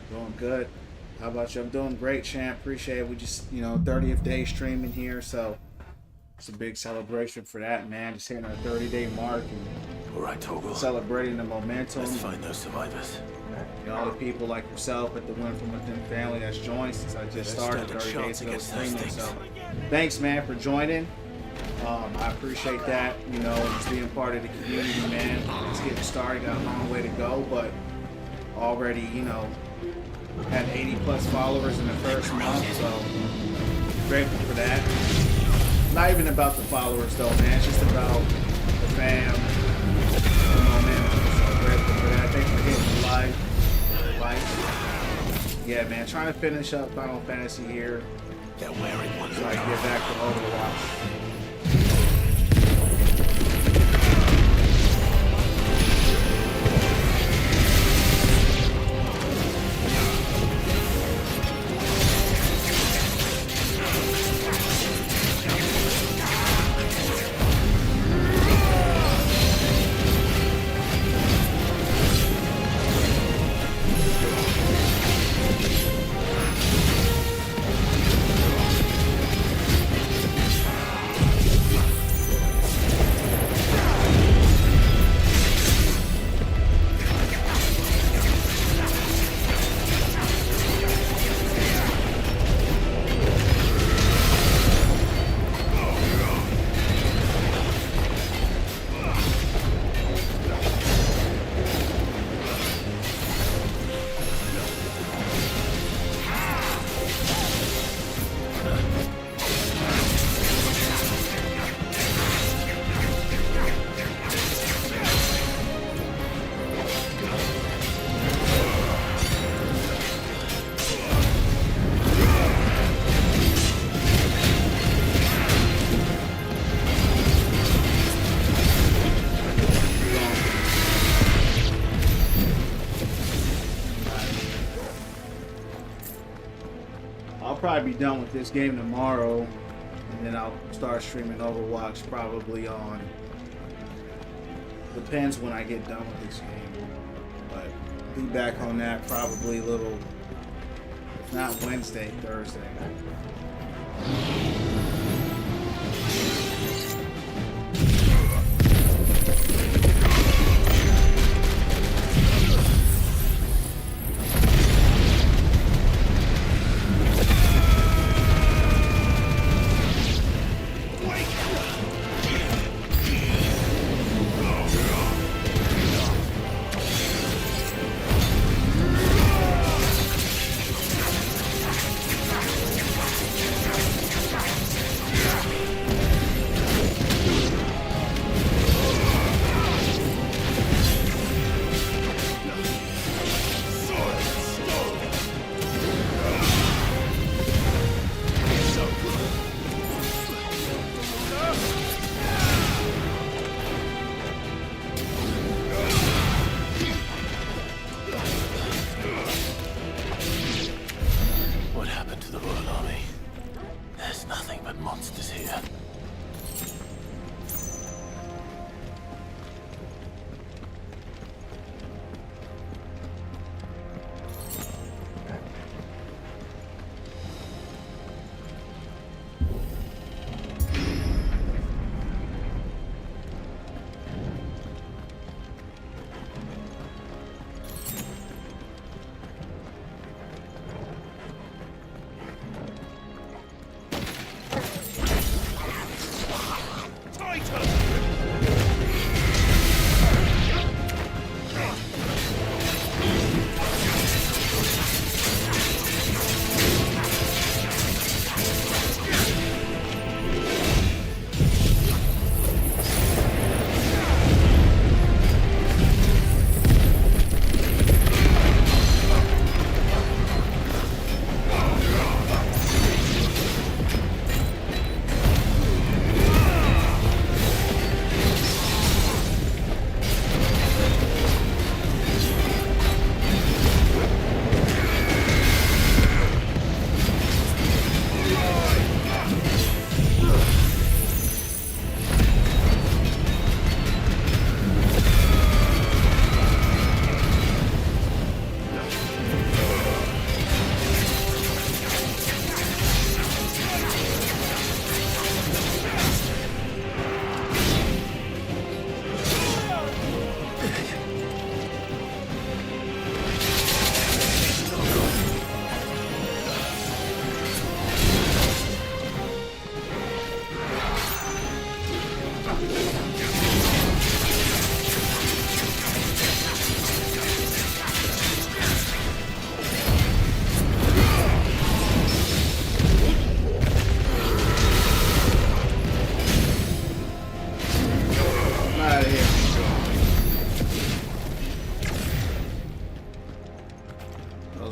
Doing good. How about you? I'm doing great, champ. Appreciate it. We just, 30th day streaming here, so it's a big celebration for that, man. Just hitting our 30-day mark and All right, Torgal. Celebrating the momentum. Let's find those survivors. All the people like yourself at the Win From Within family that's joined since I just started 30 days ago streaming. So thanks, man, for joining. I appreciate that, just being part of the community, man. It's getting started, got a long way to go, but already, had 80 plus followers in the first month, so grateful for that. Not even about the followers though, man. It's just about the fam, the momentum. So grateful for that. Thanks for hitting the like. Yeah, man. Trying to finish up Final Fantasy here. They're wearing one. So I can get back to Overwatch. Probably be done with this game tomorrow, and then I'll start streaming Overwatch probably on, depends when I get done with this game, but be back on that probably a little, if not Wednesday, Thursday. What happened to the Royal Army? There's nothing but monsters here.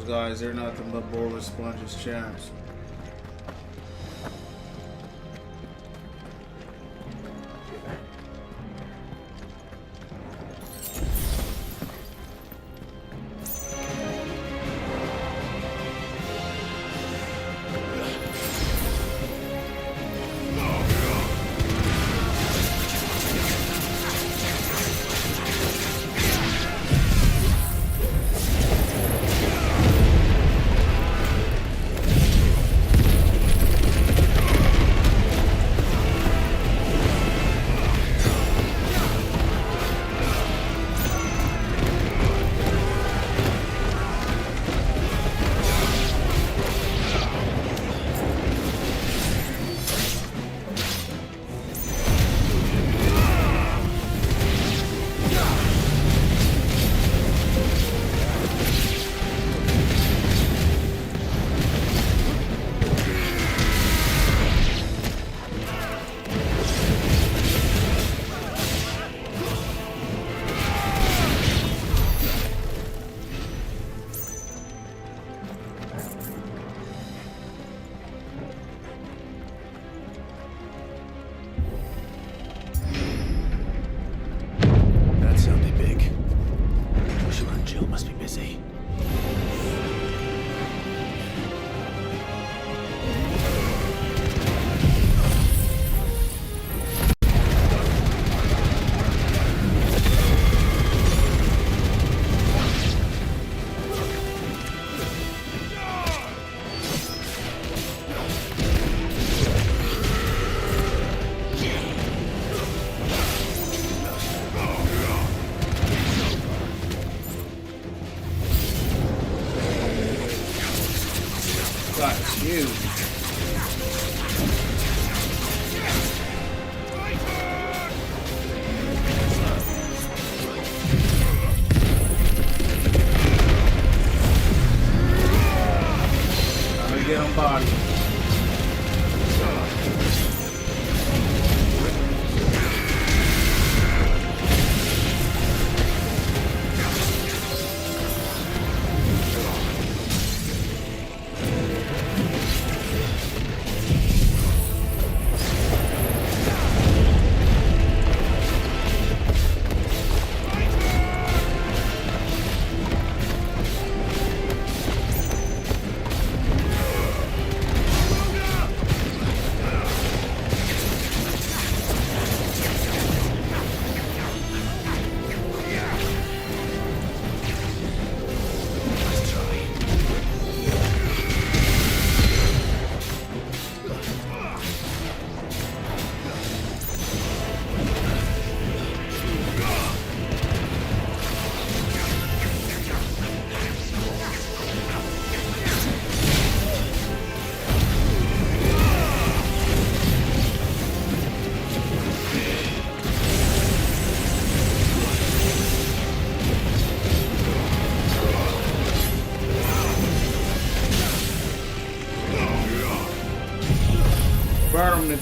Guys, they're nothing but bullet sponges champs.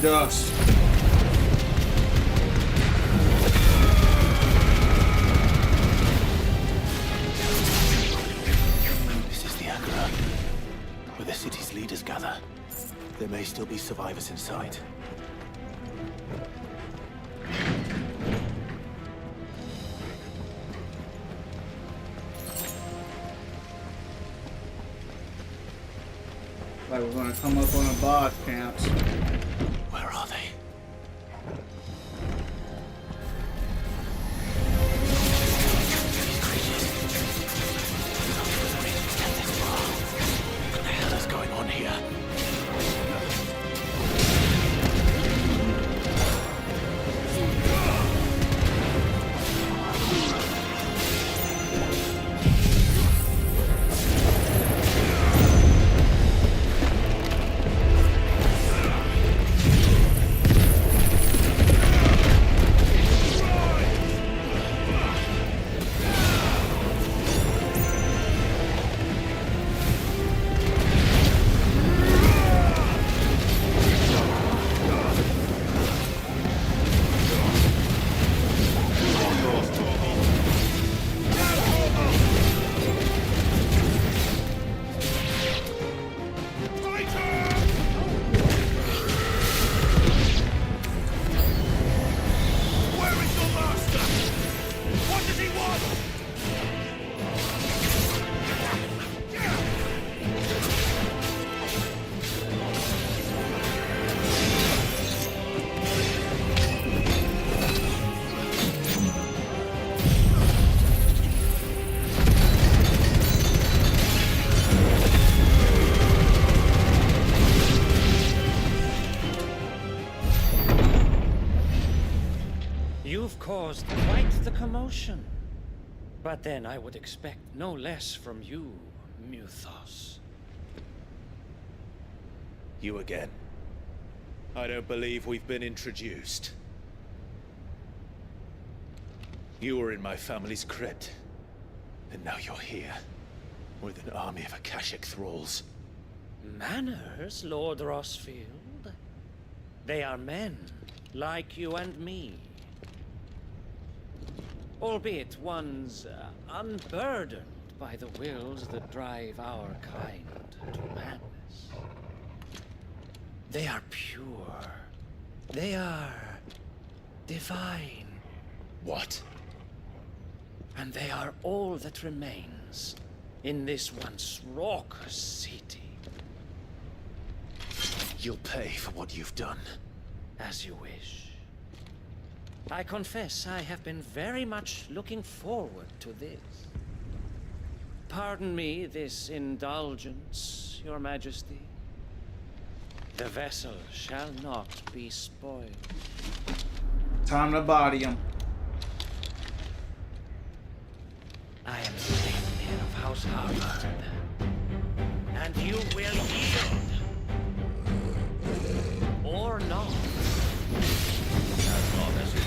dust. This is the Agora, where the city's leaders gather. There may still be survivors inside. Like we're gonna come up on a boss camps. Where are they? What the hell is going on here? You've caused quite the commotion. But then I would expect no less from you, Muthos. You again. I don't believe we've been introduced. You were in my family's crypt. And now you're here. With an army of Akashic thralls. Manners, Lord Rossfield? They are men, like you and me. Albeit ones unburdened by the wills that drive our kind to madness. They are pure. They are divine. What? And they are all that remains in this once raucous city. You'll pay for what you've done. As you wish. I confess I have been very much looking forward to this. Pardon me this indulgence, Your Majesty. The vessel shall not be spoiled. Time to body him. I am the heir of House Harvard. And you will yield. Or not. As long as you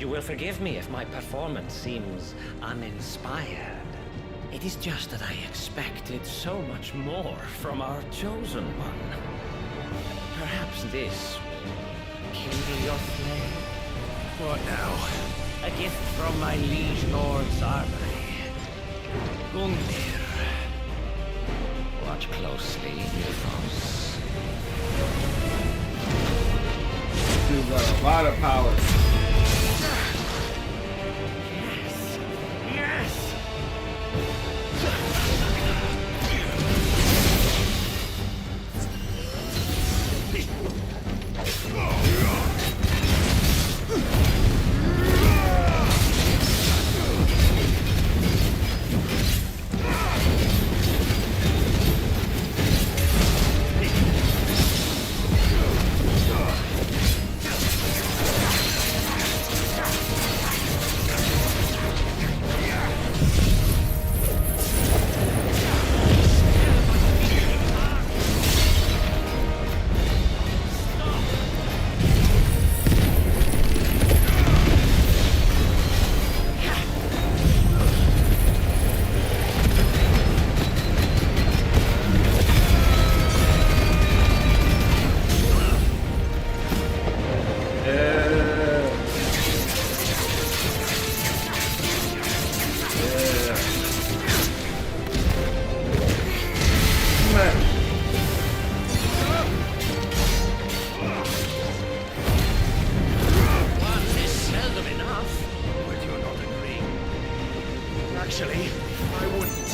You will forgive me if my performance seems uninspired. It is just that I expected so much more from our chosen one. Perhaps this will kindle your flame? What now? A gift from my liege lord's armory. Gungnir. Watch closely, Nilfos. Dude got a lot of powers. Yes! Actually, I wouldn't.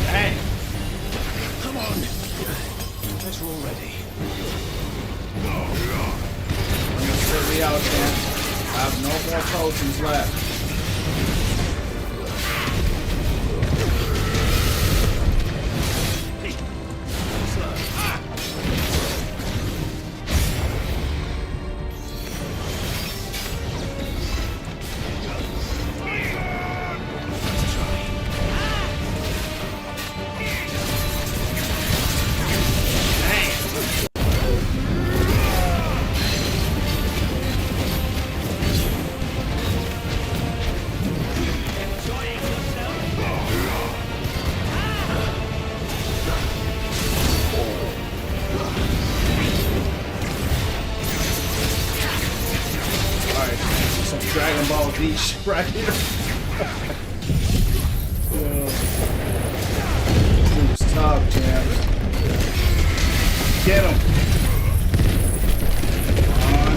Dang. Come on. Guess we're all ready. Sit me out, man. I have no more potions left. Dragon Ball Z shit right here. Dude's tough, Jam. Get him. Come on.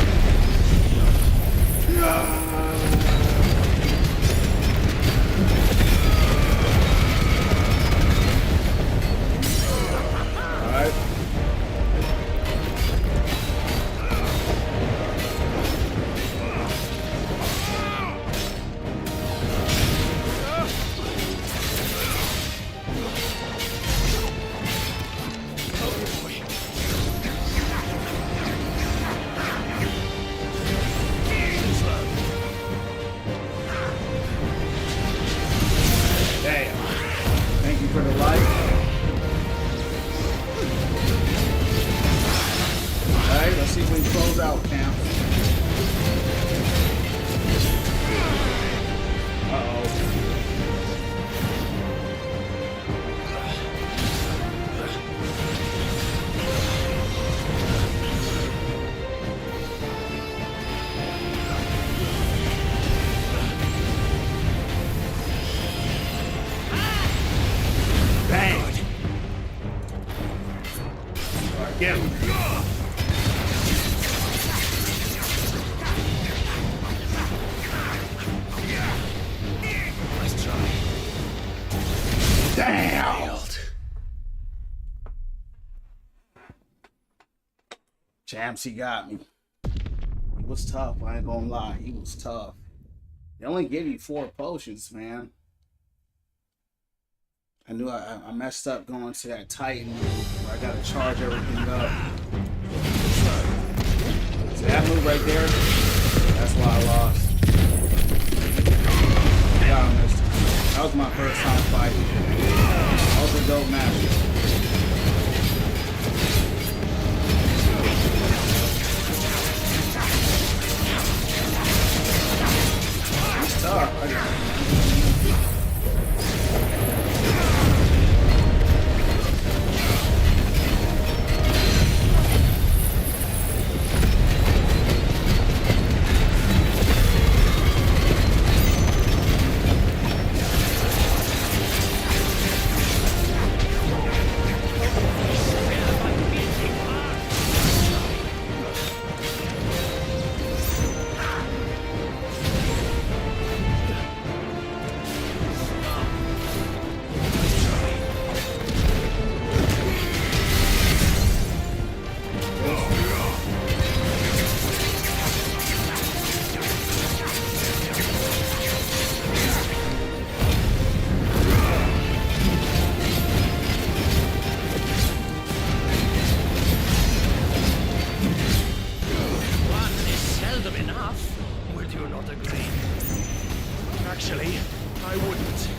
Alright. For the light. Alright, let's see if we can close out camp. Get him. Nice try. Damn. Champs, he got me. He was tough, I ain't gonna lie. He was tough. They only give you 4 potions, man. I knew I messed up going to that Titan move where I gotta charge everything up. See that move right there? That's why I lost. got him this time. That was my first time fighting. That was a dope match. He's tough. Actually, I wouldn't.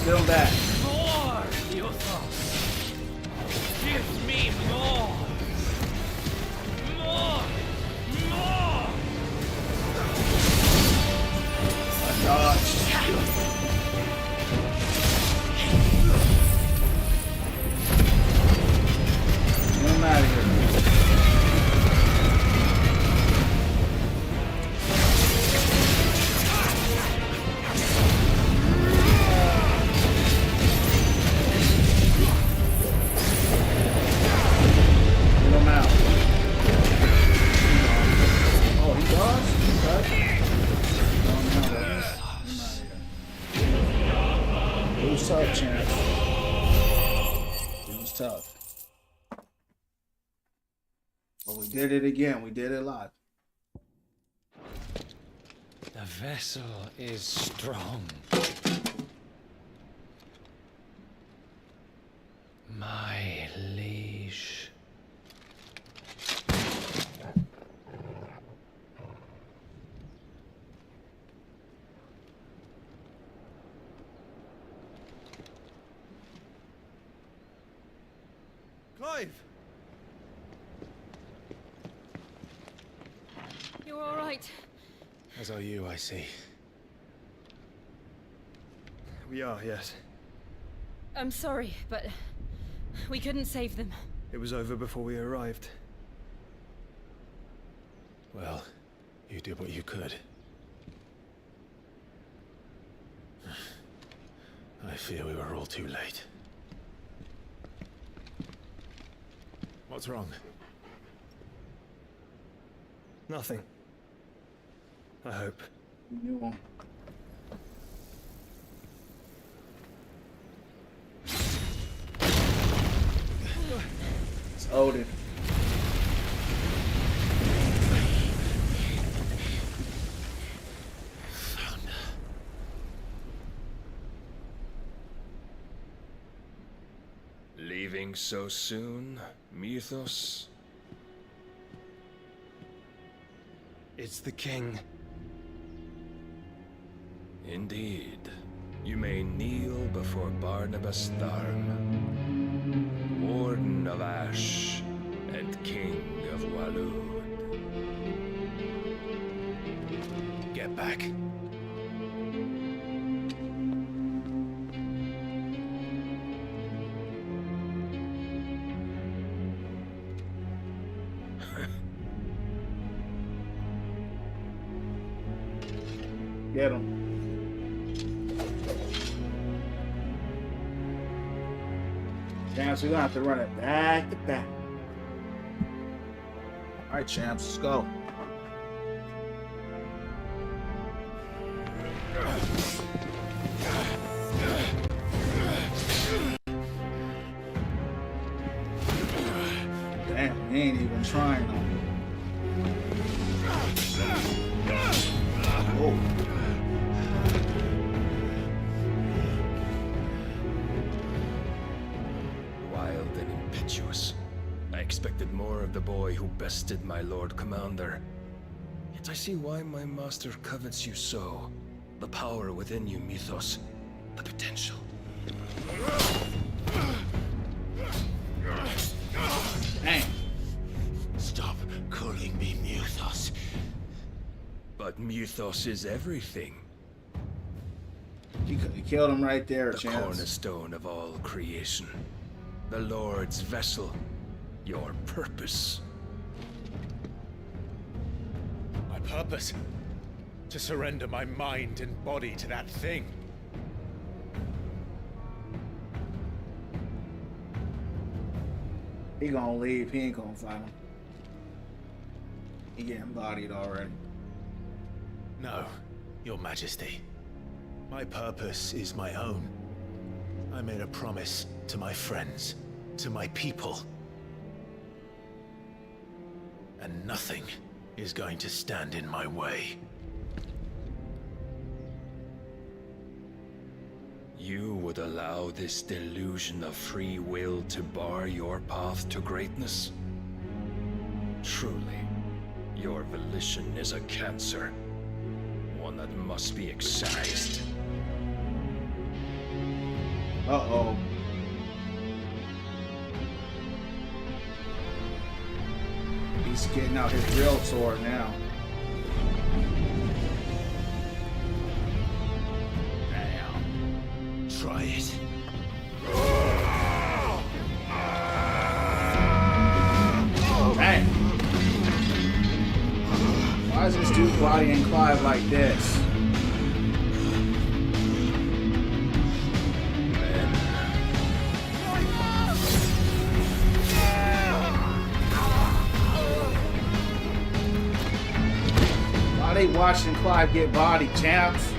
Still back. More, Yothos. Give me more. More. More. I dodged. Get him out of here. Tough, champ. It was tough. But we did it again. We did it live. The vessel is strong. My liege. Clive! You're all right. As are you, I see. We are, yes. I'm sorry, but we couldn't save them. It was over before we arrived. Well, you did what you could. I fear we were all too late. What's wrong? Nothing. I hope. No. It's Odin. Leaving so soon, Mythos? It's the king. Indeed. You may kneel before Barnabas Tharm, Warden of Ash and King of Walud. Get back. Get him. Champs, we're gonna have to run it back to back. Alright, champs, let's go. Damn, he ain't even trying on me. Oh. Wild and impetuous. I expected more of the boy who bested my Lord Commander. Yet I see why my master covets you so. The power within you, Mythos. The potential. Hey. Stop calling me Mythos. But Mythos is everything. You killed him right there, The champs. cornerstone of all creation. The Lord's vessel. Your purpose. My purpose? To surrender my mind and body to that thing. He gonna leave. He ain't gonna fight him. He getting bodied already. No, Your Majesty. My purpose is my own. I made a promise to my friends, to my people. And nothing is going to stand in my way. You would allow this delusion of free will to bar your path to greatness? Truly, your volition is a cancer. One that must be excised. Uh-oh. He's getting out his real sword now. Damn. Try it. Dang. Why is this dude bodying Clive like this? Why are they watching Clive get bodied, champs?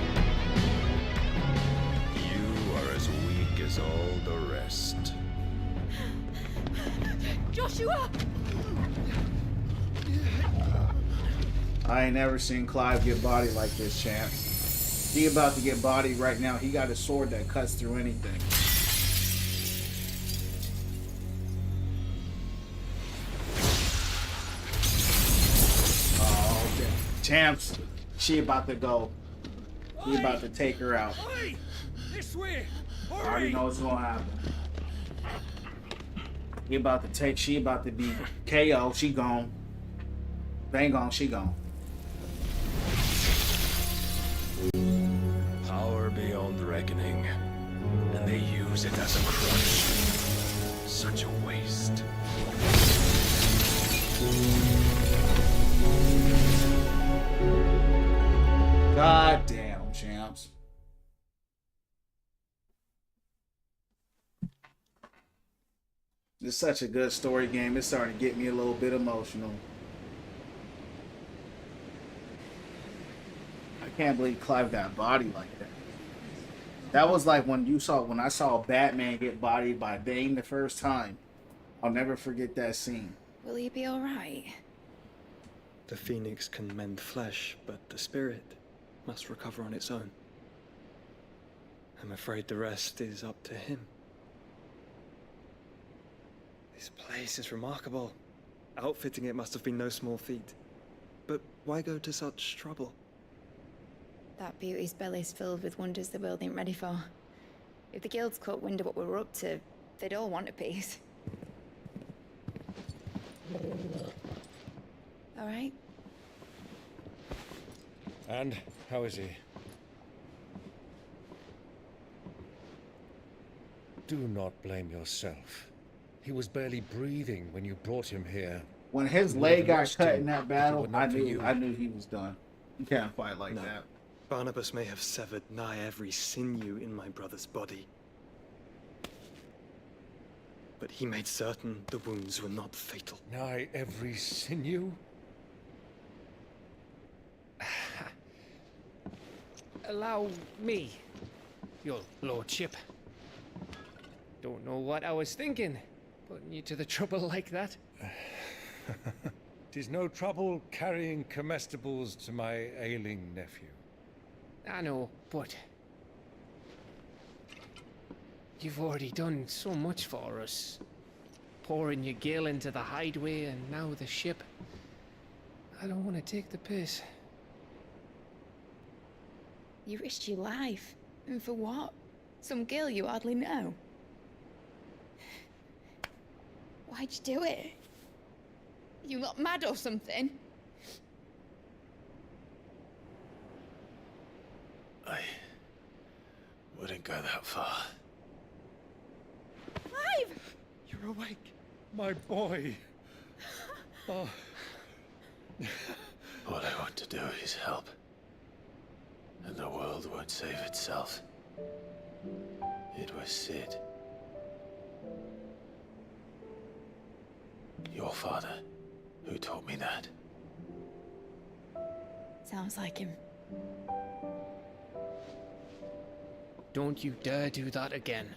You are as weak as all the rest. Joshua! I ain't never seen Clive get bodied like this, champs. He about to get bodied right now. He got a sword that cuts through anything. Champs, she about to go. He about to take her out. Hey! This way! I already know what's gonna happen. He about to take, she about to be KO. She gone. Bang on, she gone. Power beyond reckoning, and they use it as a crutch. Such a waste. God damn, Champs. It's such a good story game. It's starting to get me a little bit emotional. I can't believe Clive got bodied like that. That was like when I saw Batman get bodied by Bane the first time. I'll never forget that scene. Will he be alright? The phoenix can mend flesh, but the spirit must recover on its own. I'm afraid the rest is up to him. This place is remarkable. Outfitting it must have been no small feat. But why go to such trouble? That beauty's belly's filled with wonders the world ain't ready for. If the guilds caught wind of what we were up to, they'd all want a piece. All right? And how is he? Do not blame yourself. He was barely breathing when you brought him here. When his leg got cut in that battle, I knew he was done. You can't fight like that. Barnabas may have severed nigh every sinew in my brother's body. But he made certain the wounds were not fatal. Nigh every sinew? Allow me, your lordship. Don't know what I was thinking, putting you to the trouble like that. 'Tis no trouble carrying comestibles to my ailing nephew. I know, but you've already done so much for us. Pouring your gil into the hideaway and now the ship. I don't want to take the piss. You risked your life. And for what? Some girl you hardly know. Why'd you do it? You not mad or something? I wouldn't go that far. Clive! You're awake, my boy. Oh. All I want to do is help. And the world won't save itself. It was Sid. Your father, who taught me that. Sounds like him. Don't you dare do that again.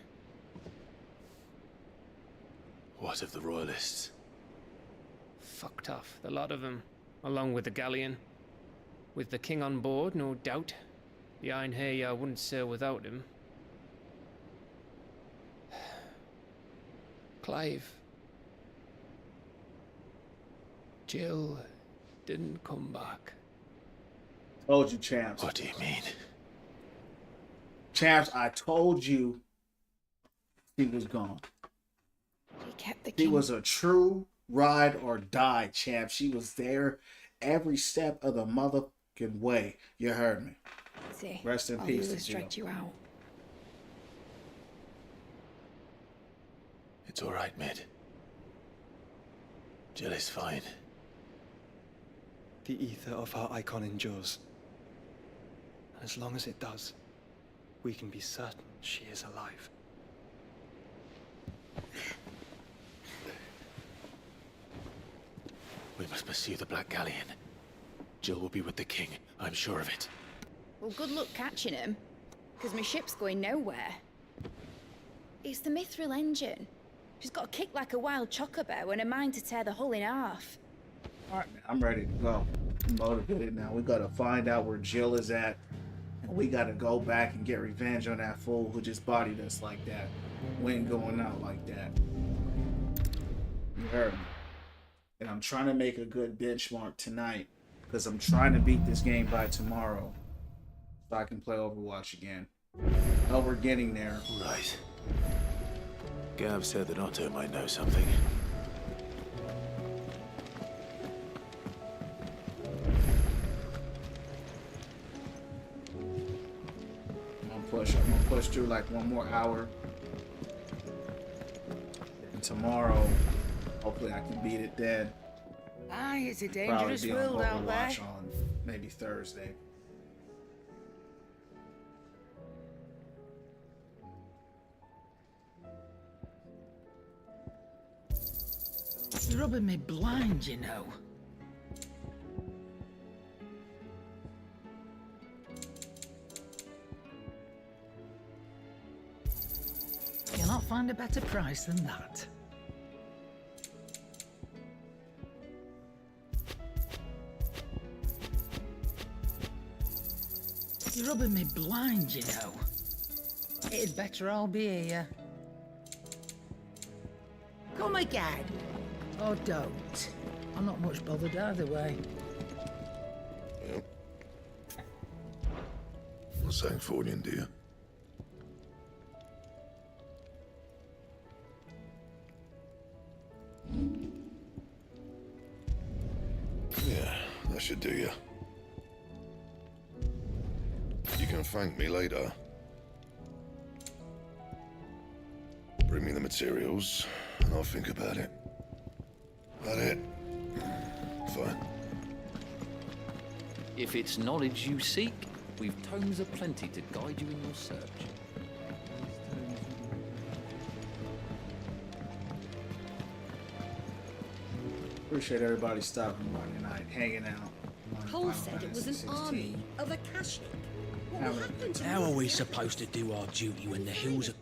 What of the royalists? Fucked off, the lot of them, along with the galleon. With the king on board, no doubt. The Iron Hair wouldn't sail without him. Clive. Jill didn't come back. Told you, Champs. What do you mean? Champs, I told you he was gone. He kept the He king. was a true ride or die, Champ. She was there every step of the motherfucking way. You heard me. See, Rest in I'll peace really to stretch Jill. you out. It's all right, Mid. Jill is fine. The ether of her icon endures. And as long as it does, we can be certain she is alive. We must pursue the Black Galleon. Jill will be with the king, I'm sure of it. Well, good luck catching him, because my ship's going nowhere. It's the Mithril engine. She's got a kick like a wild chocobo and a mind to tear the hull in half. Alright, man, I'm ready to go. I'm motivated now. We gotta find out where Jill is at. And we gotta go back and get revenge on that fool who just bodied us like that. We ain't going out like that. You heard me. And I'm trying to make a good benchmark tonight because I'm trying to beat this game by tomorrow so I can play Overwatch again. Oh, we're getting there. Right. Gav said that Otto might know something. I'm gonna push through like one more hour. And tomorrow, hopefully I can beat it then. Aye, it's a Probably dangerous be on world out there. Overwatch on maybe Thursday. It's rubbing me blind, you know. Cannot find a better price than that. You're rubbing me blind, you know. It'd better all be here. Come again. Or don't. I'm not much bothered either way. Yep. What's that for you, dear? Yeah, that should do you. You can thank me later. Bring me the materials, and I'll think about it. That it? Fine. If it's knowledge you seek, we've tomes aplenty to guide you in your search. Appreciate everybody stopping by tonight, hanging out. Cole said it was an army of Akashic. What will happen to How are we supposed to do our duty when the hills are...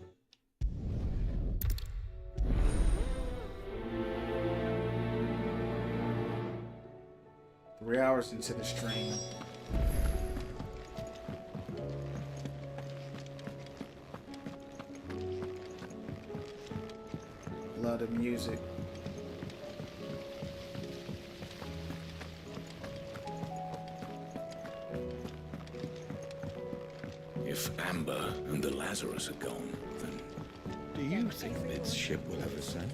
Three hours into the stream. Love the music. If Amber and the Lazarus are gone, then... Do you think Mid's ship will ever send?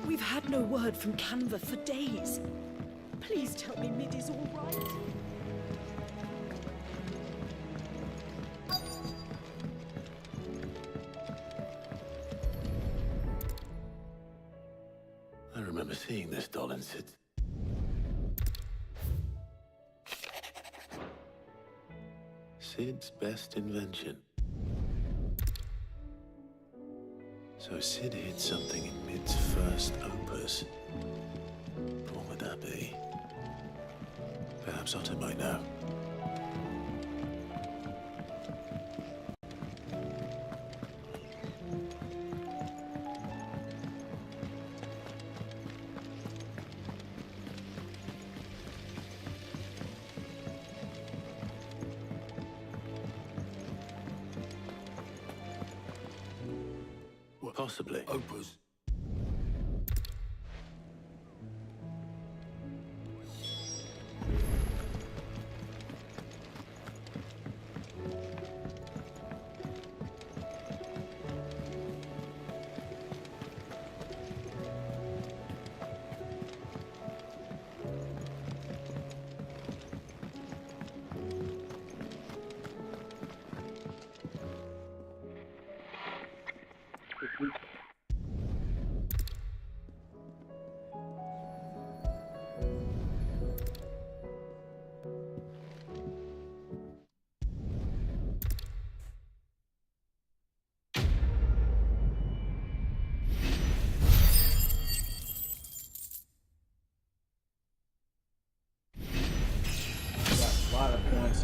We've had no word from Canva for days. Please tell me Mid is all right. I remember seeing this doll in Sid's. Sid's best invention. So Sid hid something in Mid's first opus. What would that be? Perhaps Otto might know. Possibly. Opus.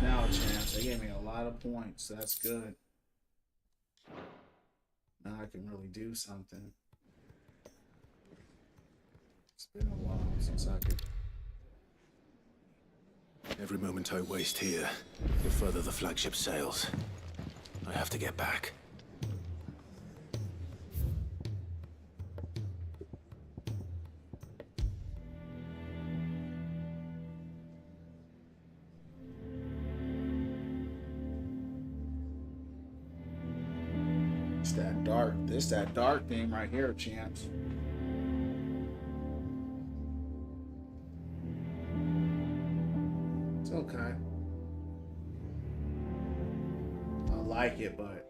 points now, champs. They gave me a lot of points. That's good. Now I can really do something. It's been a while since I could. Every moment I waste here, the further the flagship sails. I have to get back. It's that dark. This that dark theme right here, champs. It's okay. I like it, but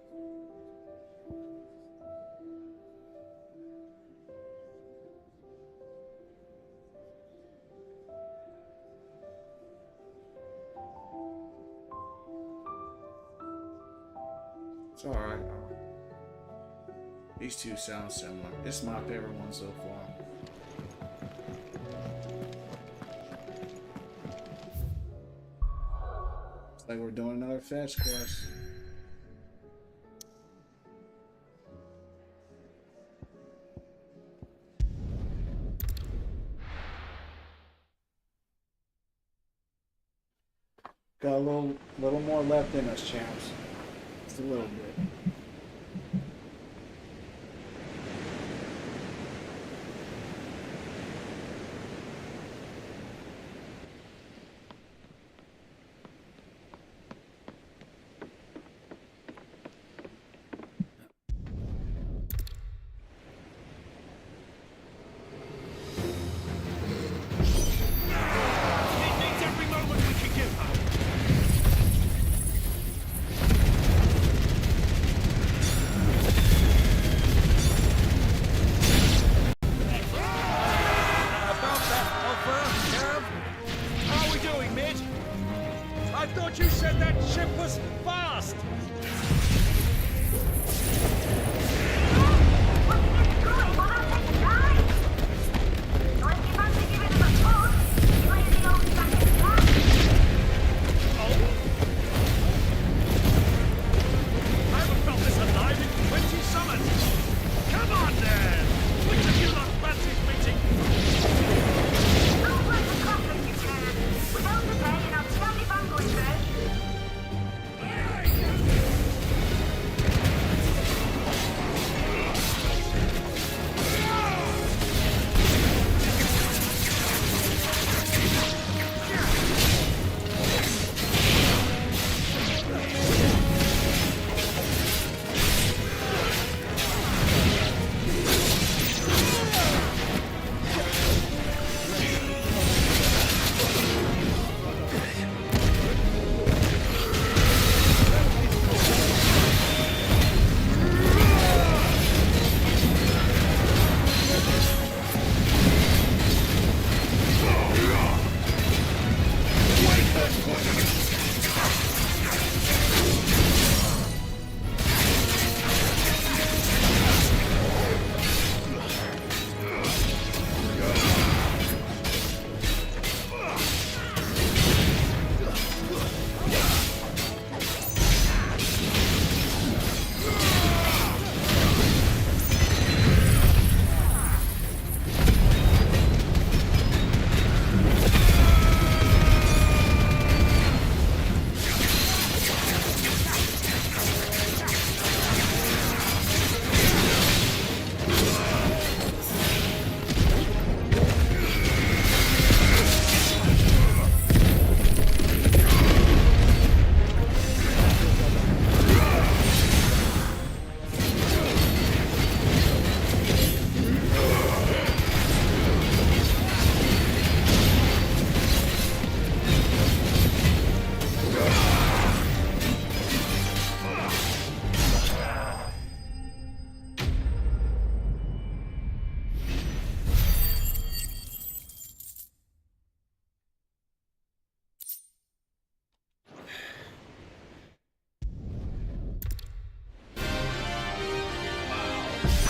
it's all right. These two sound similar. This is my favorite one so far. It's like we're doing another fetch quest. Got a little more left in us, champs. Just a little bit.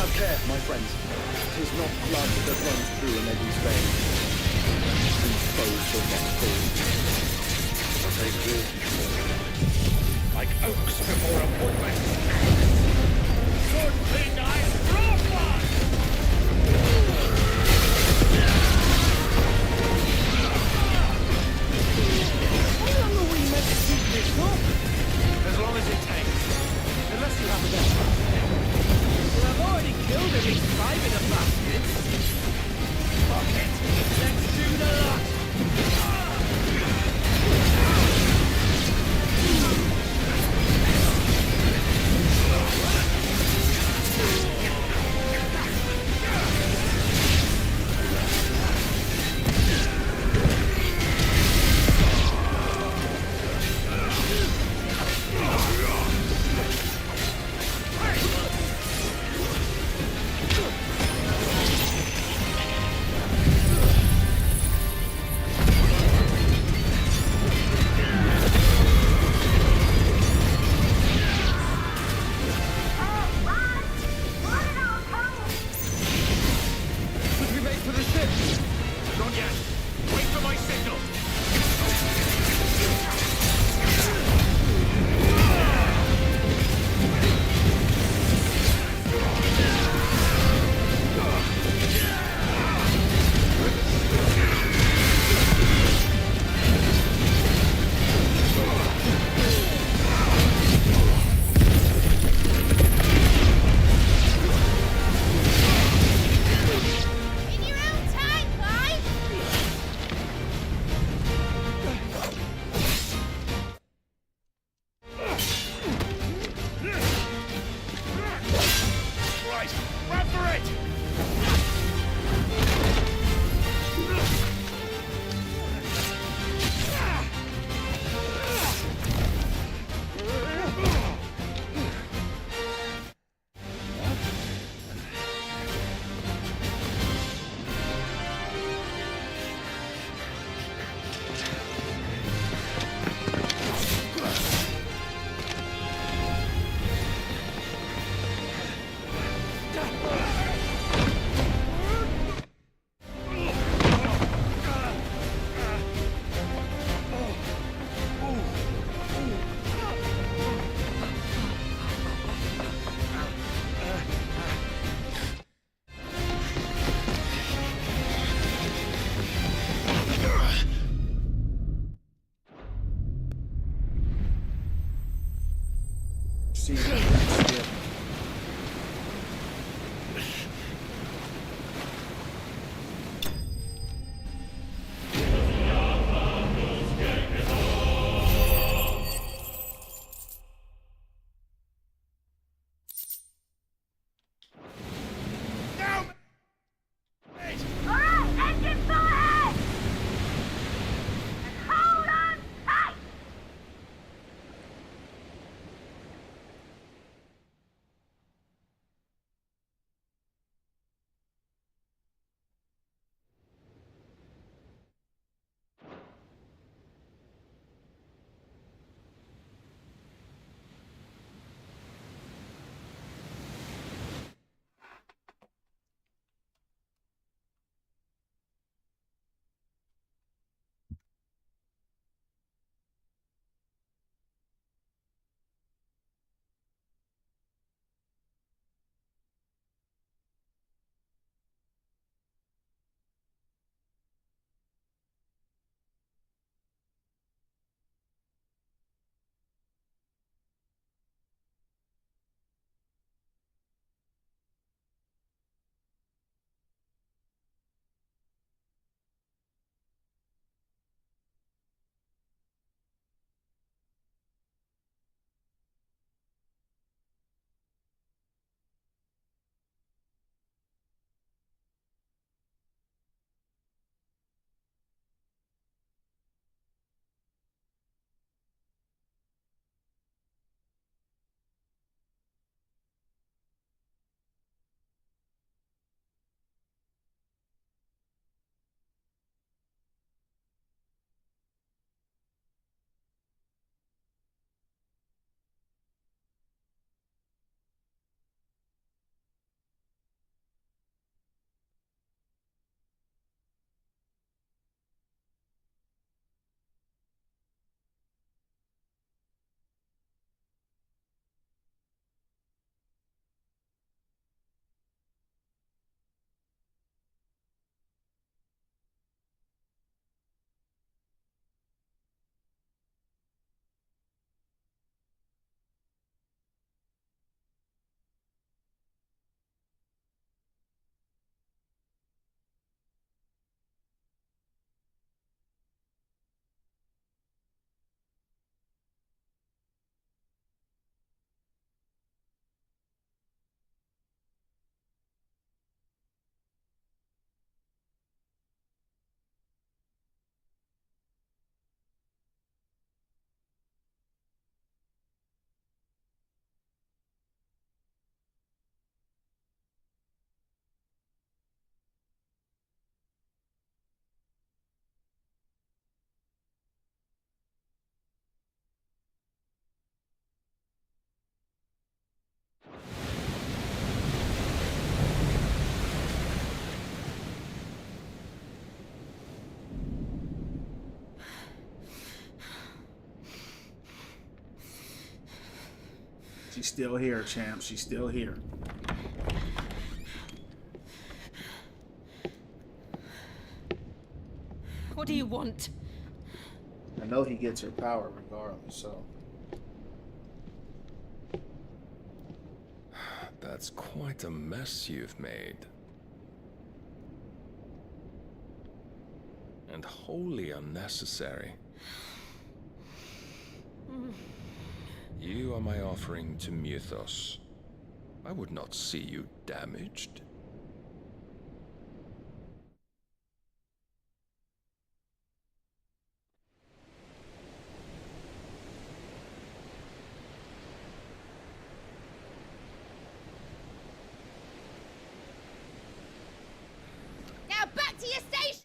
Have care, my friends. 'Tis not blood that runs through an enemy's veins. These foes shall not fall. Take this. Oaks before appointments. Good thing I brought one! How long are we meant to keep this up? As long as it takes. Unless you have a best plan. Well, I've already killed at least 5 of the bastards. Fuck it. Let's do the lot. Should we make for the ship? Not yet. Wait for my signal. In your own time, Clive! Right, run for it! See that? Alright, engine full ahead! And hold on tight! She's still here, champ. She's still here. What do you want? I know he gets her power regardless, so. That's quite a mess you've made. And wholly unnecessary. You are my offering to Mythos. I would not see you damaged. Now back to your station!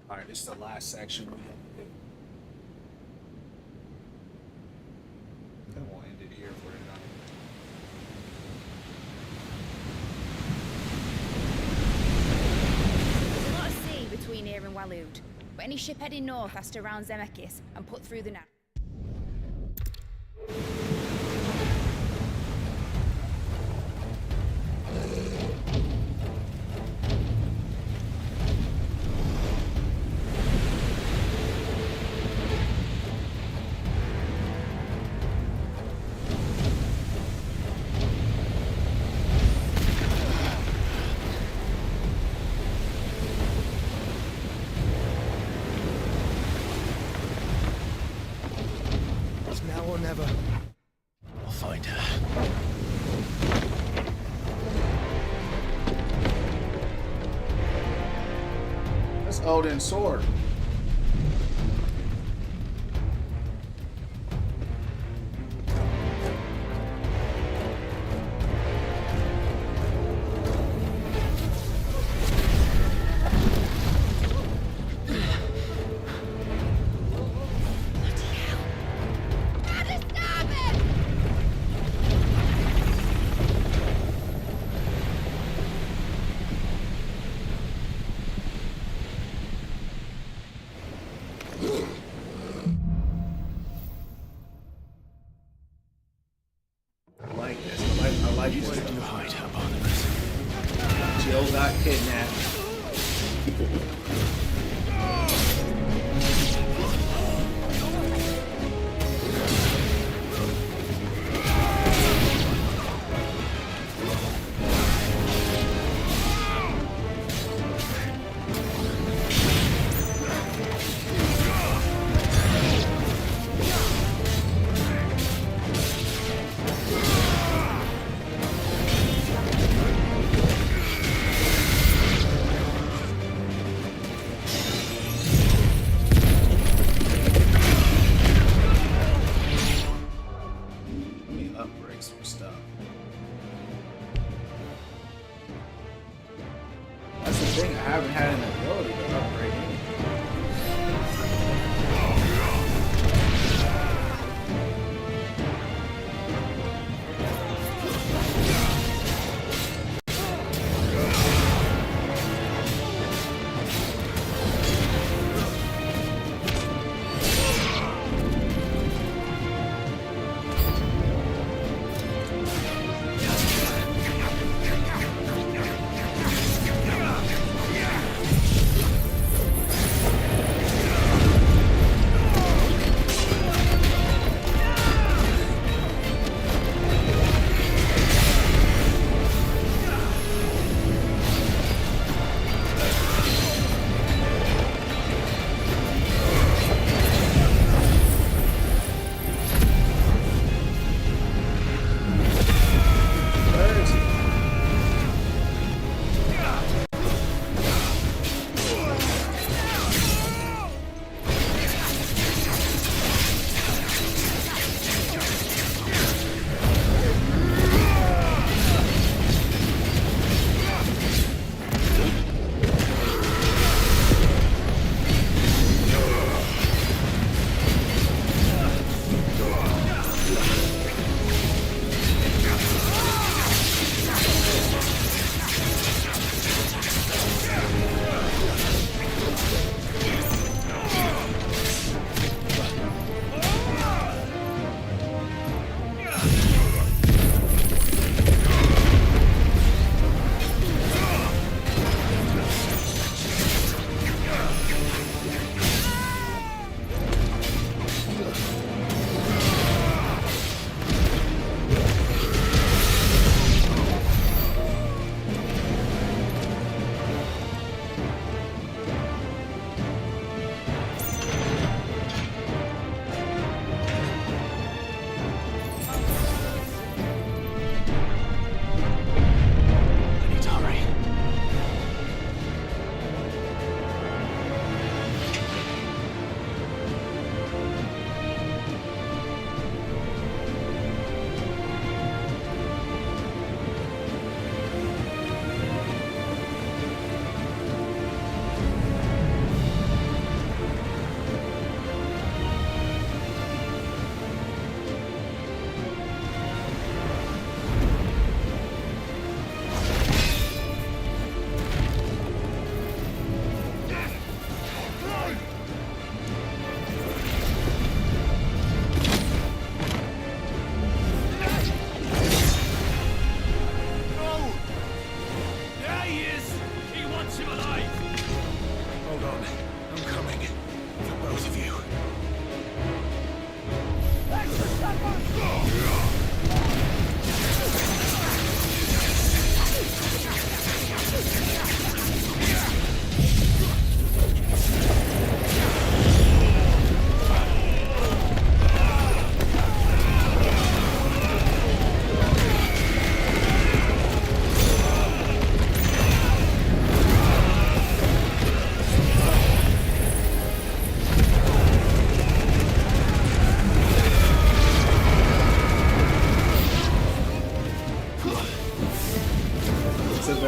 Alright, this is the last section we have to do. Then we'll end it here for tonight. There's a lot of sea between here and Waloed, but any ship heading north has to round Zemeckis and put through the Narrows. It's now or never. I'll find her. That's Odin's sword.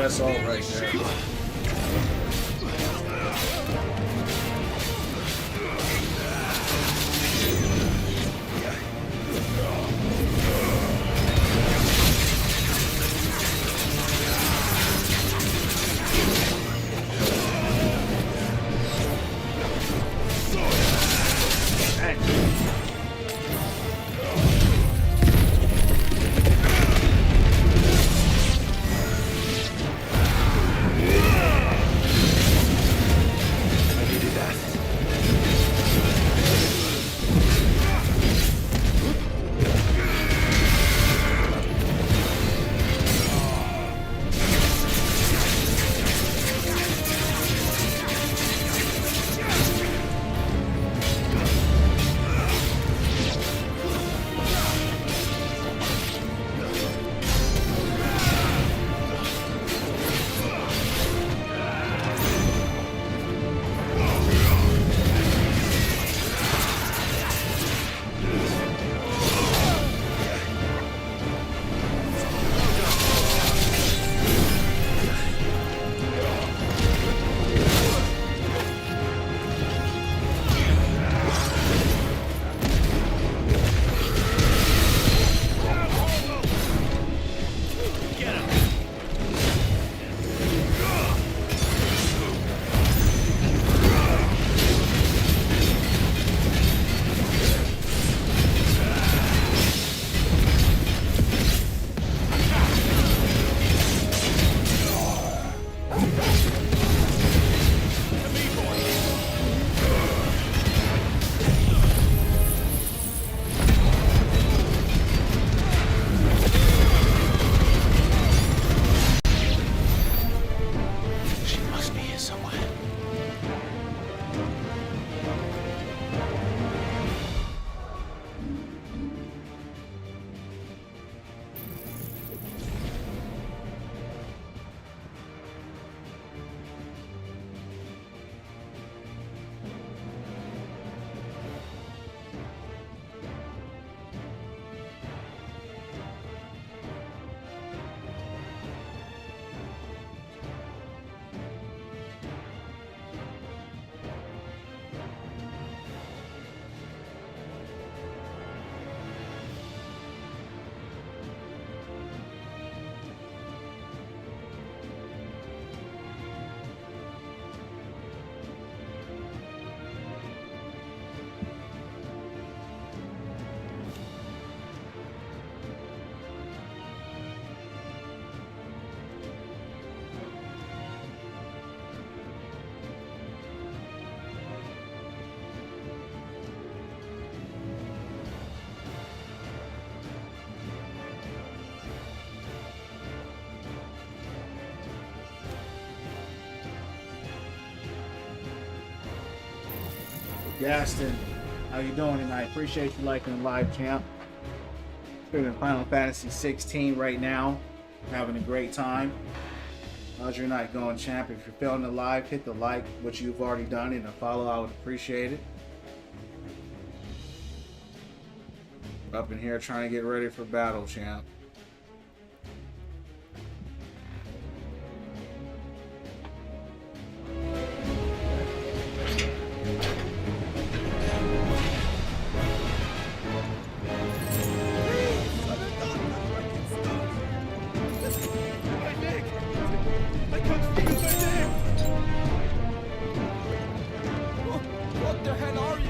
That's all right there. Gaston, how you doing tonight? Appreciate you liking the live, champ. We're in Final Fantasy 16 right now. Having a great time. How's your night going, champ? If you're feeling the live, hit the like, which you've already done, and a follow. I would appreciate it. Up in here trying to get ready for battle, champ. What the hell are you?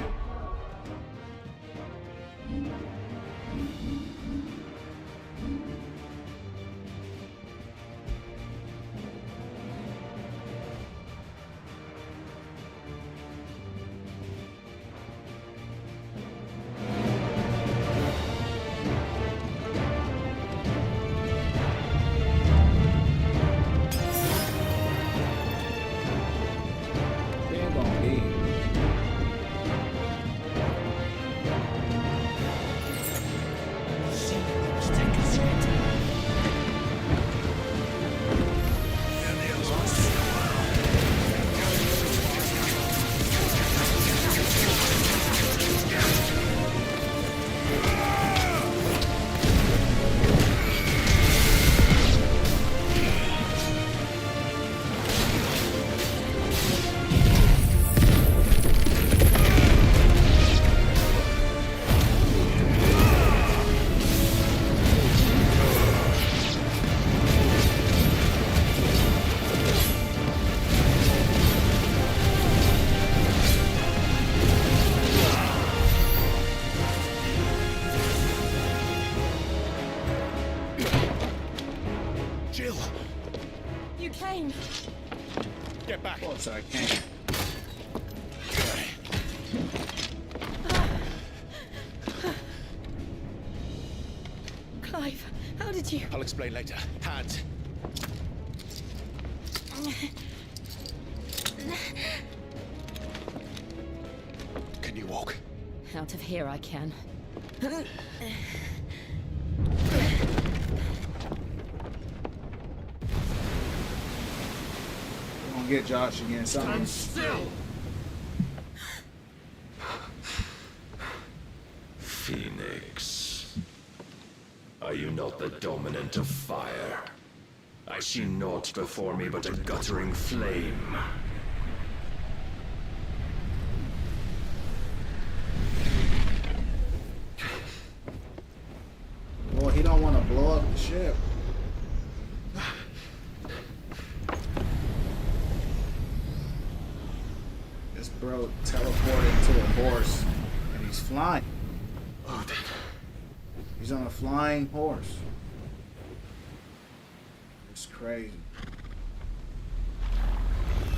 pain. Get back. Of course I can. Clive, how did you... I'll explain later. Hands. Can you walk? Out of here I can. We're gonna get Josh again. Something. Still. Phoenix, are you not the dominant of fire? I see naught before me but a guttering flame. Well, he don't want to blow up the ship. This bro teleported to a horse, and he's flying. He's on a flying horse. It's crazy.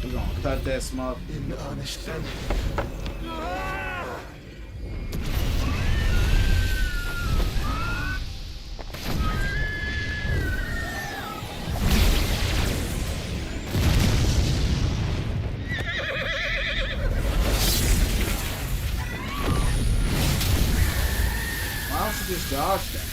We're gonna cut that smoke. In honest then. Why don't you just dodge that?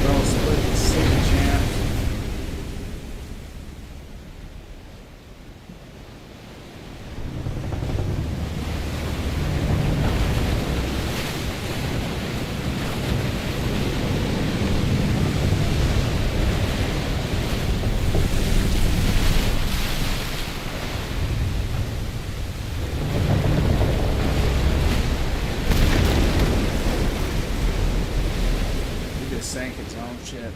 Bro, split the city, champ. He just sank his own ship.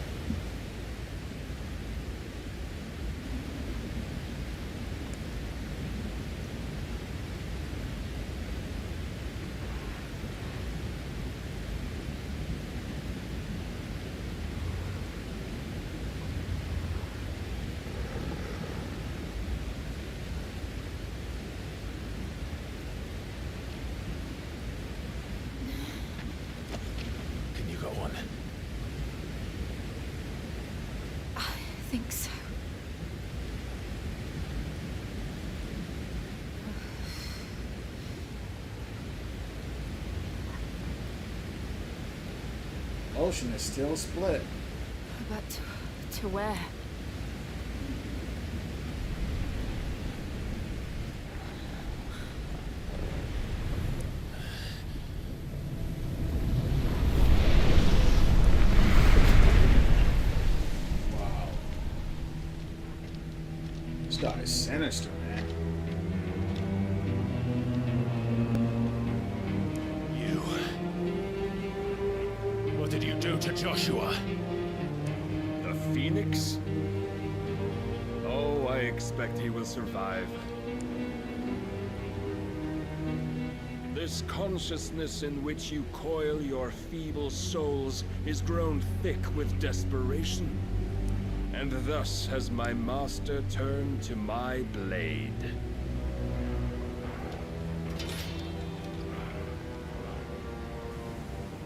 Can you go on? I think so. Ocean is still split. But to where? Wow. This guy is sinister, man. You. What did you do to Joshua? The Phoenix? Oh, I expect he will survive. This consciousness in which you coil your feeble souls is grown thick with desperation. And thus has my master turned to my blade.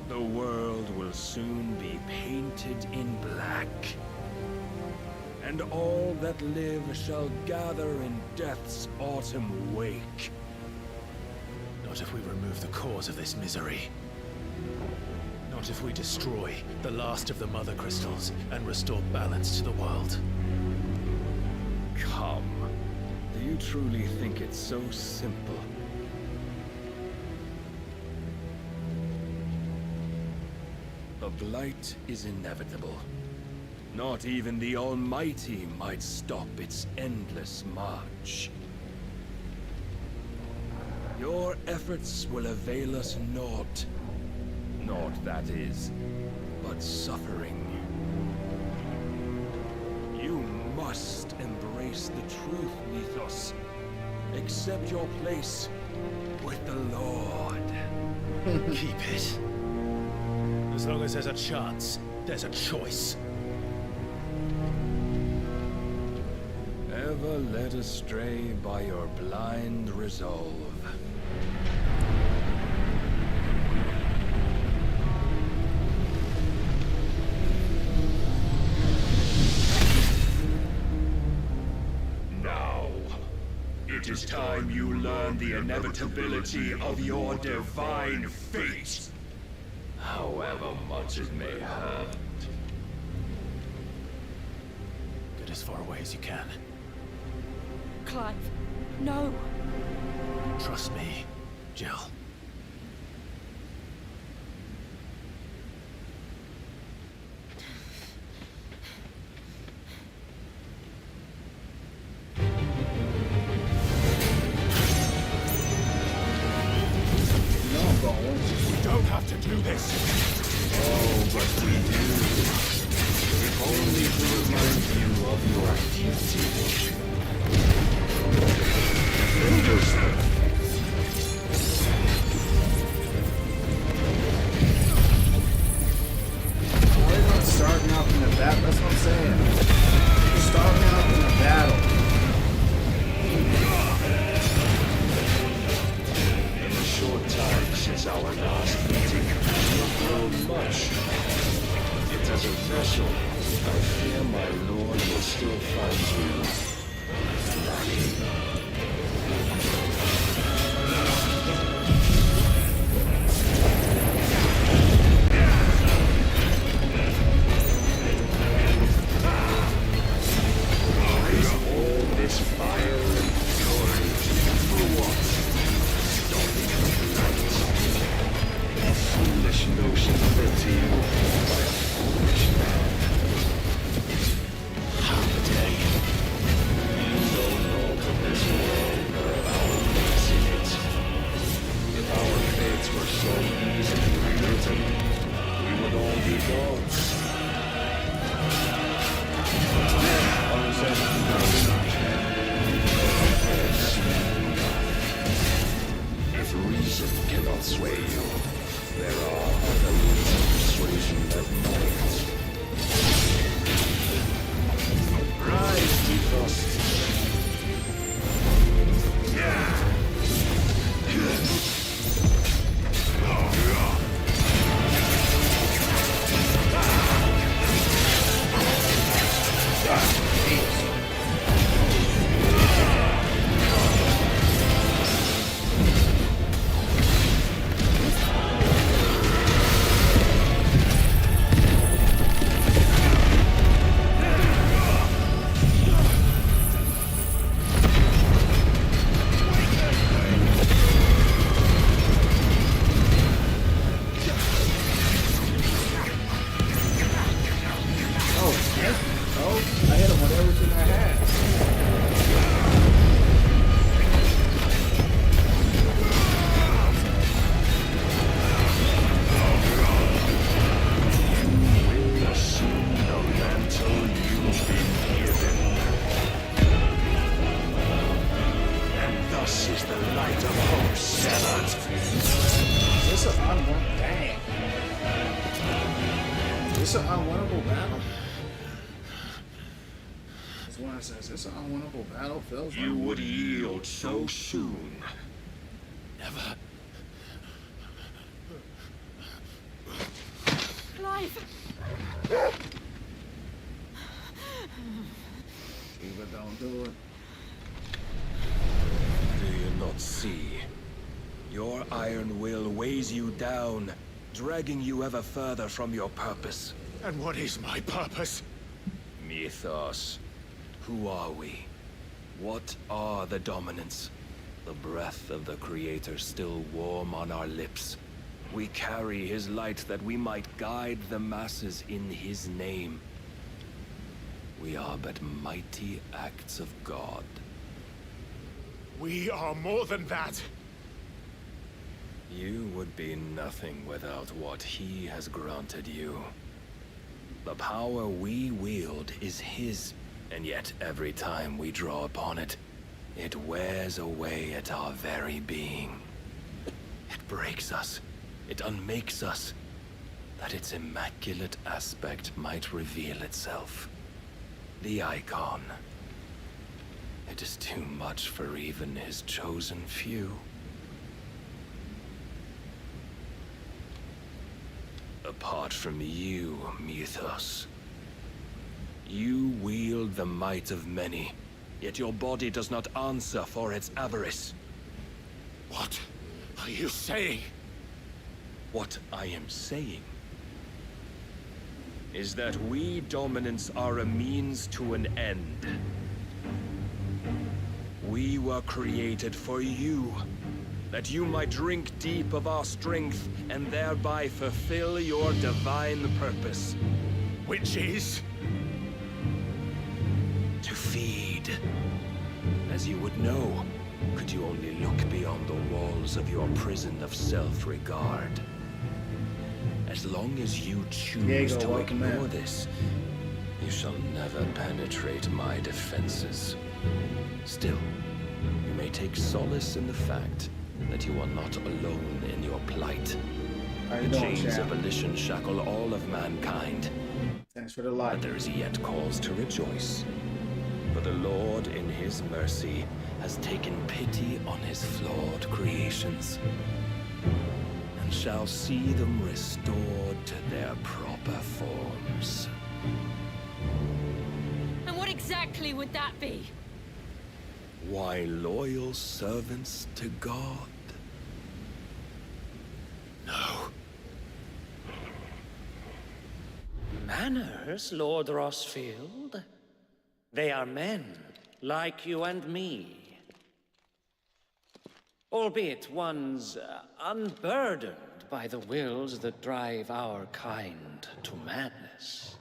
The world will soon be painted in black. And all that live shall gather in death's autumn wake. Not if we remove the cause of this misery. Not if we destroy the last of the Mother Crystals and restore balance to the world. Come. Do you truly think it's so simple? The blight is inevitable. Not even the Almighty might stop its endless march. Your efforts will avail us naught. Naught, that is, but suffering. You must embrace face the truth, Mythos. Accept your place with the Lord. Keep it. As long as there's a chance, there's a choice. Ever led astray by your blind resolve. Now, it is time you learn the inevitability of your divine fate, however much it may hurt. Get as far away as you can. Clive, no. Trust me, Jill. We don't have to do this. Oh, but we do. If only to remind you of your duty. We're not starting out in the battle. That's what I'm saying. We're starting out in the battle. In the short time since our last meeting, you have grown much. Yet as a vessel, I fear my lord will still find you lacking. Is all this fire and fury for what? Stopping the light. A foolish notion led to you by a foolish man. How dare you? You know naught of this world or of our place in it. If our fates were so easily rewritten, we would all be gods. If reason cannot sway you, there are other means of persuasion that might. Rise, Mythos. I hit him with everything I had. Will assume the mantle you've been given. And thus is the light of hope severed. This is an unwinnable. Dang. This is an unwinnable battle. That's what it says. It's an unwinnable battle, Phil. You would yield so soon. Never. Clive! Eva, don't do it. Do you not see? Your iron will weighs you down, dragging you ever further from your purpose. And what is my purpose? Mythos. Who are we? What are the dominants? The breath of the Creator still warm on our lips. We carry his light that we might guide the masses in his name. We are but mighty acts of God. We are more than that. You would be nothing without what he has granted you. The power we wield is his, And yet every time we draw upon it, it wears away at our very being. It breaks us. It unmakes us, that its immaculate aspect might reveal itself. The icon. It is too much for even his chosen few. Apart from you, Mythos, you wield the might of many, yet your body does not answer for its avarice. What are you saying? What I am saying is that we dominants are a means to an end. We were created for you, that you might drink deep of our strength and thereby fulfill your divine purpose. Which is? To feed. As you would know, could you only look beyond the walls of your prison of self-regard. As long as you choose to ignore this, you shall never penetrate my defenses. Still, you may take solace in the fact that you are not alone in your plight. The chains of volition shackle all of mankind. Thanks for the light. But there is yet cause to rejoice. For the Lord, in his mercy, has taken pity on his flawed creations, and shall see them restored to their proper forms. And what exactly would that be? Why, loyal servants to God. No. Manners, Lord Rossfield? They are men, like you and me. Albeit ones unburdened by the wills that drive our kind to madness.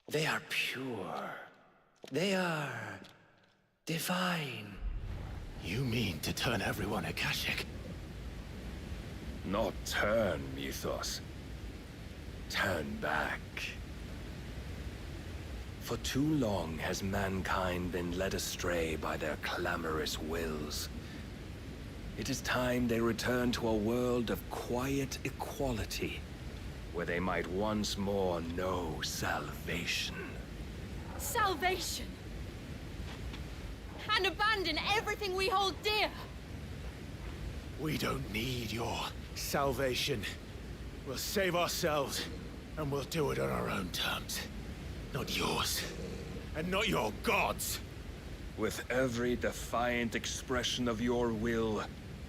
They are pure. They are divine. You mean to turn everyone Akashic? Not turn, Mythos. Turn back. For too long has mankind been led astray by their clamorous wills. It is time they return to a world of quiet equality, where they might once more know salvation. Salvation! And abandon everything we hold dear! We don't need your salvation. We'll save ourselves, and we'll do it on our own terms. Not yours. And not your gods! With every defiant expression of your will,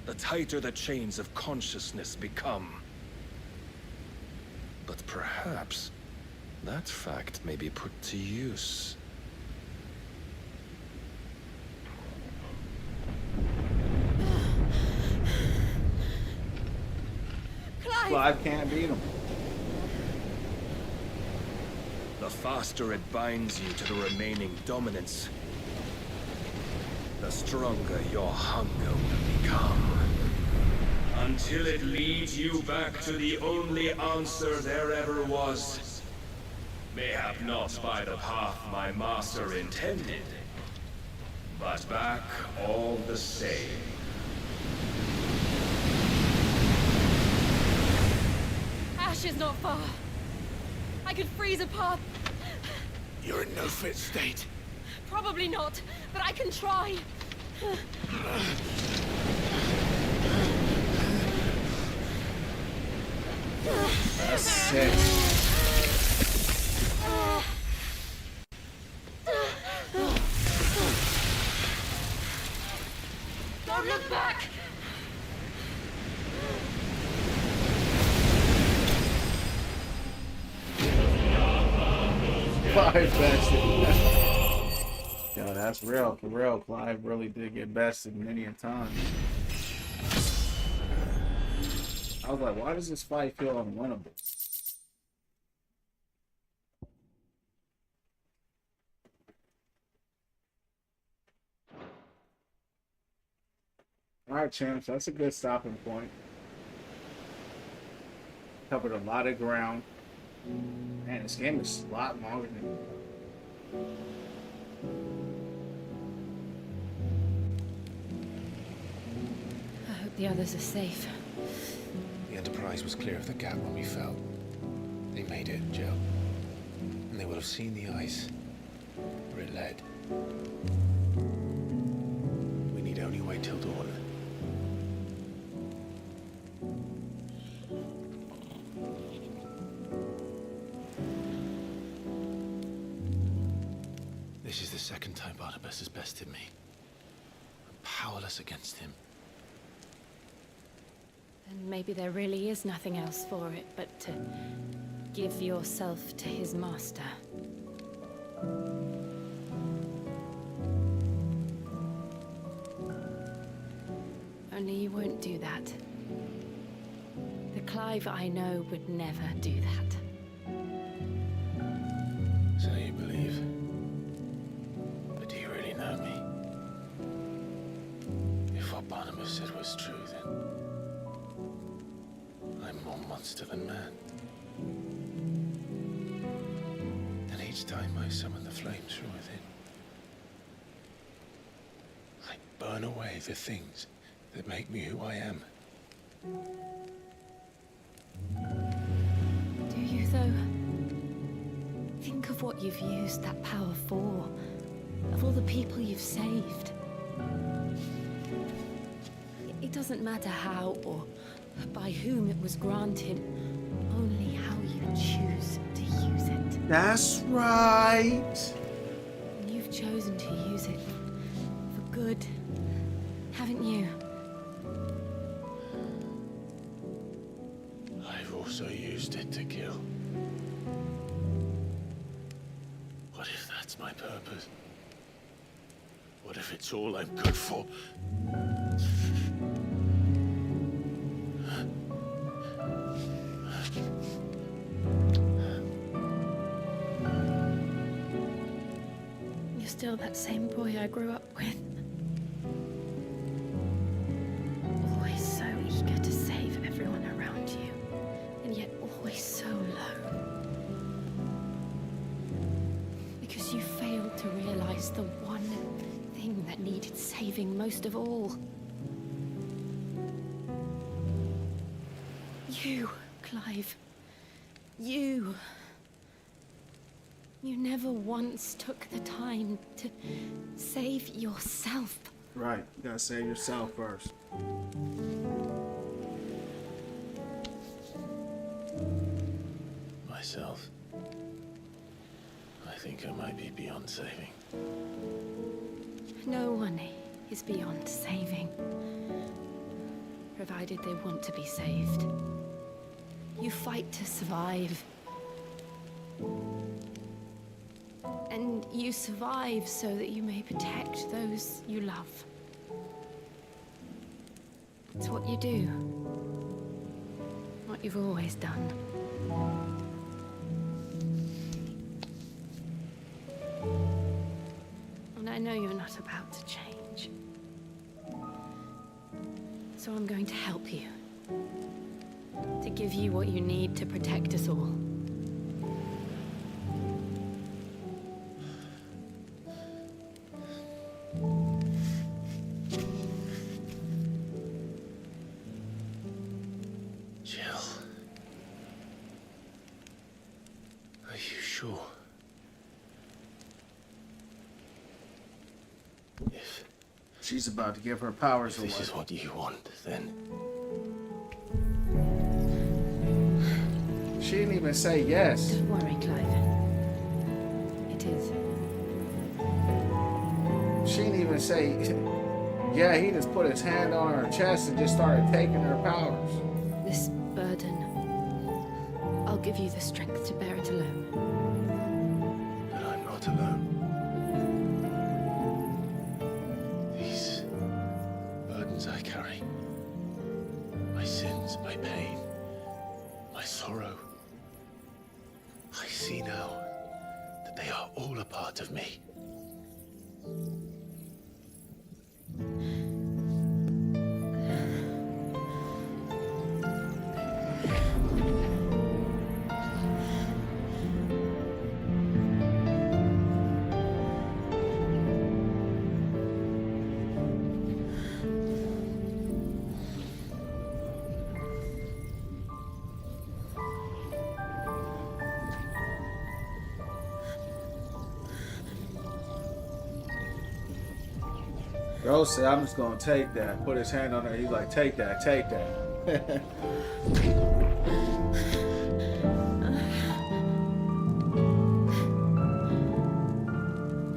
the tighter the chains of consciousness become. But perhaps that fact may be put to use. Clive can't beat him. The faster it binds you to the remaining dominance, the stronger your hunger will become. Until it leads you back to the only answer there ever was. Mayhap not by the path my master intended, but back all the same. Ash is not far. I could freeze a path. You're in no fit state. Probably not, but I can try. That's sick. Don't look back! Clive bested. Yo, that's real. For real, Clive really did get bested many a time. I was like, why does this fight feel unwinnable? Alright, champs, that's a good stopping point. Covered a lot of ground. Man, this game is a lot longer than I hope the others are safe. The Enterprise was clear of the gap when we fell. They made it, Jill. And they will have seen the ice where it led. We need only wait till dawn. This is the second time Barnabas has bested me. I'm powerless against him. And maybe there really is nothing else for it but to give yourself to his master. Only you won't do that. The Clive I know would never do that. So you believe? But do you really know me? If what Barnabas said was true, then I'm more monster than man. And each time I summon the flames from within, I burn away the things that make me who I am. Do you, though? Think of what you've used that power for. Of all the people you've saved. It doesn't matter how or by whom it was granted, only how you choose to use it. That's right. And you've chosen to use it for good, haven't you? I've also used it to kill. What if that's my purpose? What if it's all I'm good for? You're still that same boy I grew up with. Always so eager to save everyone around you, and yet always so low. Because you failed to realize the one thing that needed saving most of all. You, Clive. You. You never once took the time to save yourself. Right. You gotta save yourself first. Myself. I think I might be beyond saving. No one is beyond saving, provided they want to be saved. You fight to survive. And you survive so that you may protect those you love. It's what you do. What you've always done. And I know you're not about to change. So I'm going to help you. To give you what you need to protect us all. Jill. Are you sure? If she's about to give her powers away. This is what you want, then. She didn't even say yes. Don't worry, Clive. It is. She didn't even say, yeah, he just put his hand on her chest and just started taking her powers. This burden, I'll give you the strength to bear it alone. But I'm not alone. These burdens I carry, my sins, my pain, my sorrow, I see now that they are all a part of me. Rose said, I'm just gonna take that. Put his hand on her. He's like, take that, take that.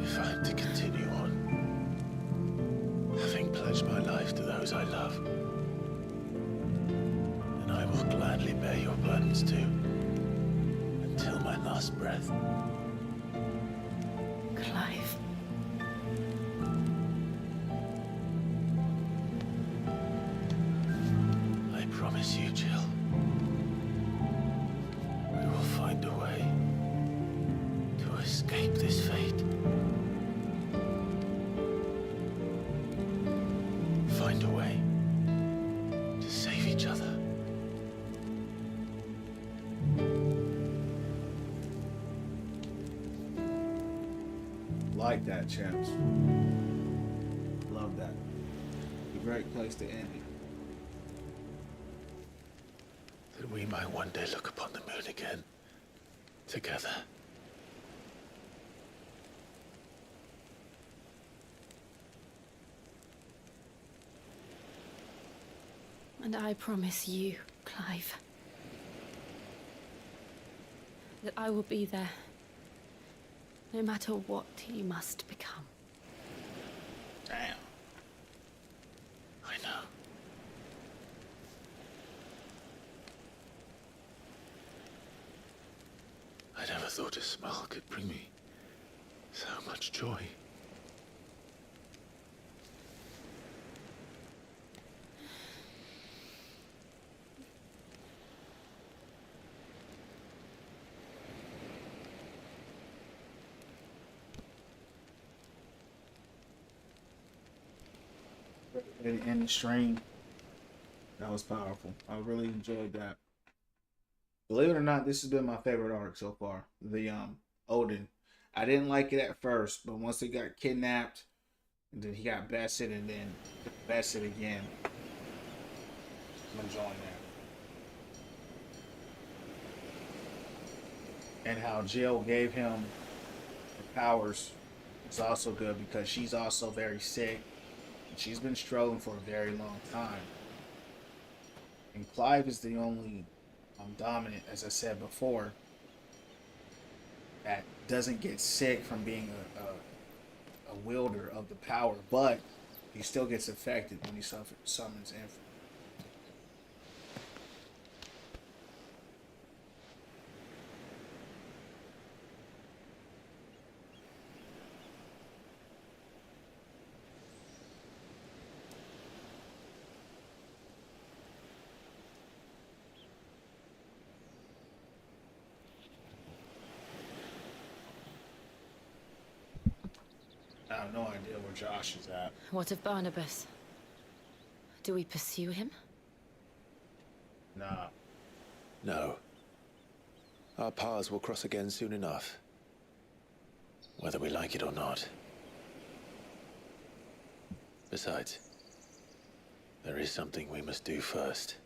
If I'm to continue on, having pledged my life to those I love, then I will gladly bear your burdens too, until my last breath. Clive. I promise you, Jill, we will find a way to escape this fate. Find a way to save each other. Like that, champs. Love that. A great place to end it. That we might one day look upon the moon again, together. And I promise you, Clive, that I will be there, no matter what you must become. Damn. I know. I never thought a smile could bring me so much joy. In the stream, that was powerful. I really enjoyed that. Believe it or not, this has been my favorite arc so far. The Odin. I didn't like it at first, but once he got kidnapped, and then he got bested, and then bested again, I'm enjoying that. And how Jill gave him the powers is also good because she's also very sick. She's been struggling for a very long time. And Clive is the only dominant, as I said before, that doesn't get sick from being a wielder of the power, but he still gets affected when he summons Infinite. I have no idea where Josh is at. What of Barnabas? Do we pursue him? Nah. No. Our paths will cross again soon enough. Whether we like it or not. Besides, there is something we must do first.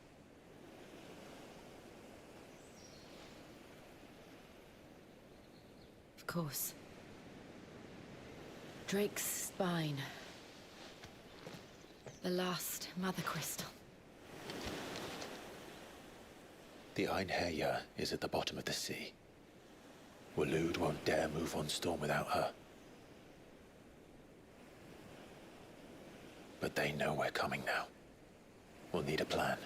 Of course. Drake's spine. The last Mother Crystal. The Einherja is at the bottom of the sea. Waloed won't dare move on Storm without her. But they know we're coming now. We'll need a plan.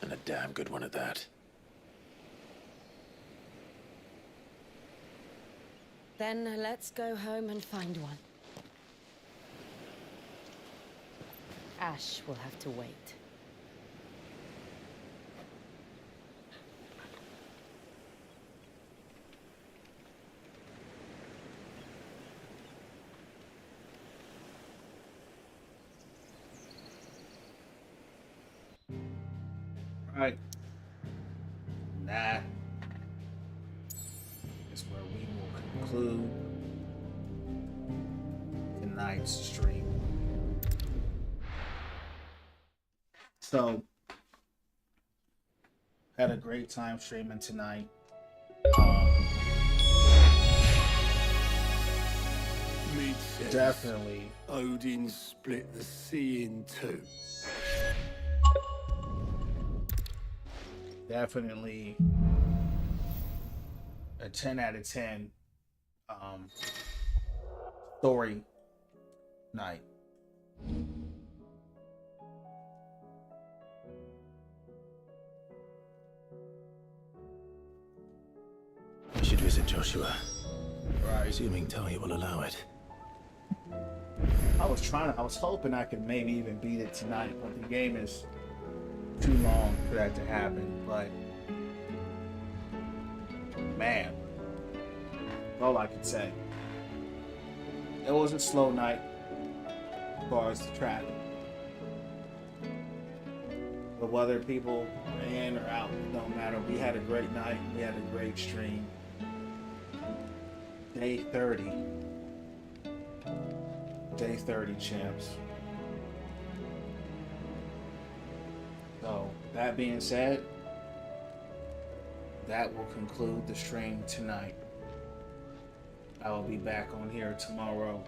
And a damn good one at that. Then let's go home and find one. Ash will have to wait. Right. That is where we will conclude tonight's stream. So, had a great time streaming tonight. Mead says Definitely. Odin split the sea in two. Definitely a 10 out of 10 story night. We should visit Joshua. Right. Assuming Tony will allow it. I was hoping I could maybe even beat it tonight, but the game is too long for that to happen. But man, that's all I can say. It was a slow night as far as the traffic. But whether people are in or out, it don't matter. We had a great night. We had a great stream. Day 30. Day 30, champs. So, that being said, that will conclude the stream tonight. I will be back on here tomorrow.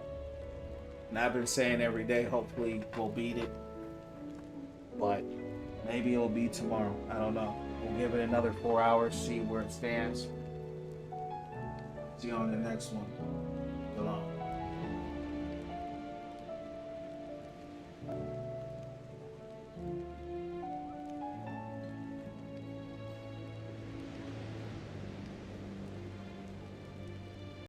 And I've been saying every day, hopefully we'll beat it. But maybe it'll be tomorrow. I don't know. We'll give it another 4 hours, see where it stands. See you on the next one.